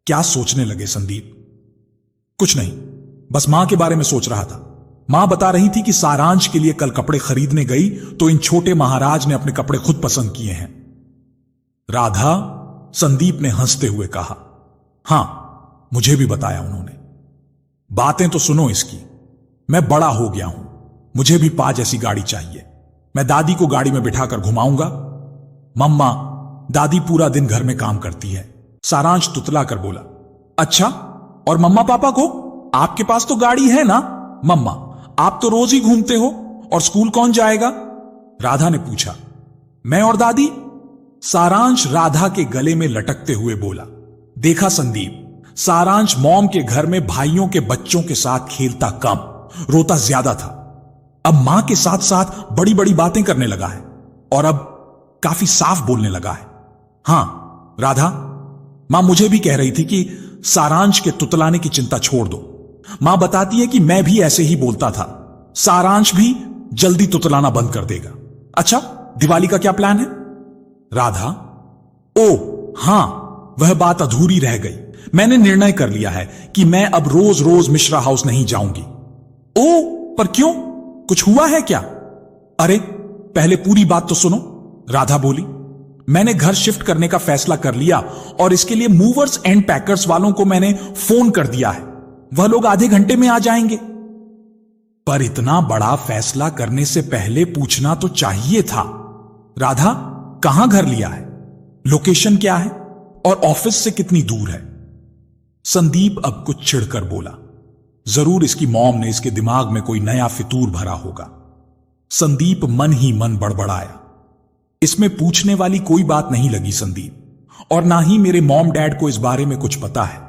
क्या सोचने लगे संदीप? कुछ नहीं, बस मां के बारे में सोच रहा था। मां बता रही थी कि सारांश के लिए कल कपड़े खरीदने गई तो इन छोटे महाराज ने अपने कपड़े खुद पसंद किए हैं। राधा, संदीप ने हंसते हुए कहा। हां, मुझे भी बताया उन्होंने। बातें तो सुनो इसकी। मैं बड़ा हो गया हूं, मुझे भी पा जैसी गाड़ी चाहिए। मैं दादी को गाड़ी में बिठाकर घुमाऊंगा। मम्मा, दादी पूरा दिन घर में काम करती है। सारांश तुतला कर बोला। अच्छा, और मम्मा पापा को? आपके पास तो गाड़ी है ना? मम्मा, आप तो रोज ही घूमते हो। और स्कूल कौन जाएगा? राधा ने पूछा। मैं और दादी। सारांश राधा के गले में लटकते हुए बोला। देखा संदीप, सारांश मॉम के घर में भाइयों के बच्चों के साथ खेलता कम, रोता ज्यादा था। अब मां के साथ साथ बड़ी बड़ी बातें करने लगा है और अब काफी साफ बोलने लगा है। हां राधा, मां मुझे भी कह रही थी कि सारांश के तुतलाने की चिंता छोड़ दो। मां बताती है कि मैं भी ऐसे ही बोलता था। सारांश भी जल्दी तुतलाना बंद कर देगा। अच्छा, दिवाली का क्या प्लान है? राधा, ओ हां, वह बात अधूरी रह गई। मैंने निर्णय कर लिया है कि मैं अब रोज रोज मिश्रा हाउस नहीं जाऊंगी। ओ, पर क्यों? कुछ हुआ है क्या? अरे पहले पूरी बात तो सुनो, राधा बोली। मैंने घर शिफ्ट करने का फैसला कर लिया और इसके लिए मूवर्स एंड पैकर्स वालों को मैंने फोन कर दिया है। वह लोग आधे घंटे में आ जाएंगे। पर इतना बड़ा फैसला करने से पहले पूछना तो चाहिए था। राधा, कहां घर लिया है? लोकेशन क्या है? और ऑफिस से कितनी दूर है? संदीप अब कुछ चिढ़कर बोला। जरूर इसकी मॉम ने इसके दिमाग में कोई नया फितूर भरा होगा। संदीप मन ही मन बड़बड़ाया। इसमें पूछने वाली कोई बात नहीं लगी संदीप, और ना ही मेरे मॉम डैड को इस बारे में कुछ पता है।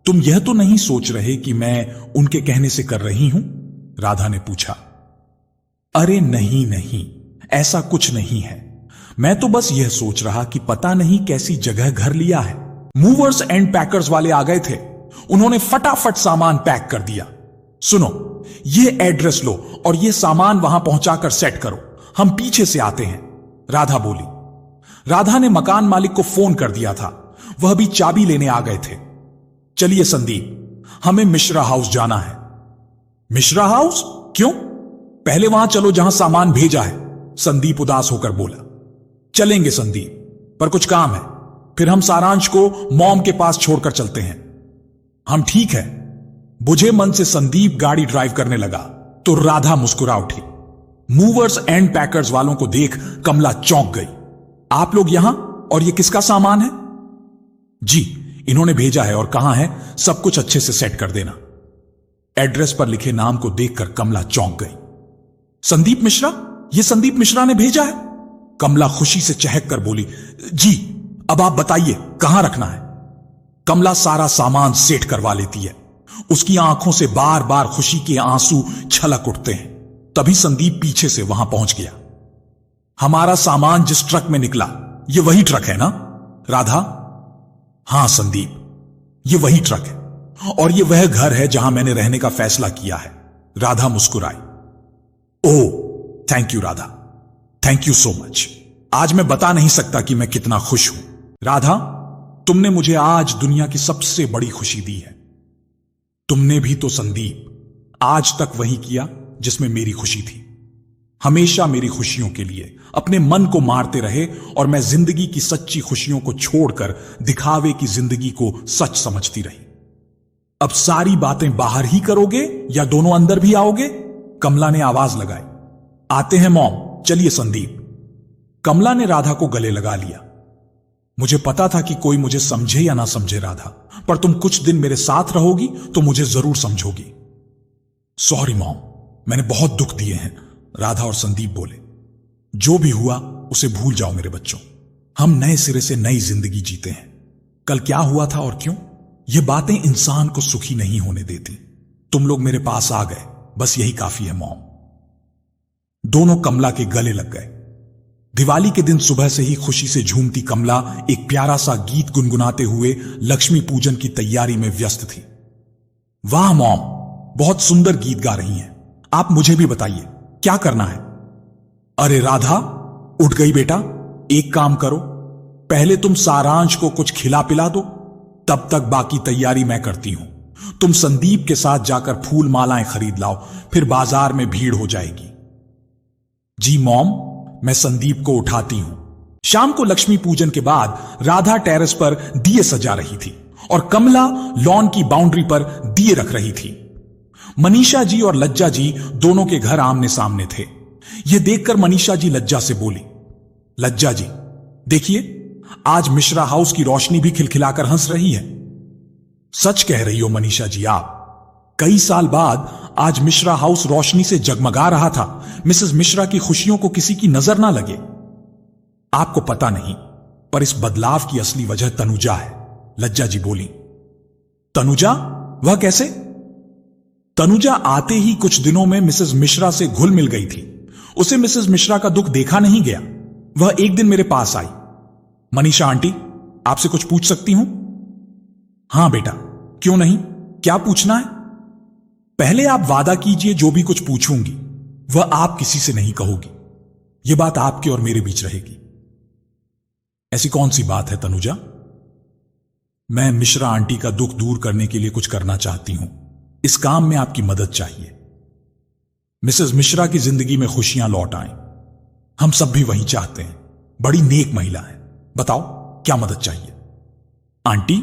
तुम यह तो नहीं सोच रहे कि मैं उनके कहने से कर रही हूं? राधा ने पूछा। अरे नहीं नहीं, ऐसा कुछ नहीं है। मैं तो बस यह सोच रहा कि पता नहीं कैसी जगह घर लिया है। मूवर्स एंड पैकर्स वाले आ गए थे, उन्होंने फटाफट सामान पैक कर दिया। सुनो, यह एड्रेस लो और यह सामान वहां पहुंचाकर सेट करो, हम पीछे से आते हैं, राधा बोली। राधा ने मकान मालिक को फोन कर दिया था, वह भी चाबी लेने आ गए थे। चलिए संदीप, हमें मिश्रा हाउस जाना है। मिश्रा हाउस? क्यों? पहले वहां चलो जहां सामान भेजा है, संदीप उदास होकर बोला। चलेंगे संदीप, पर कुछ काम है, फिर हम सारांश को मॉम के पास छोड़कर चलते हैं। हम ठीक है। बुझे मन से संदीप गाड़ी ड्राइव करने लगा तो राधा मुस्कुरा उठी। मूवर्स एंड पैकर्स वालों को देख कमला चौंक गई। आप लोग यहां, और ये किसका सामान है? जी, इन्होंने भेजा है और कहा है सब कुछ अच्छे से सेट कर देना। एड्रेस पर लिखे नाम को देखकर कमला चौंक गई। संदीप मिश्रा? ये संदीप मिश्रा ने भेजा है? कमला खुशी से चहक कर बोली, जी, अब आप बताइए कहां रखना है? कमला सारा सामान सेट करवा लेती है। उसकी आंखों से बार बार खुशी के आंसू छलक उठते हैं। तभी संदीप पीछे से वहां पहुंच गया। हमारा सामान जिस ट्रक में निकला, ये वही ट्रक है ना राधा? हां संदीप, ये वही ट्रक है और ये वह घर है जहां मैंने रहने का फैसला किया है। राधा मुस्कुराई। Oh, thank you Radha, thank you so much. आज मैं बता नहीं सकता कि मैं कितना खुश हूं। राधा, तुमने मुझे आज दुनिया की सबसे बड़ी खुशी दी है। तुमने भी तो संदीप आज तक वही किया जिसमें मेरी खुशी थी। हमेशा मेरी खुशियों के लिए अपने मन को मारते रहे और मैं जिंदगी की सच्ची खुशियों को छोड़कर दिखावे की जिंदगी को सच समझती रही। अब सारी बातें बाहर ही करोगे या दोनों अंदर भी आओगे? कमला ने आवाज लगाई। आते हैं मॉम, चलिए संदीप। कमला ने राधा को गले लगा लिया। मुझे पता था कि कोई मुझे समझे या ना समझे राधा, पर तुम कुछ दिन मेरे साथ रहोगी तो मुझे जरूर समझोगी। सॉरी मॉम, मैंने बहुत दुख दिए हैं, राधा और संदीप बोले। जो भी हुआ उसे भूल जाओ मेरे बच्चों। हम नए सिरे से नई जिंदगी जीते हैं। कल क्या हुआ था और क्यों, ये बातें इंसान को सुखी नहीं होने देती। तुम लोग मेरे पास आ गए, बस यही काफी है मॉम। दोनों कमला के गले लग गए। दिवाली के दिन सुबह से ही खुशी से झूमती कमला एक प्यारा सा गीत गुनगुनाते हुए लक्ष्मी पूजन की तैयारी में व्यस्त थी। वाह मॉम, बहुत सुंदर गीत गा रही हैं। आप मुझे भी बताइए क्या करना है? अरे राधा, उठ गई बेटा। एक काम करो, पहले तुम सारांश को कुछ खिला पिला दो, तब तक बाकी तैयारी मैं करती हूं। तुम संदीप के साथ जाकर फूल मालाएं खरीद लाओ, फिर बाजार में भीड़ हो जाएगी। जी मॉम, मैं संदीप को उठाती हूं। शाम को लक्ष्मी पूजन के बाद राधा टेरेस पर दिए सजा रही थी और कमला लॉन की बाउंड्री पर दिए रख रही थी। मनीषा जी और लज्जा जी दोनों के घर आमने सामने थे। यह देखकर मनीषा जी लज्जा से बोली, लज्जा जी देखिए, आज मिश्रा हाउस की रोशनी भी खिलखिलाकर हंस रही है। सच कह रही हो मनीषा जी आप। कई साल बाद आज मिश्रा हाउस रोशनी से जगमगा रहा था। मिसेस मिश्रा की खुशियों को किसी की नजर ना लगे। आपको पता नहीं, पर इस बदलाव की असली वजह तनुजा है, लज्जा जी बोली। तनुजा? वह कैसे? तनुजा आते ही कुछ दिनों में मिसेस मिश्रा से घुल मिल गई थी। उसे मिसेस मिश्रा का दुख देखा नहीं गया। वह एक दिन मेरे पास आई। मनीषा आंटी, आपसे कुछ पूछ सकती हूं? हां बेटा, क्यों नहीं, क्या पूछना है? पहले आप वादा कीजिए जो भी कुछ पूछूंगी वह आप किसी से नहीं कहोगी। यह बात आपके और मेरे बीच रहेगी। ऐसी कौन सी बात है तनुजा? मैं मिश्रा आंटी का दुख दूर करने के लिए कुछ करना चाहती हूं। इस काम में आपकी मदद चाहिए। मिसेस मिश्रा की जिंदगी में खुशियां लौट आएं। हम सब भी वही चाहते हैं। बड़ी नेक महिला है। बताओ क्या मदद चाहिए? आंटी,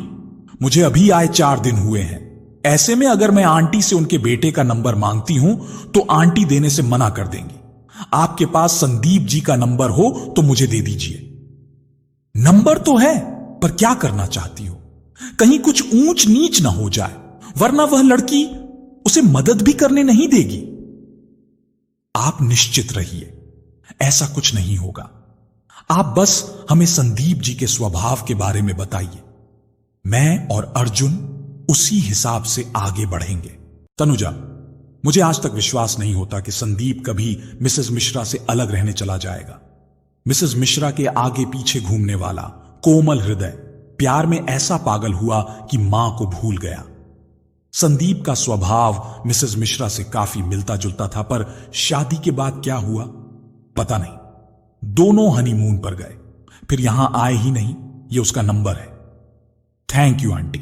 मुझे अभी आए 4 दिन हुए हैं। ऐसे में अगर मैं आंटी से उनके बेटे का नंबर मांगती हूं तो आंटी देने से मना कर देंगी। आपके पास संदीप जी का नंबर हो तो मुझे दे दीजिए। नंबर तो है, पर क्या करना चाहती हो? कहीं कुछ ऊंच नीच ना हो जाए, वरना वह लड़की उसे मदद भी करने नहीं देगी। आप निश्चित रहिए, ऐसा कुछ नहीं होगा। आप बस हमें संदीप जी के स्वभाव के बारे में बताइए। मैं और अर्जुन उसी हिसाब से आगे बढ़ेंगे। तनुजा, मुझे आज तक विश्वास नहीं होता कि संदीप कभी मिसेस मिश्रा से अलग रहने चला जाएगा। मिसेस मिश्रा के आगे पीछे घूमने वाला कोमल हृदय प्यार में ऐसा पागल हुआ कि मां को भूल गया। संदीप का स्वभाव मिसेस मिश्रा से काफी मिलता जुलता था, पर शादी के बाद क्या हुआ पता नहीं। दोनों हनीमून पर गए, फिर यहां आए ही नहीं। यह उसका नंबर है। थैंक यू आंटी,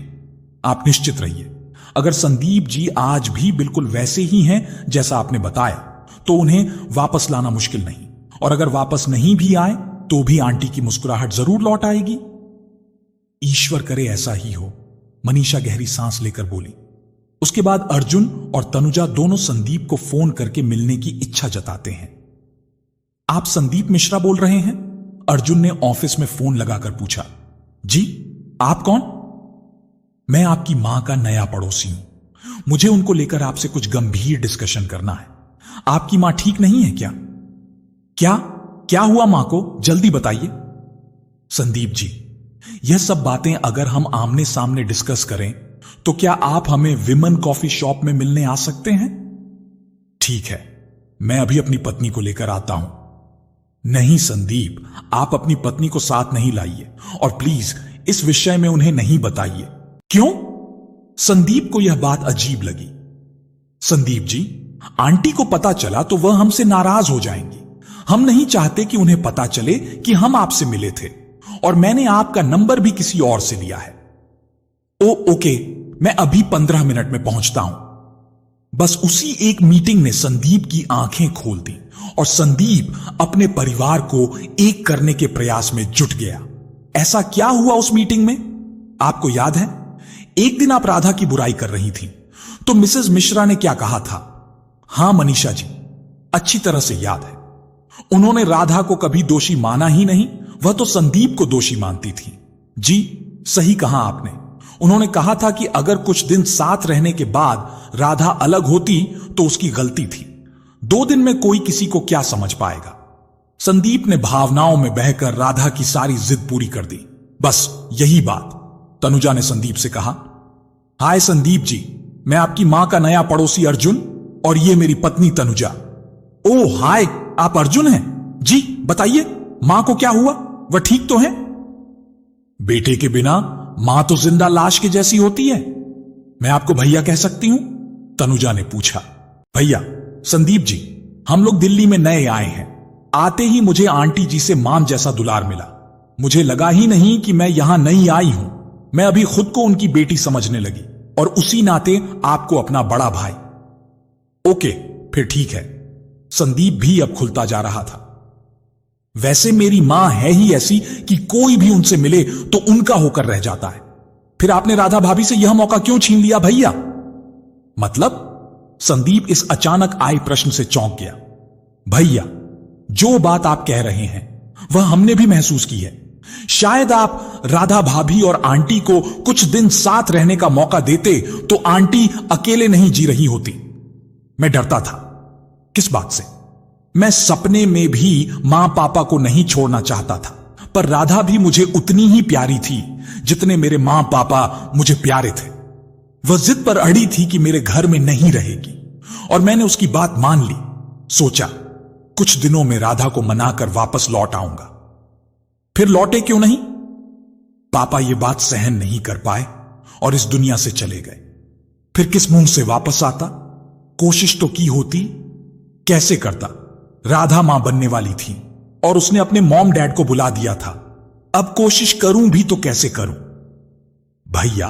आप निश्चित रहिए। अगर संदीप जी आज भी बिल्कुल वैसे ही हैं जैसा आपने बताया तो उन्हें वापस लाना मुश्किल नहीं, और अगर वापस नहीं भी आए तो भी आंटी की मुस्कुराहट जरूर लौट आएगी। ईश्वर करे ऐसा ही हो, मनीषा गहरी सांस लेकर बोली। उसके बाद अर्जुन और तनुजा दोनों संदीप को फोन करके मिलने की इच्छा जताते हैं। आप संदीप मिश्रा बोल रहे हैं? अर्जुन ने ऑफिस में फोन लगाकर पूछा, जी आप कौन? मैं आपकी मां का नया पड़ोसी हूं। मुझे उनको लेकर आपसे कुछ गंभीर डिस्कशन करना है। आपकी मां ठीक नहीं है क्या? क्या क्या हुआ मां को? जल्दी बताइए। संदीप जी, यह सब बातें अगर हम आमने सामने डिस्कस करें तो क्या आप हमें विमन कॉफी शॉप में मिलने आ सकते हैं? ठीक है, मैं अभी अपनी पत्नी को लेकर आता हूं। नहीं संदीप, आप अपनी पत्नी को साथ नहीं लाइए और प्लीज इस विषय में उन्हें नहीं बताइए। क्यों? संदीप को यह बात अजीब लगी। संदीप जी, आंटी को पता चला तो वह हमसे नाराज हो जाएंगी। हम नहीं चाहते कि उन्हें पता चले कि हम आपसे मिले थे और मैंने आपका नंबर भी किसी और से लिया है। ओके, मैं अभी 15 मिनट में पहुंचता हूं। बस उसी एक मीटिंग ने संदीप की आंखें खोल दी और संदीप अपने परिवार को एक करने के प्रयास में जुट गया। ऐसा क्या हुआ उस मीटिंग में? आपको याद है, एक दिन आप राधा की बुराई कर रही थी तो मिसेस मिश्रा ने क्या कहा था? हां मनीषा जी, अच्छी तरह से याद है। उन्होंने राधा को कभी दोषी माना ही नहीं, वह तो संदीप को दोषी मानती थी। जी सही कहा आपने। उन्होंने कहा था कि अगर कुछ दिन साथ रहने के बाद राधा अलग होती तो उसकी गलती थी। 2 दिन में कोई किसी को क्या समझ पाएगा। संदीप ने भावनाओं में बहकर राधा की सारी जिद पूरी कर दी। बस यही बात। तनुजा ने संदीप से कहा, हाय संदीप जी, मैं आपकी मां का नया पड़ोसी अर्जुन और ये मेरी पत्नी तनुजा। ओह हाय, आप अर्जुन हैं? जी बताइए, मां को क्या हुआ? वह ठीक तो है? बेटे के बिना मां तो जिंदा लाश के जैसी होती है। मैं आपको भैया कह सकती हूं? तनुजा ने पूछा। भैया? संदीप जी, हम लोग दिल्ली में नए आए हैं। आते ही मुझे आंटी जी से मां जैसा दुलार मिला। मुझे लगा ही नहीं कि मैं यहां नई आई हूं। मैं अभी खुद को उनकी बेटी समझने लगी और उसी नाते आपको अपना बड़ा भाई। ओके, फिर ठीक है। संदीप भी अब खुलता जा रहा था। वैसे मेरी मां है ही ऐसी कि कोई भी उनसे मिले तो उनका होकर रह जाता है। फिर आपने राधा भाभी से यह मौका क्यों छीन लिया भैया? मतलब? संदीप इस अचानक आए प्रश्न से चौंक गया। भैया, जो बात आप कह रहे हैं वह हमने भी महसूस की है। शायद आप राधा भाभी और आंटी को कुछ दिन साथ रहने का मौका देते तो आंटी अकेले नहीं जी रही होती। मैं डरता था। किस बात से? मैं सपने में भी मां पापा को नहीं छोड़ना चाहता था, पर राधा भी मुझे उतनी ही प्यारी थी जितने मेरे मां पापा मुझे प्यारे थे। वह जिद पर अड़ी थी कि मेरे घर में नहीं रहेगी और मैंने उसकी बात मान ली। सोचा कुछ दिनों में राधा को मनाकर वापस लौट आऊंगा। फिर लौटे क्यों नहीं? पापा ये बात सहन नहीं कर पाए और इस दुनिया से चले गए। फिर किस मुंह से वापस आता? कोशिश तो की होती। कैसे करता? राधा मां बनने वाली थी और उसने अपने मॉम डैड को बुला दिया था। अब कोशिश करूं भी तो कैसे करूं? भैया,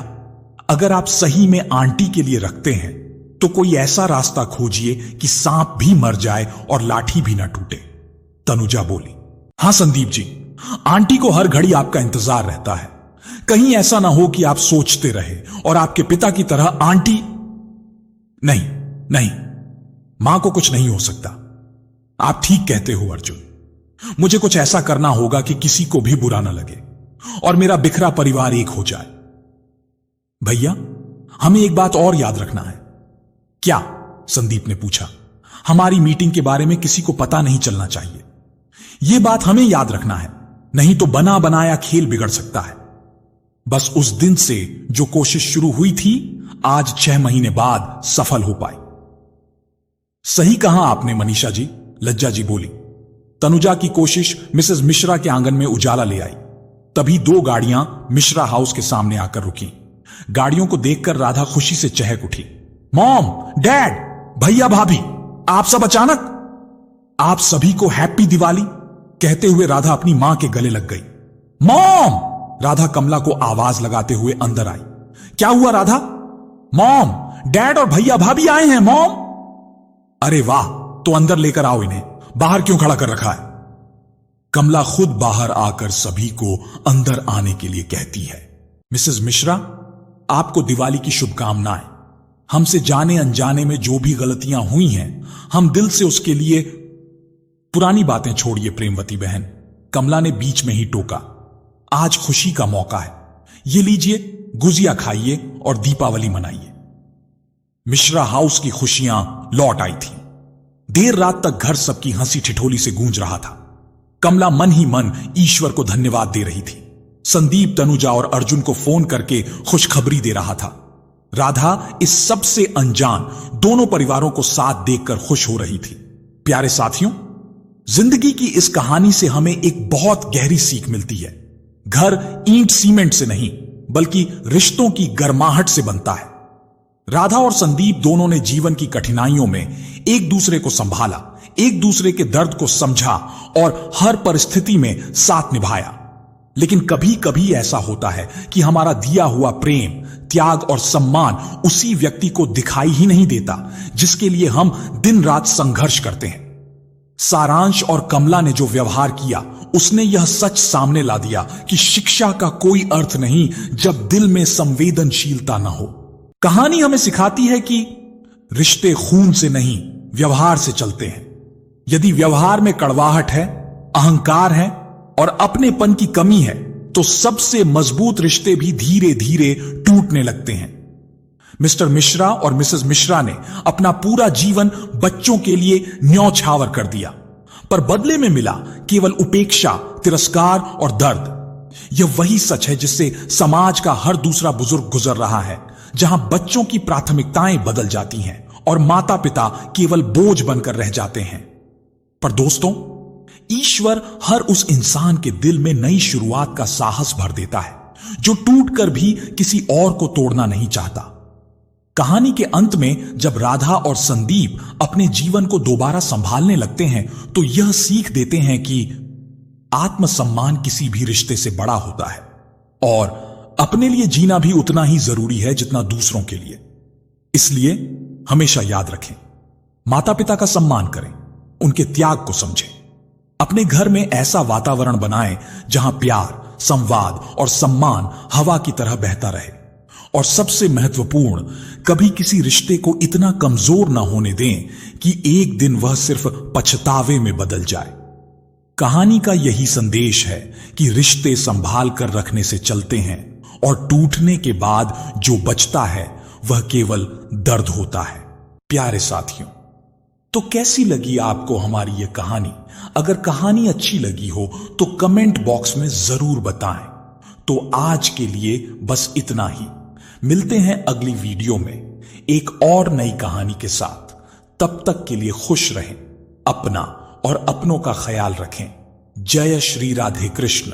अगर आप सही में आंटी के लिए रखते हैं तो कोई ऐसा रास्ता खोजिए कि सांप भी मर जाए और लाठी भी ना टूटे। तनुजा बोली। हां संदीप जी, आंटी को हर घड़ी आपका इंतजार रहता है। कहीं ऐसा ना हो कि आप सोचते रहे और आपके पिता की तरह आंटी। नहीं नहीं, मां को कुछ नहीं हो सकता। आप ठीक कहते हो अर्जुन। मुझे कुछ ऐसा करना होगा कि किसी को भी बुरा ना लगे और मेरा बिखरा परिवार एक हो जाए। भैया, हमें एक बात और याद रखना है। क्या? संदीप ने पूछा। हमारी मीटिंग के बारे में किसी को पता नहीं चलना चाहिए। यह बात हमें याद रखना है, नहीं तो बना बनाया खेल बिगड़ सकता है। बस उस दिन से जो कोशिश शुरू हुई थी, आज 6 महीने बाद सफल हो पाई। सही कहा आपने मनीषा जी, लज्जा जी बोली। तनुजा की कोशिश मिसेस मिश्रा के आंगन में उजाला ले आई। तभी 2 गाड़ियां मिश्रा हाउस के सामने आकर रुकी। गाड़ियों को देखकर राधा खुशी से चहक उठी। मॉम, डैड, भैया, भाभी, आप सब अचानक? आप सभी को हैप्पी दिवाली कहते हुए राधा अपनी मां के गले लग गई। मॉम! राधा कमला को आवाज लगाते हुए अंदर आई। क्या हुआ राधा? मॉम, डैड और भैया भाभी आए हैं मॉम। अरे वाह, तो अंदर लेकर आओ इन्हें, बाहर क्यों खड़ा कर रखा है? कमला खुद बाहर आकर सभी को अंदर आने के लिए कहती है। मिसेस मिश्रा, आपको दिवाली की शुभकामनाएं। हमसे जाने अनजाने में जो भी गलतियां हुई हैं, हम दिल से उसके लिए। पुरानी बातें छोड़िए प्रेमवती बहन, कमला ने बीच में ही टोका, आज खुशी का मौका है, ये लीजिए, गुजिया खाइए और दीपावली मनाइए। मिश्रा हाउस की खुशियां लौट आई थीं। देर रात तक घर सबकी हंसी ठिठोली से गूंज रहा था। कमला मन ही मन ईश्वर को धन्यवाद दे रही थी। संदीप तनुजा और अर्जुन को फोन करके खुशखबरी दे रहा था। राधा इस सब से अनजान दोनों परिवारों को साथ देखकर खुश हो रही थी। प्यारे साथियों, जिंदगी की इस कहानी से हमें एक बहुत गहरी सीख मिलती है। घर ईंट सीमेंट से नहीं, बल्कि रिश्तों की गर्माहट से बनता है। राधा और संदीप दोनों ने जीवन की कठिनाइयों में एक दूसरे को संभाला, एक दूसरे के दर्द को समझा और हर परिस्थिति में साथ निभाया। लेकिन कभी कभी ऐसा होता है कि हमारा दिया हुआ प्रेम, त्याग और सम्मान उसी व्यक्ति को दिखाई ही नहीं देता जिसके लिए हम दिन रात संघर्ष करते हैं। सारांश और कमला ने जो व्यवहार किया, उसने यह सच सामने ला दिया कि शिक्षा का कोई अर्थ नहीं जब दिल में संवेदनशीलता न हो। कहानी हमें सिखाती है कि रिश्ते खून से नहीं, व्यवहार से चलते हैं। यदि व्यवहार में कड़वाहट है, अहंकार है और अपनेपन की कमी है, तो सबसे मजबूत रिश्ते भी धीरे धीरे टूटने लगते हैं। मिस्टर मिश्रा और मिसेस मिश्रा ने अपना पूरा जीवन बच्चों के लिए न्यौछावर कर दिया, पर बदले में मिला केवल उपेक्षा, तिरस्कार और दर्द। यह वही सच है जिससे समाज का हर दूसरा बुजुर्ग गुजर रहा है, जहां बच्चों की प्राथमिकताएं बदल जाती हैं और माता पिता केवल बोझ बनकर रह जाते हैं। पर दोस्तों, ईश्वर हर उस इंसान के दिल में नई शुरुआत का साहस भर देता है जो टूटकर भी किसी और को तोड़ना नहीं चाहता। कहानी के अंत में जब राधा और संदीप अपने जीवन को दोबारा संभालने लगते हैं, तो यह सीख देते हैं कि आत्मसम्मान किसी भी रिश्ते से बड़ा होता है और अपने लिए जीना भी उतना ही जरूरी है जितना दूसरों के लिए। इसलिए हमेशा याद रखें, माता पिता का सम्मान करें, उनके त्याग को समझें, अपने घर में ऐसा वातावरण बनाएं जहां प्यार, संवाद और सम्मान हवा की तरह बहता रहे। और सबसे महत्वपूर्ण, कभी किसी रिश्ते को इतना कमजोर ना होने दें कि एक दिन वह सिर्फ पछतावे में बदल जाए। कहानी का यही संदेश है कि रिश्ते संभाल कर रखने से चलते हैं और टूटने के बाद जो बचता है वह केवल दर्द होता है। प्यारे साथियों, तो कैसी लगी आपको हमारी यह कहानी? अगर कहानी अच्छी लगी हो तो कमेंट बॉक्स में जरूर बताएं। तो आज के लिए बस इतना ही। मिलते हैं अगली वीडियो में एक और नई कहानी के साथ। तब तक के लिए खुश रहें, अपना और अपनों का ख्याल रखें। जय श्री राधे कृष्ण।